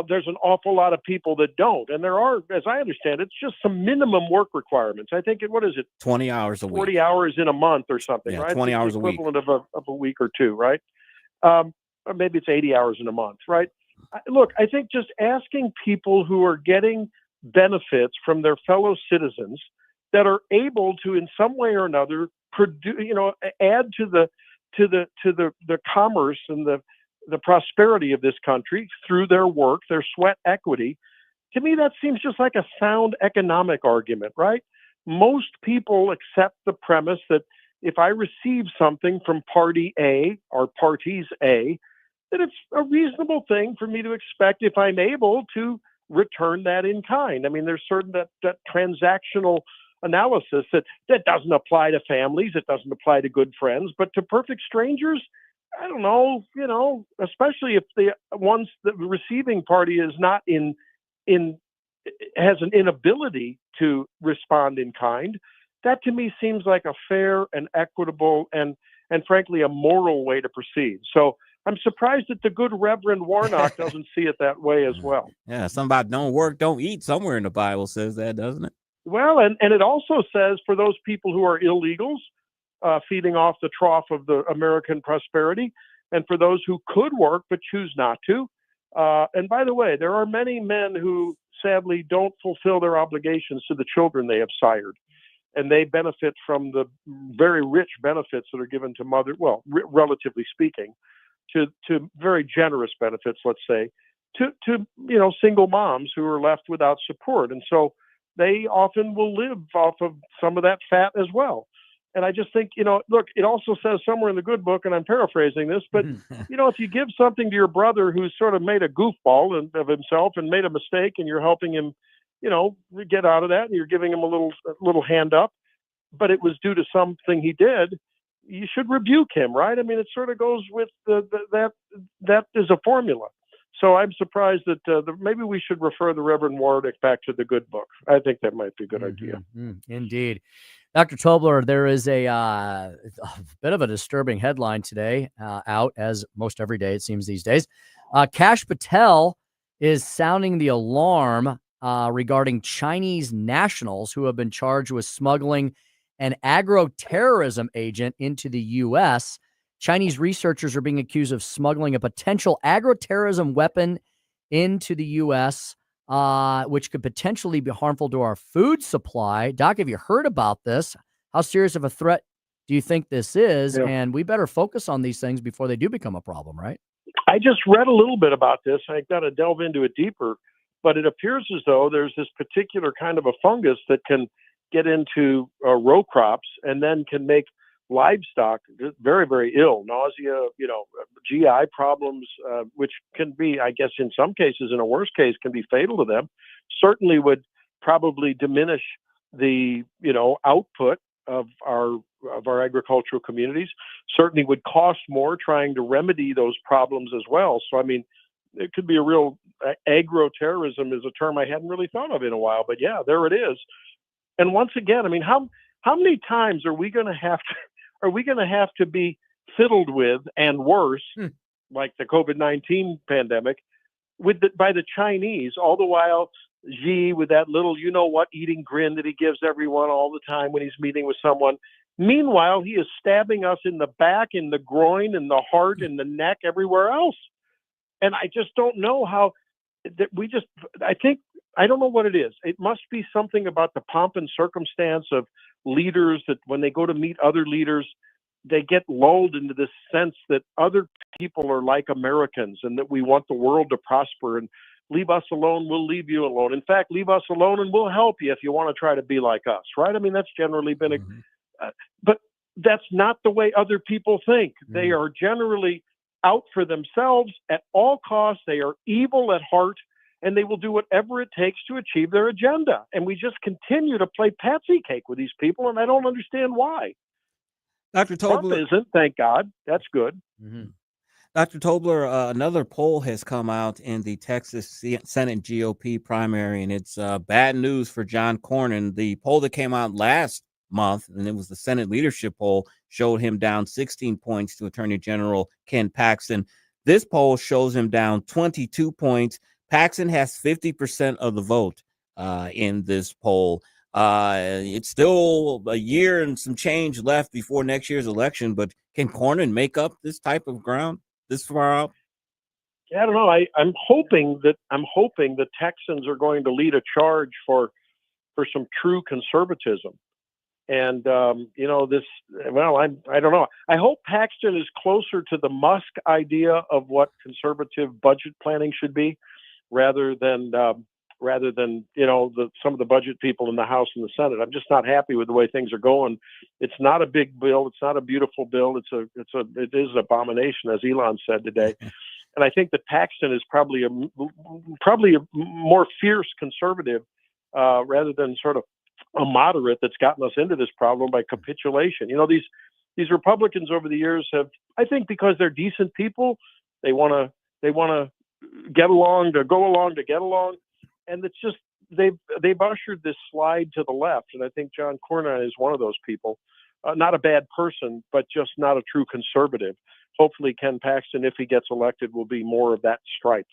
there's an awful lot of people that don't. And there are, as I understand it, it's just some minimum work requirements. I think, what is it? 20 hours a week. 40 hours in a month or something, yeah, right? 20 hours a week. Equivalent of a week or two, right? Or maybe it's 80 hours in a month, right? Look, I think just asking people who are getting benefits from their fellow citizens that are able to, in some way or another, produce, add to the commerce and the prosperity of this country through their work, their sweat equity. To me, that seems just like a sound economic argument, right? Most people accept the premise that if I receive something from party A or parties A, that it's a reasonable thing for me to expect, if I'm able, to return that in kind. I mean, there's certain that transactional analysis that doesn't apply to families, it doesn't apply to good friends, but to perfect strangers, I don't know, especially if the receiving party is not has an inability to respond in kind. That to me seems like a fair and equitable and frankly a moral way to proceed. So I'm surprised that the good Reverend Warnock doesn't see it that way as well. Yeah, somebody don't work, don't eat. Somewhere in the Bible says that, doesn't it? Well, and it also says for those people who are illegals, feeding off the trough of the American prosperity, and for those who could work but choose not to. And by the way, there are many men who sadly don't fulfill their obligations to the children they have sired. And they benefit from the very rich benefits that are given to relatively speaking, to very generous benefits, let's say, to single moms who are left without support. And so they often will live off of some of that fat as well. And I just think, look, it also says somewhere in the good book, and I'm paraphrasing this, but, if you give something to your brother who's sort of made a goofball of himself and made a mistake, and you're helping him, get out of that, and you're giving him a little hand up, but it was due to something he did, you should rebuke him, right? I mean, it sort of goes with that is a formula. So I'm surprised that maybe we should refer the Reverend Warnock back to the good book. I think that might be a good idea. Indeed. Dr. Tobler, there is a bit of a disturbing headline today out, as most every day it seems these days. Kash Patel is sounding the alarm regarding Chinese nationals who have been charged with smuggling an agro-terrorism agent into the U.S. Chinese researchers are being accused of smuggling a potential agro-terrorism weapon into the U.S., which could potentially be harmful to our food supply. Doc, have you heard about this? How serious of a threat do you think this is? Yeah. And we better focus on these things before they do become a problem, right? I just read a little bit about this. I got to delve into it deeper, but it appears as though there's this particular kind of a fungus that can get into row crops and then can make livestock very, very ill, nausea, GI problems, which can be, I guess, in some cases, in a worst case, can be fatal to them. Certainly would probably diminish the, output of our agricultural communities. Certainly would cost more trying to remedy those problems as well. So, I mean, it could be a real agro-terrorism is a term I hadn't really thought of in a while, but yeah, there it is. And once again, I mean, how many times are we going to have to be fiddled with, and worse, like the COVID-19 pandemic, by the Chinese, all the while Xi with that little eating grin that he gives everyone all the time when he's meeting with someone. Meanwhile, he is stabbing us in the back, in the groin, in the heart, in the neck, everywhere else. And I just don't know how that I don't know what it is. It must be something about the pomp and circumstance of leaders that when they go to meet other leaders, they get lulled into this sense that other people are like Americans and that we want the world to prosper, and leave us alone, we'll leave you alone. In fact, leave us alone and we'll help you if you want to try to be like us, right? I mean, that's generally been but that's not the way other people think. They are generally out for themselves at all costs. They are evil at heart, and they will do whatever it takes to achieve their agenda. And we just continue to play patsy cake with these people, and I don't understand why. Dr. Trump Tobler isn't, thank God. That's good. Dr. Tobler, another poll has come out in the Texas Senate GOP primary, and it's bad news for John Cornyn. The poll that came out last month, and it was the Senate leadership poll, showed him down 16 points to Attorney General Ken Paxton. This poll shows him down 22 points. Paxton has 50% of the vote in this poll. It's still a year and some change left before next year's election, but can Cornyn make up this type of ground this far out? Yeah, I don't know. I'm hoping the Texans are going to lead a charge for some true conservatism. And I don't know. I hope Paxton is closer to the Musk idea of what conservative budget planning should be, rather than some of the budget people in the House and the Senate. I'm just not happy with the way things are going. It's not a big bill. It's not a beautiful bill. It is an abomination, as Elon said today. And I think that Paxton is probably a more fierce conservative rather than sort of a moderate that's gotten us into this problem by capitulation. These Republicans over the years have, I think, because they're decent people, they want to get along to go along to get along. And it's just they've ushered this slide to the left, and I think John Cornyn is one of those people. Not a bad person, but just not a true conservative. Hopefully, Ken Paxton, if he gets elected, will be more of that stripe.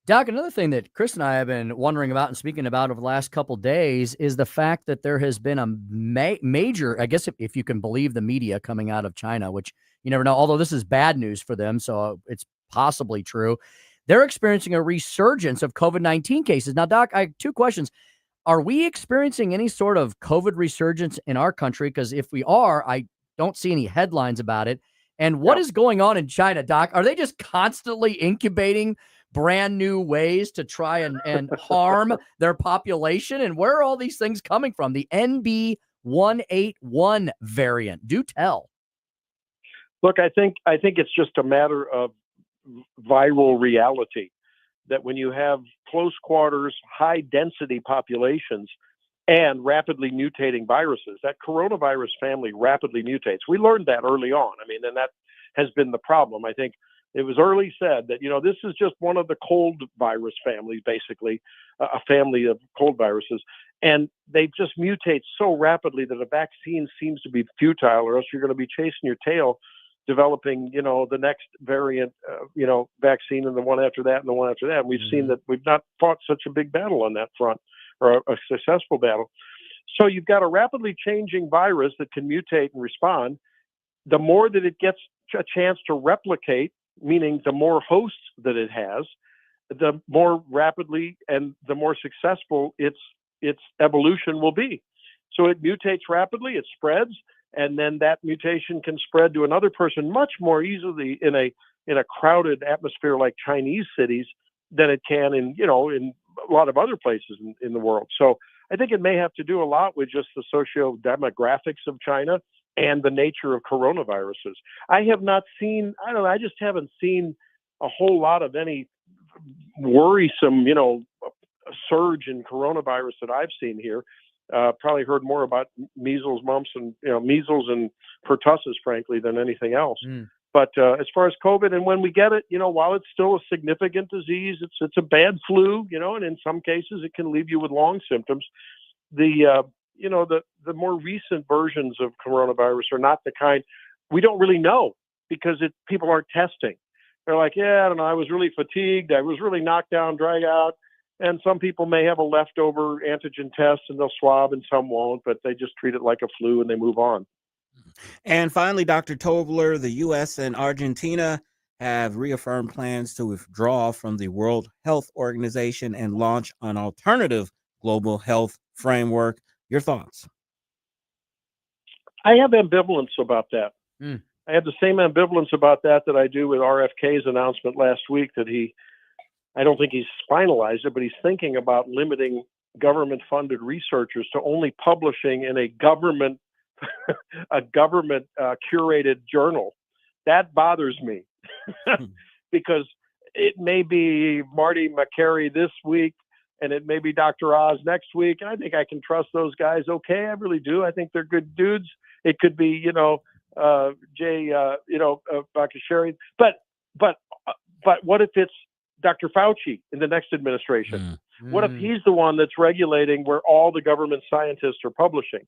Doc, another thing that Chris and I have been wondering about and speaking about over the last couple of days is the fact that there has been a major, I guess, if you can believe the media coming out of China, which you never know, although this is bad news for them, so it's possibly true. They're experiencing a resurgence of COVID-19 cases. Now, Doc, I have two questions. Are we experiencing any sort of COVID resurgence in our country? Because if we are, I don't see any headlines about it. And what is going on in China, Doc? Are they just constantly incubating brand new ways to try and harm their population? And where are all these things coming from? The NB181 variant. Do tell. Look, I think it's just a matter of viral reality, that when you have close quarters, high density populations and rapidly mutating viruses, that coronavirus family rapidly mutates. We learned that early on. I mean, and that has been the problem. I think it was early said that, this is just one of the cold virus families, basically a family of cold viruses. And they just mutate so rapidly that a vaccine seems to be futile, or else you're going to be chasing your tail developing, the next variant, vaccine, and the one after that, and the one after that. And we've seen that we've not fought such a big battle on that front, or a successful battle. So you've got a rapidly changing virus that can mutate and respond. The more that it gets a chance to replicate, meaning the more hosts that it has, the more rapidly and the more successful its evolution will be. So it mutates rapidly, it spreads, and then that mutation can spread to another person much more easily in a crowded atmosphere like Chinese cities than it can in a lot of other places in the world. So I think it may have to do a lot with just the socio-demographics of China and the nature of coronaviruses. I have not seen, I just haven't seen a whole lot of any worrisome, surge in coronavirus that I've seen here. Probably heard more about measles, mumps, and measles and pertussis, frankly, than anything else. But as far as COVID, and when we get it, while it's still a significant disease, it's a bad flu, and in some cases it can leave you with long symptoms. The more recent versions of coronavirus are not the kind we don't really know because people aren't testing. They're like, I don't know, I was really fatigued, I was really knocked down, dragged out. And some people may have a leftover antigen test and they'll swab and some won't, but they just treat it like a flu and they move on. And finally, Dr. Tobler, the U.S. and Argentina have reaffirmed plans to withdraw from the World Health Organization and launch an alternative global health framework. Your thoughts? I have ambivalence about that. I have the same ambivalence about that I do with RFK's announcement last week that I don't think he's finalized it, but he's thinking about limiting government-funded researchers to only publishing in a government curated journal. That bothers me because it may be Marty McCary this week and it may be Dr. Oz next week. And I think I can trust those guys. Okay. I really do. I think they're good dudes. It could be, Jay, Bakashari, but what if it's Dr. Fauci in the next administration? What if he's the one that's regulating where all the government scientists are publishing?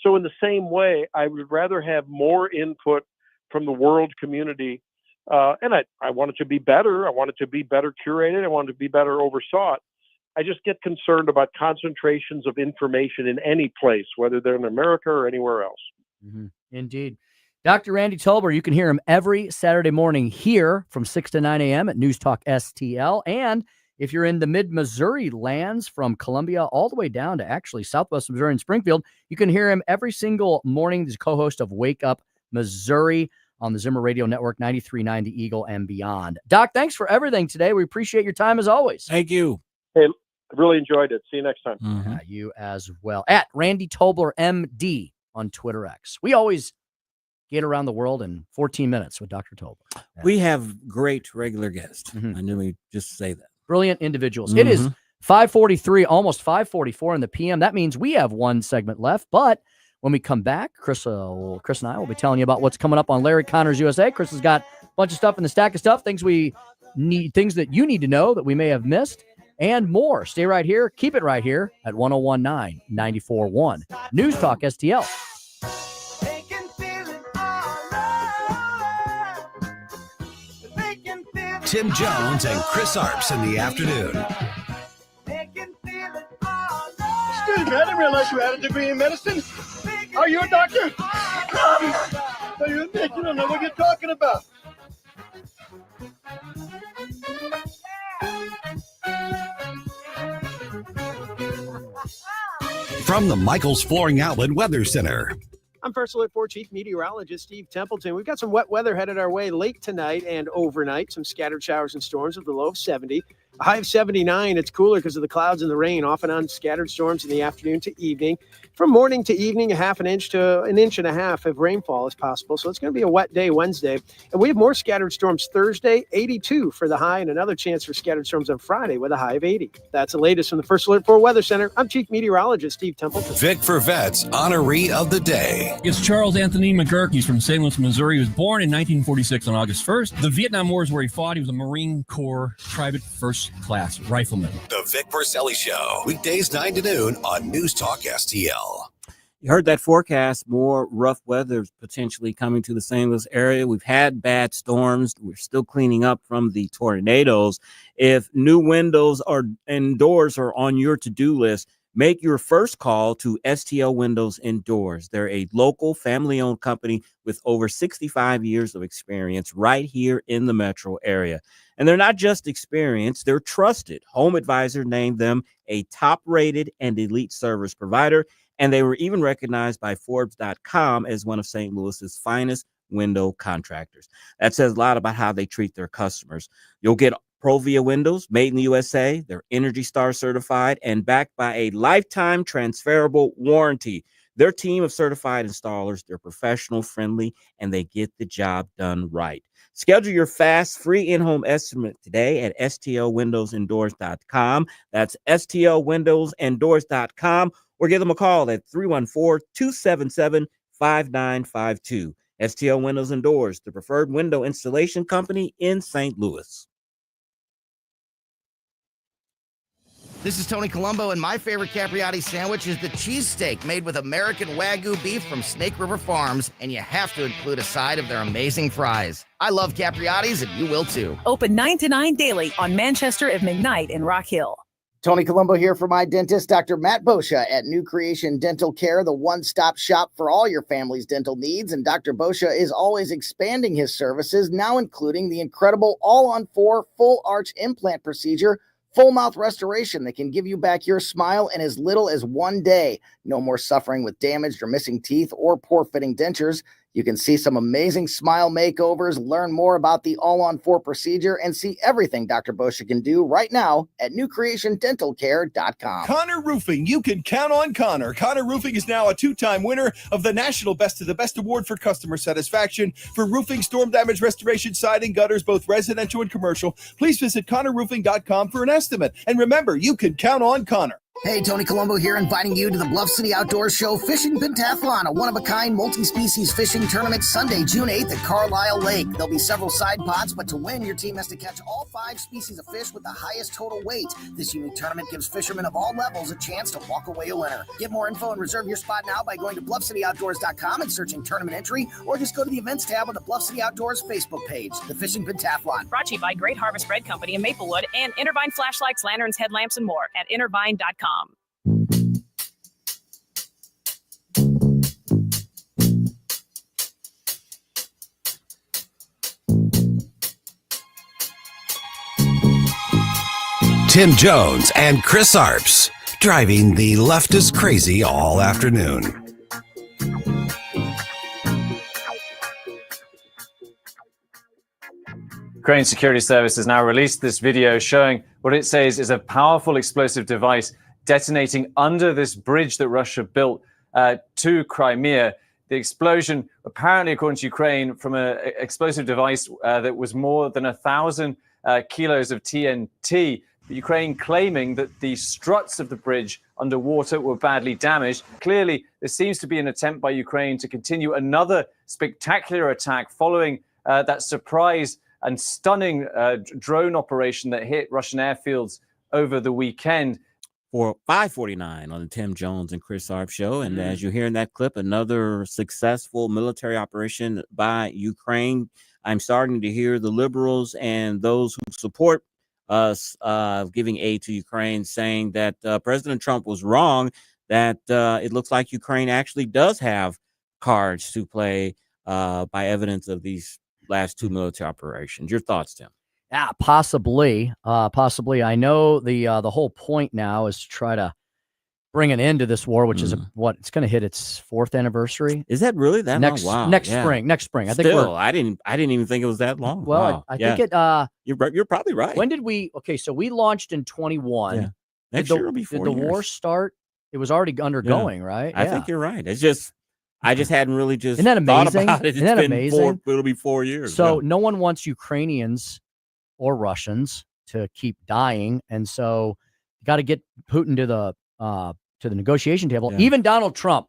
So in the same way, I would rather have more input from the world community. And I want it to be better. I want it to be better curated. I want it to be better oversought. I just get concerned about concentrations of information in any place, whether they're in America or anywhere else. Indeed. Dr. Randy Tobler, you can hear him every Saturday morning here from 6 to 9 a.m. at News Talk STL. And if you're in the mid-Missouri lands from Columbia all the way down to actually Southwest Missouri and Springfield, you can hear him every single morning. He's co-host of Wake Up Missouri on the Zimmer Radio Network, 93.9 The Eagle and beyond. Doc, thanks for everything today. We appreciate your time as always. Thank you. Hey, I really enjoyed it. See you next time. You as well. At Randy Tobler, MD on Twitter X. We always get around the world in 14 minutes with Dr. Tobler. We have great regular guests. I knew we'd just say that. Brilliant individuals. It is 5:43, almost 5:44 in the PM. That means we have one segment left. But when we come back, Chris and I will be telling you about what's coming up on Larry Connors USA. Chris has got a bunch of stuff in the stack of stuff, things we need, things that you need to know that we may have missed, and more. Stay right here. Keep it right here at 101.9 94.1 News Talk STL. Tim Jones and Chris Arps in the afternoon. Excuse me, I didn't realize you had a degree in medicine. Are you a doctor? So you don't know what you're talking about. From the Michaels Flooring Outlet Weather Center. I'm First Alert 4 Chief Meteorologist Steve Templeton. We've got some wet weather headed our way late tonight and overnight. Some scattered showers and storms with a low of 70. A high of 79. It's cooler because of the clouds and the rain, off and on scattered storms in the afternoon to evening. From morning to evening, a half an inch to an inch and a half of rainfall is possible. So it's going to be a wet day Wednesday. And we have more scattered storms Thursday, 82 for the high, and another chance for scattered storms on Friday with a high of 80. That's the latest from the First Alert 4 Weather Center. I'm Chief Meteorologist Steve Templeton. Vic for Vets Honoree of the Day. It's Charles Anthony McGurk. He's from St. Louis, Missouri. He was born in 1946 on August 1st. The Vietnam War is where he fought. He was a Marine Corps Private First Class Rifleman. The Vic Verselli Show. Weekdays 9 to noon on News Talk STL. You heard that forecast. More rough weather potentially coming to the St. Louis area. We've had bad storms. We're still cleaning up from the tornadoes. If new windows and doors are on your to-do list, make your first call to STL Windows and Doors. They're a local family-owned company with over 65 years of experience right here in the metro area. And they're not just experienced, they're trusted. Home Advisor named them a top-rated and elite service provider. And they were even recognized by Forbes.com as one of St. Louis's finest window contractors. That says a lot about how they treat their customers. You'll get Provia windows made in the USA. They're Energy Star certified and backed by a lifetime transferable warranty. Their team of certified installers, they're professional, friendly, and they get the job done right. Schedule your fast, free in-home estimate today at stlwindowsanddoors.com. That's stlwindowsanddoors.com, or give them a call at 314-277-5952. STL Windows and Doors, the preferred window installation company in St. Louis. This is Tony Colombo, and my favorite Capriati sandwich is the cheesesteak made with American Wagyu beef from Snake River Farms, and you have to include a side of their amazing fries. I love Capriati's, and you will too. Open 9 to 9 daily on Manchester at McKnight in Rock Hill. Tony Colombo here for my dentist, Dr. Matt Boscia at New Creation Dental Care, the one-stop shop for all your family's dental needs. And Dr. Boscia is always expanding his services, now including the incredible all-on-4 full arch implant procedure, full mouth restoration that can give you back your smile in as little as 1 day. No more suffering with damaged or missing teeth or poor fitting dentures. You can see some amazing smile makeovers, learn more about the all-on-4 procedure, and see everything Dr. Boscia can do right now at newcreationdentalcare.com. Connor Roofing, you can count on Connor. Connor Roofing is now a 2-time winner of the National Best of the Best Award for customer satisfaction for roofing, storm damage restoration, siding, gutters, both residential and commercial. Please visit ConnorRoofing.com for an estimate. And remember, you can count on Connor. Hey, Tony Colombo here, inviting you to the Bluff City Outdoor Show Fishing Pentathlon, a one-of-a-kind multi-species fishing tournament Sunday, June 8th at Carlisle Lake. There'll be several side pots, but to win, your team has to catch all 5 species of fish with the highest total weight. This unique tournament gives fishermen of all levels a chance to walk away a winner. Get more info and reserve your spot now by going to BluffCityOutdoors.com and searching tournament entry, or just go to the events tab on the Bluff City Outdoors Facebook page. The Fishing Pentathlon. Brought to you by Great Harvest Bread Company in Maplewood and Intervine flashlights, lanterns, headlamps, and more at intervine.com. Tim Jones and Chris Arps, driving the leftist crazy all afternoon. Ukraine Security Service has now released this video showing what it says is a powerful explosive device detonating under this bridge that Russia built to Crimea. The explosion, apparently, according to Ukraine, from an explosive device that was more than 1,000 kilos of TNT. Ukraine claiming that the struts of the bridge underwater were badly damaged. Clearly, there seems to be an attempt by Ukraine to continue another spectacular attack following that surprise and stunning drone operation that hit Russian airfields over the weekend. For 549 on the Tim Jones and Chris Arp show. And as you hear in that clip, another successful military operation by Ukraine. I'm starting to hear the liberals and those who support us giving aid to Ukraine saying that President Trump was wrong, that it looks like Ukraine actually does have cards to play by evidence of these last 2 military operations. Your thoughts, Tim? Yeah, possibly. I know the whole point now is to try to bring an end to this war, which is it's going to hit its 4th anniversary. Is that really that long? Wow. Next spring. I think I didn't even think it was that long. Well, wow. I think it. You're probably right. When did we? Okay, so we launched in 21. Yeah. Next year will be 4 years. Did the war start? It was already undergoing, right? I think you're right. It's just I just hadn't really just Isn't that amazing? thought about it. Isn't that amazing? It'll be 4 years. So no one wants Ukrainians or Russians to keep dying, and so you got to get Putin to the negotiation table. Yeah. Even Donald Trump,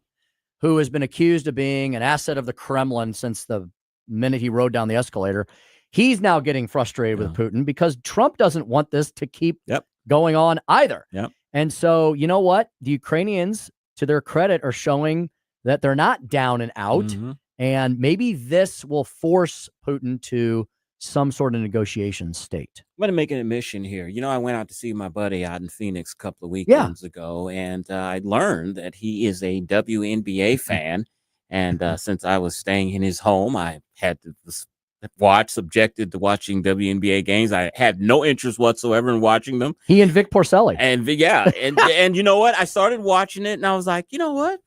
who has been accused of being an asset of the Kremlin since the minute he rode down the escalator, he's now getting frustrated with Putin because Trump doesn't want this to keep going on either. Yep. And so, you know what? The Ukrainians, to their credit, are showing that they're not down and out, and maybe this will force Putin to some sort of negotiation state. I'm going to make an admission here. You know, I went out to see my buddy out in Phoenix a couple of weekends ago, and I learned that he is a WNBA fan. And since I was staying in his home, I had the subjected to watching WNBA games. I had no interest whatsoever in watching them. He and Vic Porcelli. And and you know what? I started watching it and I was like, you know what?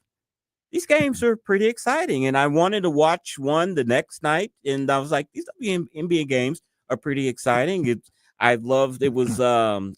These games are pretty exciting. And I wanted to watch one the next night. And I was like, these WNBA games are pretty exciting. It was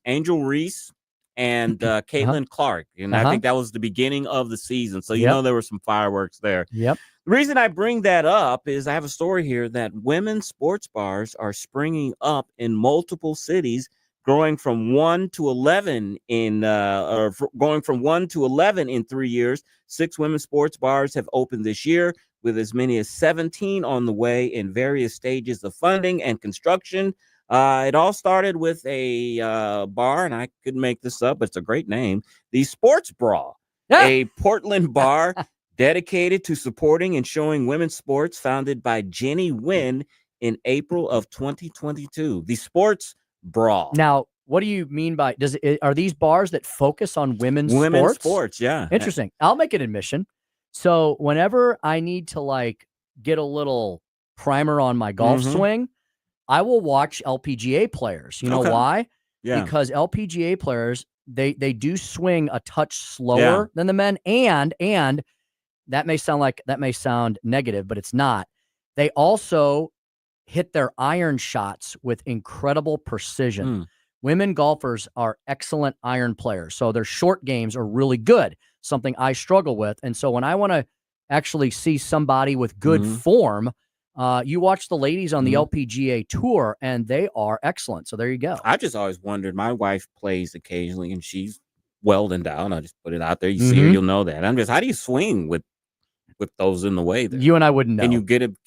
Angel Reese and Caitlin Clark. And I think that was the beginning of the season. So, you know, there were some fireworks there. Yep. The reason I bring that up is I have a story here that women's sports bars are springing up in multiple cities, growing from 1 to 11 in 3 years. 6 women's sports bars have opened this year, with as many as 17 on the way in various stages of funding and construction. It all started with a bar, and I couldn't make this up, but it's a great name, the Sports Bra, a Portland bar dedicated to supporting and showing women's sports, founded by Jenny Wynn in April of 2022. The Sports Bra. Now, what do you mean by are these bars that focus on women's sports? Yeah. Interesting. I'll make an admission. So whenever I need to like get a little primer on my golf swing, I will watch LPGA players. You know why? Yeah. Because LPGA players, they do swing a touch slower than the men, and that may sound negative, but it's not. They also hit their iron shots with incredible precision. Women golfers are excellent iron players, so their short games are really good, something I struggle with. And so when I want to actually see somebody with good form, you watch the ladies on the LPGA tour, and they are excellent. So there you go. I just always wondered, my wife plays occasionally, and she's well endowed. I'll just put it out there. You see her, you'll know that. I'm just, how do you swing with those in the way there? You and I wouldn't know.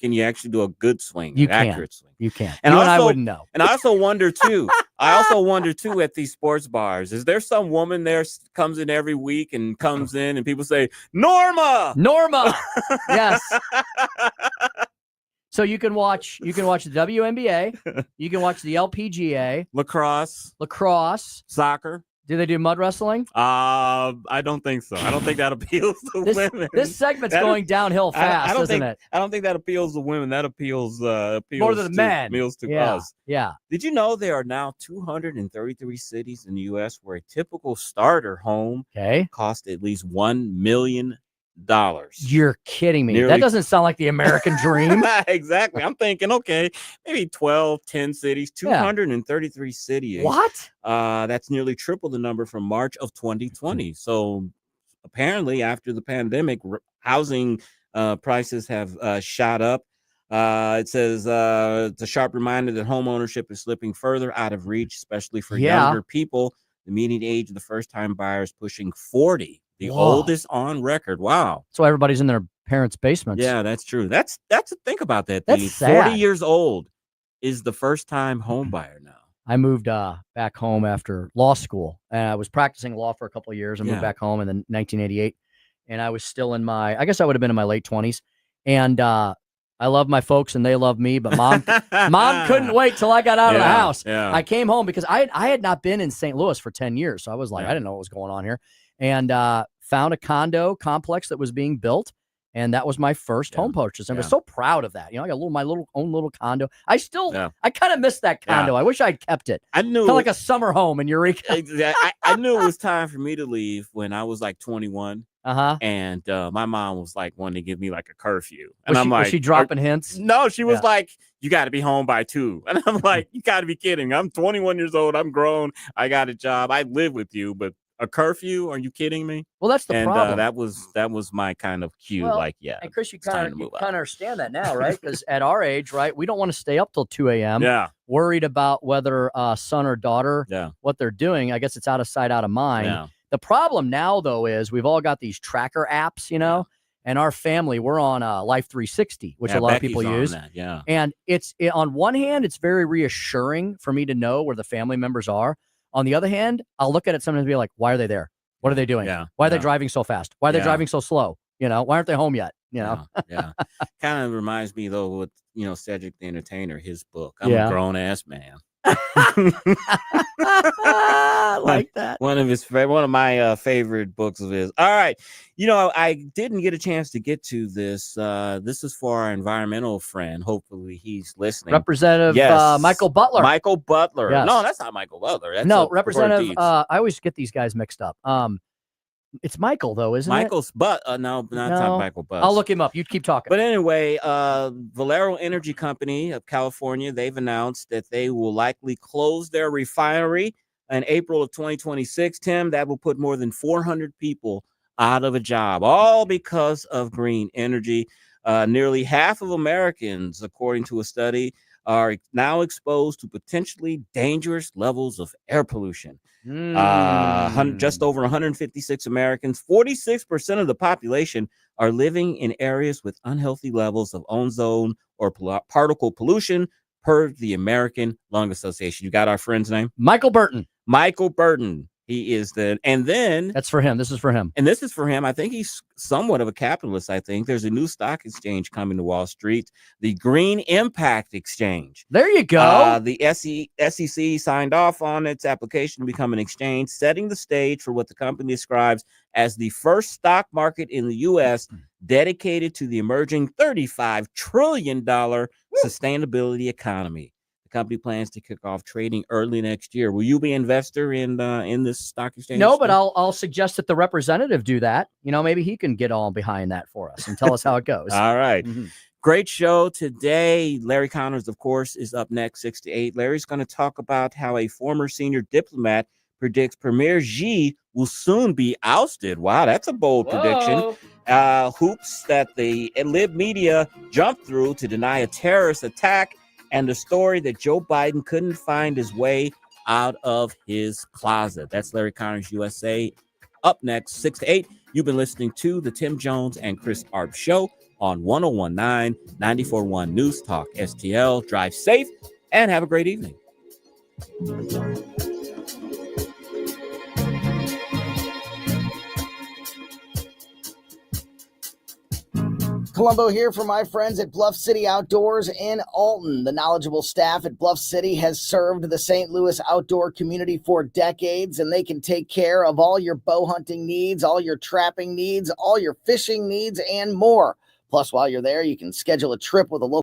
Can you actually do a good swing, you an accurate swing? You can't. And I wouldn't know. And I also wonder too, at these sports bars, is there some woman there comes in every week and comes in and people say, Norma! Yes. So you can watch the WNBA, you can watch the LPGA, lacrosse, soccer. Do they do mud wrestling? I don't think so. I don't think that appeals to women. This segment's going downhill fast, isn't it? I don't think that appeals to women. That appeals more to the men. Appeals to us. Yeah. Did you know there are now 233 cities in the U.S. where a typical starter home costs at least $1 million? You're kidding me. That doesn't sound like the American dream. Exactly. I'm thinking, okay, maybe 12, 10 cities, 233 cities. What? That's nearly triple the number from March of 2020. So apparently after the pandemic, housing prices have shot up. It says it's a sharp reminder that home ownership is slipping further out of reach, especially for younger people. The median age of the first-time buyers pushing 40. The oldest on record. Wow. So everybody's in their parents' basements. Yeah, that's true. That's think about that. That's sad. 40 years old is the first-time home buyer now. I moved back home after law school, and I was practicing law for a couple of years. I moved back home in 1988, and I was still in I guess I would have been in my late 20s. And I love my folks, and they love me, but mom couldn't wait till I got out of the house. Yeah. I came home because I had not been in St. Louis for 10 years, so I was like, I didn't know what was going on here. And found a condo complex that was being built, and that was my first home purchase. And I was so proud of that. You know, I got my own little condo. I still, I kind of miss that condo. I wish I'd kept it. I knew, kind of like a summer home in Eureka. I knew it was time for me to leave when I was like 21. And my mom was like wanting to give me like a curfew, and was she dropping hints? No, she was like, "You got to be home by 2." And I'm like, "You got to be kidding! I'm 21 years old. I'm grown. I got a job. I live with you, but." A curfew? Are you kidding me? Well, that's the problem. That was my kind of cue. Well, and Chris, you kind of understand that now, right? Because at our age, right, we don't want to stay up till 2 a.m. Worried about whether son or daughter, what they're doing. I guess it's out of sight, out of mind. Yeah. The problem now, though, is we've all got these tracker apps, you know, and our family, we're on Life 360, which a lot of people use. And on one hand, it's very reassuring for me to know where the family members are. On the other hand, I'll look at it sometimes and be like, why are they there? What are they doing? Why are they driving so fast? Why are they driving so slow? You know, why aren't they home yet? You know? Kind of reminds me, though, with, Cedric the Entertainer, his book. I'm a grown-ass man. I like that. One of my favorite books of his. All right. I didn't get a chance to get to this. This is for our environmental friend. Hopefully he's listening. Representative Michael Butler. Michael Butler. Yes. No, that's not Michael Butler. That's no, Representative. I always get these guys mixed up. It's Michael, though, isn't Michael's it? No, not Michael Butler. I'll look him up. You keep talking. But anyway, Valero Energy Company of California, they've announced that they will likely close their refinery in April of 2026. Tim, that will put more than 400 people out of a job, all because of green energy. Nearly half of Americans, according to a study, are now exposed to potentially dangerous levels of air pollution. Just over 156 Americans, 46% of the population are living in areas with unhealthy levels of ozone or particle pollution, per the American Lung Association. You got our friend's name? Michael Burton. Michael Burton. He is and then that's for him. This is for him. And this is for him. I think he's somewhat of a capitalist. I think there's a new stock exchange coming to Wall Street, the Green Impact Exchange. There you go. The SEC signed off on its application to become an exchange, setting the stage for what the company describes as the first stock market in the U.S. dedicated to the emerging $35 trillion sustainability economy. Company plans to kick off trading early next year. Will you be an investor in this stock exchange? No, but I'll suggest that the representative do that. Maybe he can get all behind that for us and tell us how it goes. All right. Mm-hmm. Great show today. Larry Connors, of course, is up next, 6 to 8. Larry's going to talk about how a former senior diplomat predicts Premier Xi will soon be ousted. Wow, that's a bold prediction. Hoops that the lib media jumped through to deny a terrorist attack, and the story that Joe Biden couldn't find his way out of his closet. That's Larry Connors USA. Up next, 6 to 8. You've been listening to the Tim Jones and Chris Arps Show on 1019 94.1 News Talk STL. Drive safe and have a great evening. Columbo here for my friends at Bluff City Outdoors in Alton. The knowledgeable staff at Bluff City has served the St. Louis outdoor community for decades, and they can take care of all your bow hunting needs, all your trapping needs, all your fishing needs, and more. Plus, while you're there, you can schedule a trip with a local